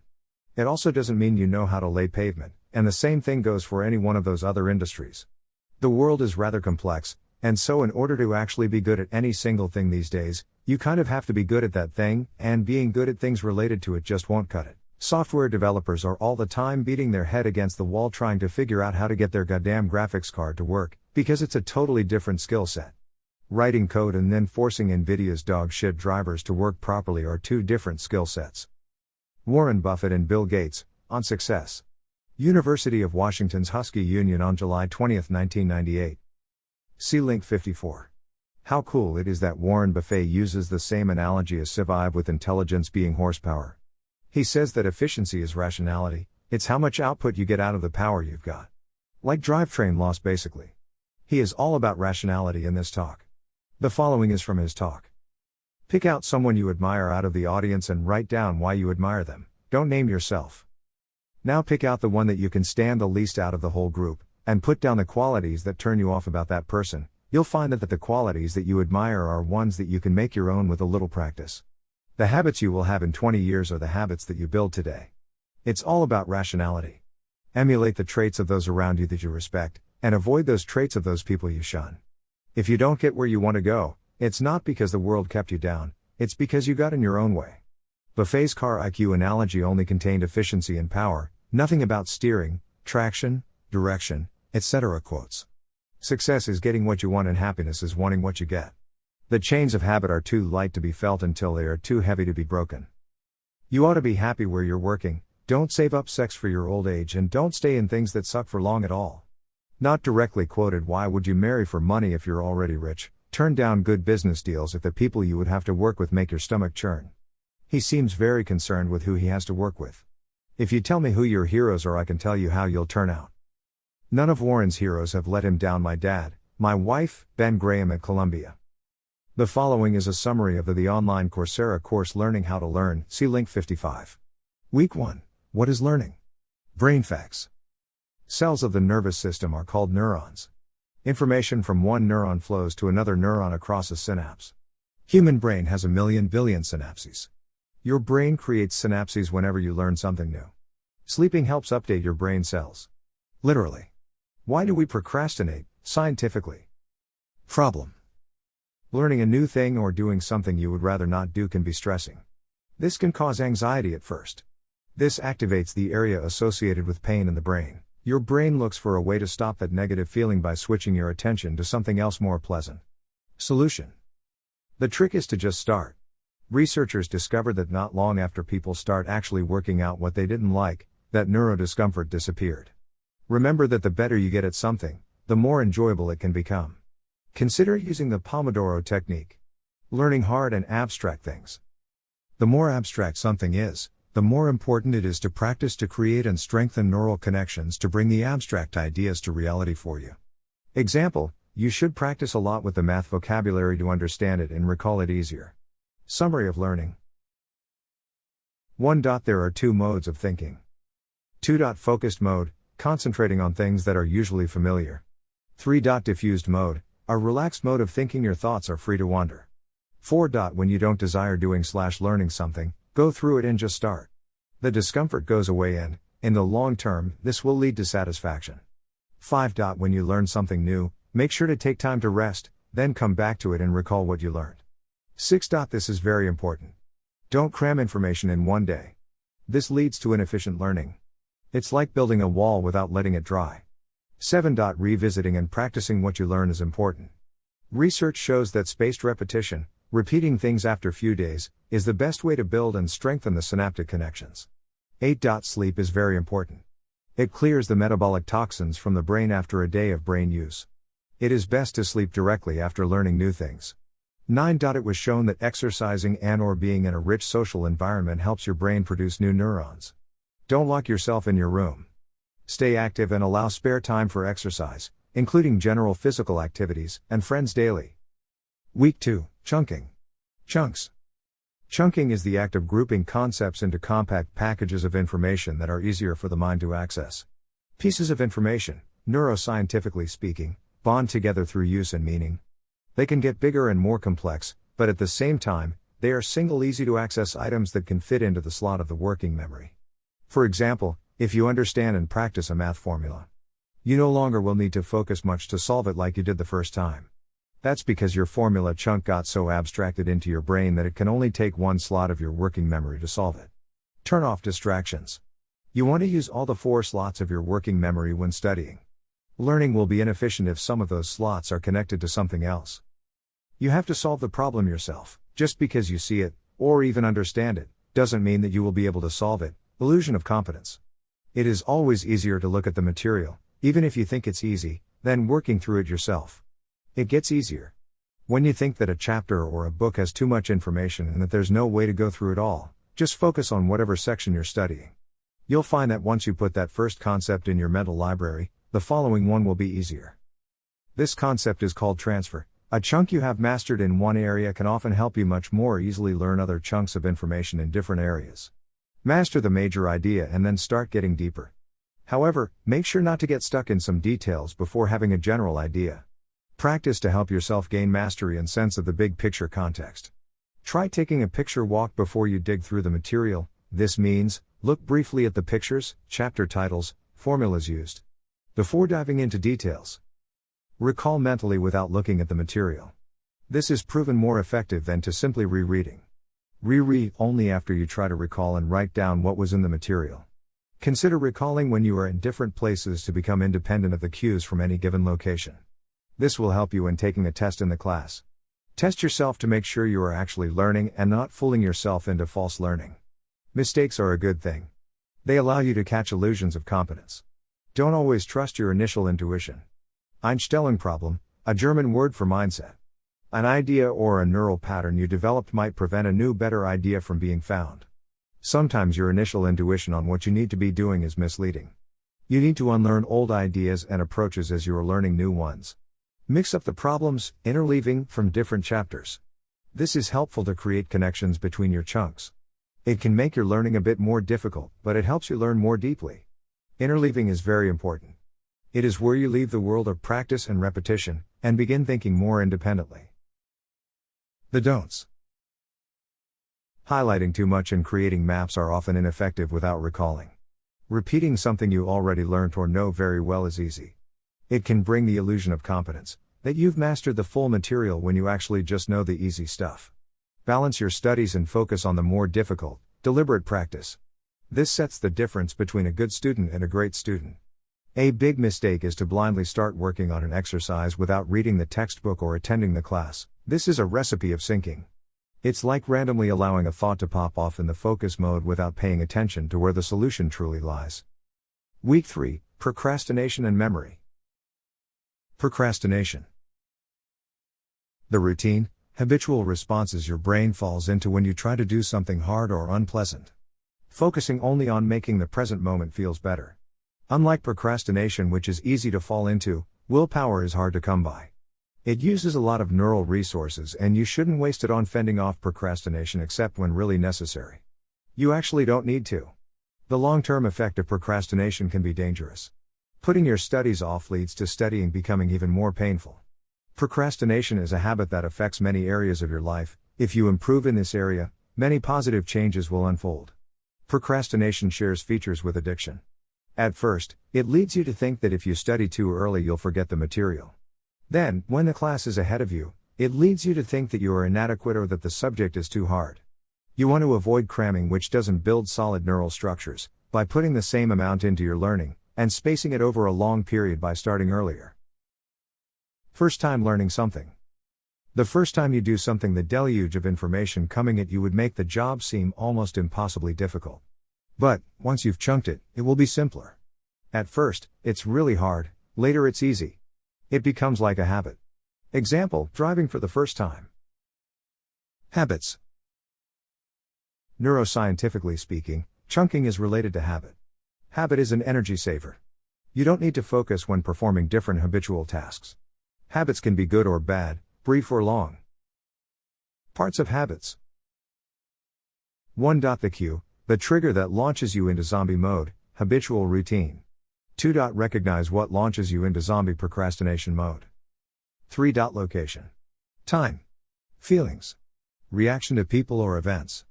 It also doesn't mean you know how to lay pavement, and the same thing goes for any one of those other industries. The world is rather complex, and so in order to actually be good at any single thing these days, you kind of have to be good at that thing, and being good at things related to it just won't cut it. Software developers are all the time beating their head against the wall trying to figure out how to get their goddamn graphics card to work, because it's a totally different skill set. Writing code and then forcing NVIDIA's dog shit drivers to work properly are two different skill sets. Warren Buffett and Bill Gates, on success. University of Washington's Husky Union on July 20, 1998. See link 54. How cool it is that Warren Buffett uses the same analogy as SciVive with intelligence being horsepower. He says that efficiency is rationality, it's how much output you get out of the power you've got. Like drivetrain loss basically. He is all about rationality in this talk. The following is from his talk. Pick out someone you admire out of the audience and write down why you admire them, don't name yourself. Now pick out the one that you can stand the least out of the whole group, and put down the qualities that turn you off about that person. You'll find that the qualities that you admire are ones that you can make your own with a little practice. The habits you will have in 20 years are the habits that you build today. It's all about rationality. Emulate the traits of those around you that you respect, and avoid those traits of those people you shun. If you don't get where you want to go, it's not because the world kept you down, it's because you got in your own way. Buffett's car IQ analogy only contained efficiency and power, nothing about steering, traction, direction, etc. Quotes. Success is getting what you want and happiness is wanting what you get. The chains of habit are too light to be felt until they are too heavy to be broken. You ought to be happy where you're working, don't save up sex for your old age, and don't stay in things that suck for long at all. Not directly quoted. Why would you marry for money if you're already rich? Turn down good business deals if the people you would have to work with make your stomach churn. He seems very concerned with who he has to work with. If you tell me who your heroes are, I can tell you how you'll turn out. None of Warren's heroes have let him down. My dad, my wife, Ben Graham at Columbia. The following is a summary of the online Coursera course Learning How to Learn, see link 55. Week 1. What is learning? Brain facts. Cells of the nervous system are called neurons. Information from one neuron flows to another neuron across a synapse. Human brain has 1,000,000 billion synapses. Your brain creates synapses whenever you learn something new. Sleeping helps update your brain cells. Literally. Why do we procrastinate, scientifically? Problem. Learning a new thing or doing something you would rather not do can be stressing. This can cause anxiety at first. This activates the area associated with pain in the brain. Your brain looks for a way to stop that negative feeling by switching your attention to something else more pleasant. Solution. The trick is to just start. Researchers discovered that not long after people start actually working out what they didn't like, that neurodiscomfort disappeared. Remember that the better you get at something, the more enjoyable it can become. Consider using the Pomodoro technique. Learning hard and abstract things. The more abstract something is, the more important it is to practice to create and strengthen neural connections to bring the abstract ideas to reality for you. Example, you should practice a lot with the math vocabulary to understand it and recall it easier. Summary of learning. 1. There are two modes of thinking. 2. Focused mode, concentrating on things that are usually familiar. 3. Diffused mode, a relaxed mode of thinking your thoughts are free to wander. 4. When you don't desire doing/learning something, go through it and just start. The discomfort goes away and, in the long term, this will lead to satisfaction. 5. When you learn something new, make sure to take time to rest, then come back to it and recall what you learned. 6. This is very important. Don't cram information in one day. This leads to inefficient learning. It's like building a wall without letting it dry. 7. Revisiting and practicing what you learn is important. Research shows that spaced repetition, repeating things after few days, is the best way to build and strengthen the synaptic connections. 8. Sleep is very important. It clears the metabolic toxins from the brain after a day of brain use. It is best to sleep directly after learning new things. 9. It was shown that exercising and/or being in a rich social environment helps your brain produce new neurons. Don't lock yourself in your room. Stay active and allow spare time for exercise, including general physical activities, and friends daily. Week 2, Chunking. Chunks. Chunking is the act of grouping concepts into compact packages of information that are easier for the mind to access. Pieces of information, neuroscientifically speaking, bond together through use and meaning. They can get bigger and more complex, but at the same time, they are single easy to access items that can fit into the slot of the working memory. For example, if you understand and practice a math formula, you no longer will need to focus much to solve it like you did the first time. That's because your formula chunk got so abstracted into your brain that it can only take one slot of your working memory to solve it. Turn off distractions. You want to use all the 4 slots of your working memory when studying. Learning will be inefficient if some of those slots are connected to something else. You have to solve the problem yourself. Just because you see it, or even understand it, doesn't mean that you will be able to solve it. Illusion of competence. It is always easier to look at the material, even if you think it's easy, than working through it yourself. It gets easier. When you think that a chapter or a book has too much information and that there's no way to go through it all, just focus on whatever section you're studying. You'll find that once you put that first concept in your mental library, the following one will be easier. This concept is called transfer. A chunk you have mastered in one area can often help you much more easily learn other chunks of information in different areas. Master the major idea and then start getting deeper. However, make sure not to get stuck in some details before having a general idea. Practice to help yourself gain mastery and sense of the big picture context. Try taking a picture walk before you dig through the material. This means, look briefly at the pictures, chapter titles, formulas used, before diving into details. Recall mentally without looking at the material. This is proven more effective than to simply rereading. Reread only after you try to recall and write down what was in the material. Consider recalling when you are in different places to become independent of the cues from any given location. This will help you when taking a test in the class. Test yourself to make sure you are actually learning and not fooling yourself into false learning. Mistakes are a good thing. They allow you to catch illusions of competence. Don't always trust your initial intuition. Einstellungsproblem, a German word for mindset. An idea or a neural pattern you developed might prevent a new, better idea from being found. Sometimes your initial intuition on what you need to be doing is misleading. You need to unlearn old ideas and approaches as you are learning new ones. Mix up the problems, interleaving from different chapters. This is helpful to create connections between your chunks. It can make your learning a bit more difficult, but it helps you learn more deeply. Interleaving is very important. It is where you leave the world of practice and repetition, and begin thinking more independently. The don'ts. Highlighting too much and creating maps are often ineffective without recalling. Repeating something you already learned or know very well is easy. It can bring the illusion of competence, that you've mastered the full material when you actually just know the easy stuff. Balance your studies and focus on the more difficult, deliberate practice. This sets the difference between a good student and a great student. A big mistake is to blindly start working on an exercise without reading the textbook or attending the class. This is a recipe of sinking. It's like randomly allowing a thought to pop off in the focus mode without paying attention to where the solution truly lies. Week 3, Procrastination and Memory. Procrastination. The routine, habitual responses your brain falls into when you try to do something hard or unpleasant. Focusing only on making the present moment feels better. Unlike procrastination, which is easy to fall into, willpower is hard to come by. It uses a lot of neural resources and you shouldn't waste it on fending off procrastination except when really necessary. You actually don't need to. The long-term effect of procrastination can be dangerous. Putting your studies off leads to studying becoming even more painful. Procrastination is a habit that affects many areas of your life. If you improve in this area, many positive changes will unfold. Procrastination shares features with addiction. At first, it leads you to think that if you study too early you'll forget the material. Then, when the class is ahead of you, it leads you to think that you are inadequate or that the subject is too hard. You want to avoid cramming, which doesn't build solid neural structures, by putting the same amount into your learning, and spacing it over a long period by starting earlier. First time learning something. The first time you do something, the deluge of information coming at you would make the job seem almost impossibly difficult. But, once you've chunked it, it will be simpler. At first, it's really hard, later it's easy. It becomes like a habit. Example, driving for the first time. Habits. Neuroscientifically speaking, chunking is related to habit. Habit is an energy saver. You don't need to focus when performing different habitual tasks. Habits can be good or bad, brief or long. Parts of habits. 1. The cue, the trigger that launches you into zombie mode, habitual routine. 2. Recognize what launches you into zombie procrastination mode. 3. Location. Time. Feelings. Reaction to people or events.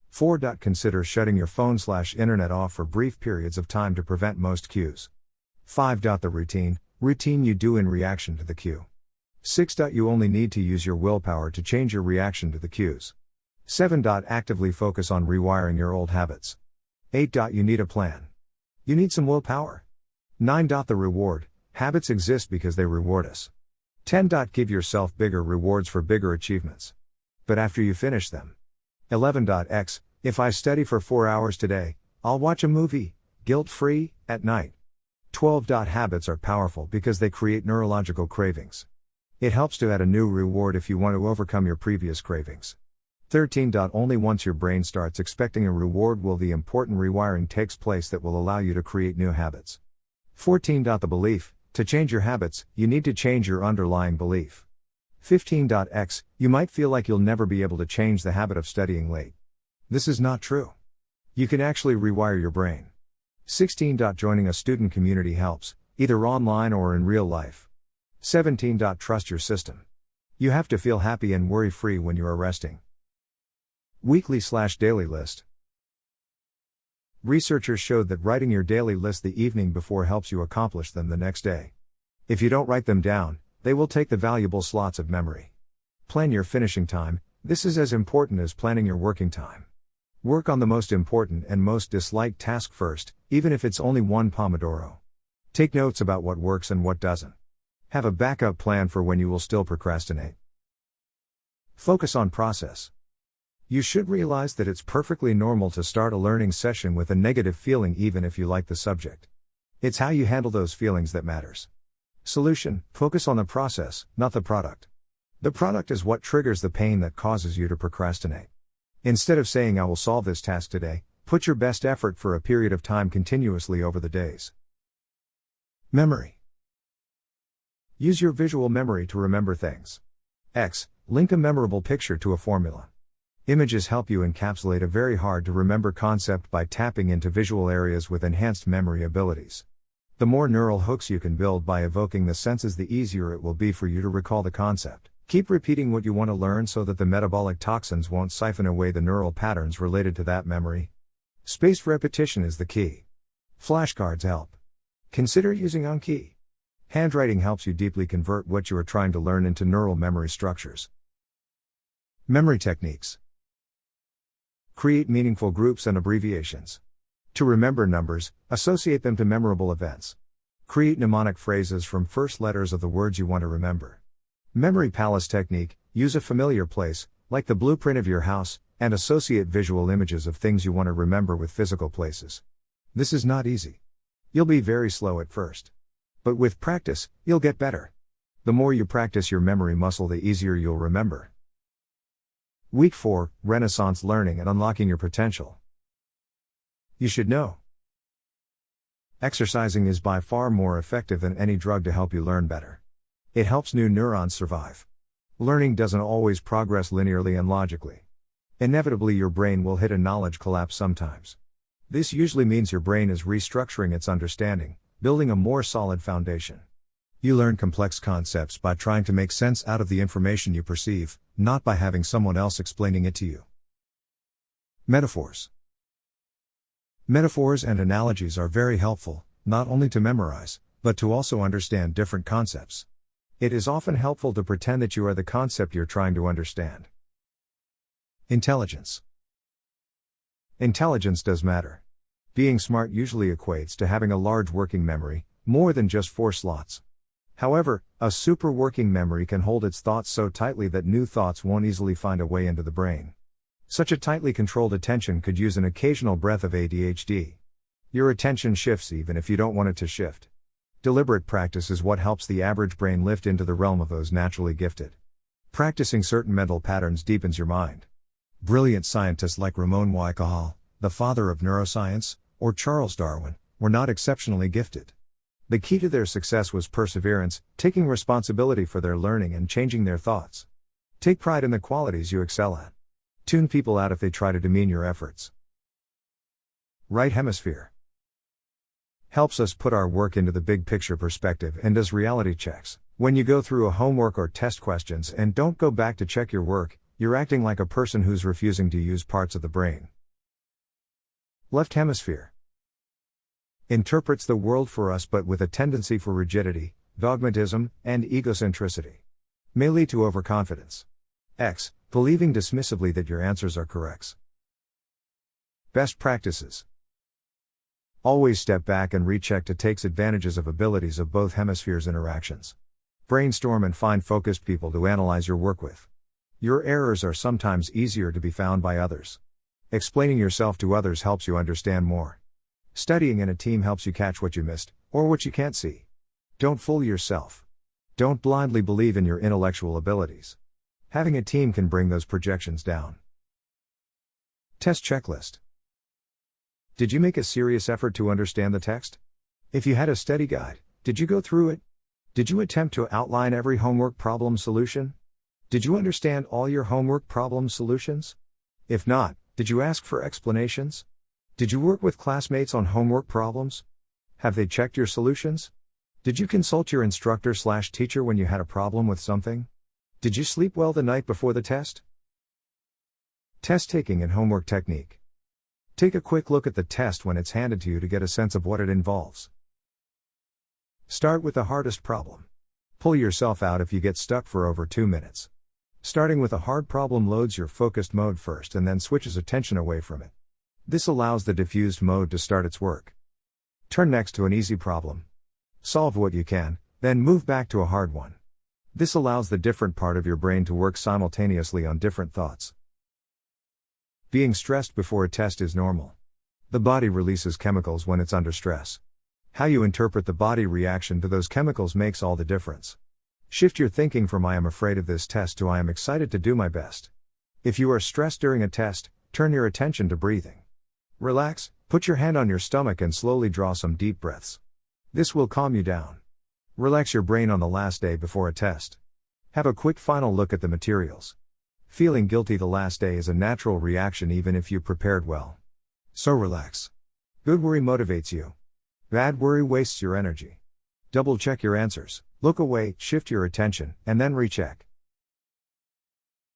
4. Consider shutting your phone/internet off for brief periods of time to prevent most cues. 5. The routine you do in reaction to the cue. 6. You only need to use your willpower to change your reaction to the cues. 7. Actively focus on rewiring your old habits. 8. You need a plan. You need some willpower. 9. The reward. Habits exist because they reward us. 10. Give yourself bigger rewards for bigger achievements. But after you finish them. 11. If I study for 4 hours today, I'll watch a movie, guilt-free, at night. 12. Habits are powerful because they create neurological cravings. It helps to add a new reward if you want to overcome your previous cravings. 13. Only once your brain starts expecting a reward will the important rewiring takes place that will allow you to create new habits. 14. The belief. To change your habits, you need to change your underlying belief. 15. You might feel like you'll never be able to change the habit of studying late. This is not true. You can actually rewire your brain. 16. Joining a student community helps, either online or in real life. 17. Trust your system. You have to feel happy and worry-free when you are resting. Weekly/daily list. Researchers showed that writing your daily list the evening before helps you accomplish them the next day. If you don't write them down, they will take the valuable slots of memory. Plan your finishing time. This is as important as planning your working time. Work on the most important and most disliked task first, even if it's only one Pomodoro. Take notes about what works and what doesn't. Have a backup plan for when you will still procrastinate. Focus on process. You should realize that it's perfectly normal to start a learning session with a negative feeling even if you like the subject. It's how you handle those feelings that matters. Solution: focus on the process, not the product. The product is what triggers the pain that causes you to procrastinate. Instead of saying I will solve this task today, put your best effort for a period of time continuously over the days. Memory. Use your visual memory to remember things. Link a memorable picture to a formula. Images help you encapsulate a very hard to remember concept by tapping into visual areas with enhanced memory abilities. The more neural hooks you can build by evoking the senses, the easier it will be for you to recall the concept. Keep repeating what you want to learn so that the metabolic toxins won't siphon away the neural patterns related to that memory. Spaced repetition is the key. Flashcards help. Consider using Uncanny. Handwriting helps you deeply convert what you are trying to learn into neural memory structures. Memory techniques. Create meaningful groups and abbreviations. To remember numbers, associate them to memorable events. Create mnemonic phrases from first letters of the words you want to remember. Memory palace technique: use a familiar place, like the blueprint of your house, and associate visual images of things you want to remember with physical places. This is not easy. You'll be very slow at first. But with practice, you'll get better. The more you practice your memory muscle, the easier you'll remember. Week 4, Renaissance Learning and Unlocking Your Potential. You should know. Exercising is by far more effective than any drug to help you learn better. It helps new neurons survive. Learning doesn't always progress linearly and logically. Inevitably, your brain will hit a knowledge collapse sometimes. This usually means your brain is restructuring its understanding, building a more solid foundation. You learn complex concepts by trying to make sense out of the information you perceive, not by having someone else explaining it to you. Metaphors. Metaphors and analogies are very helpful, not only to memorize, but to also understand different concepts. It is often helpful to pretend that you are the concept you're trying to understand. Intelligence. Intelligence does matter. Being smart usually equates to having a large working memory, more than just 4 slots. However, a super working memory can hold its thoughts so tightly that new thoughts won't easily find a way into the brain. Such a tightly controlled attention could use an occasional breath of ADHD. Your attention shifts even if you don't want it to shift. Deliberate practice is what helps the average brain lift into the realm of those naturally gifted. Practicing certain mental patterns deepens your mind. Brilliant scientists like Ramon y Cajal, the father of neuroscience, or Charles Darwin, were not exceptionally gifted. The key to their success was perseverance, taking responsibility for their learning and changing their thoughts. Take pride in the qualities you excel at. Tune people out if they try to demean your efforts. Right hemisphere. Helps us put our work into the big picture perspective and does reality checks. When you go through a homework or test questions and don't go back to check your work, you're acting like a person who's refusing to use parts of the brain. Left hemisphere. Interprets the world for us but with a tendency for rigidity, dogmatism, and egocentricity. May lead to overconfidence. X. Believing dismissively that your answers are correct. Best practices. Always step back and recheck to take advantages of abilities of both hemispheres' interactions. Brainstorm and find focused people to analyze your work with. Your errors are sometimes easier to be found by others. Explaining yourself to others helps you understand more. Studying in a team helps you catch what you missed, or what you can't see. Don't fool yourself. Don't blindly believe in your intellectual abilities. Having a team can bring those projections down. Test checklist. Did you make a serious effort to understand the text? If you had a study guide, did you go through it? Did you attempt to outline every homework problem solution? Did you understand all your homework problem solutions? If not, did you ask for explanations? Did you work with classmates on homework problems? Have they checked your solutions? Did you consult your instructor/teacher when you had a problem with something? Did you sleep well the night before the test? Test taking and homework technique. Take a quick look at the test when it's handed to you to get a sense of what it involves. Start with the hardest problem. Pull yourself out if you get stuck for over 2 minutes. Starting with a hard problem loads your focused mode first and then switches attention away from it. This allows the diffused mode to start its work. Turn next to an easy problem. Solve what you can, then move back to a hard one. This allows the different part of your brain to work simultaneously on different thoughts. Being stressed before a test is normal. The body releases chemicals when it's under stress. How you interpret the body reaction to those chemicals makes all the difference. Shift your thinking from I am afraid of this test to I am excited to do my best. If you are stressed during a test, turn your attention to breathing. Relax, put your hand on your stomach and slowly draw some deep breaths. This will calm you down. Relax your brain on the last day before a test. Have a quick final look at the materials. Feeling guilty the last day is a natural reaction even if you prepared well. So relax. Good worry motivates you. Bad worry wastes your energy. Double check your answers, look away, shift your attention, and then recheck.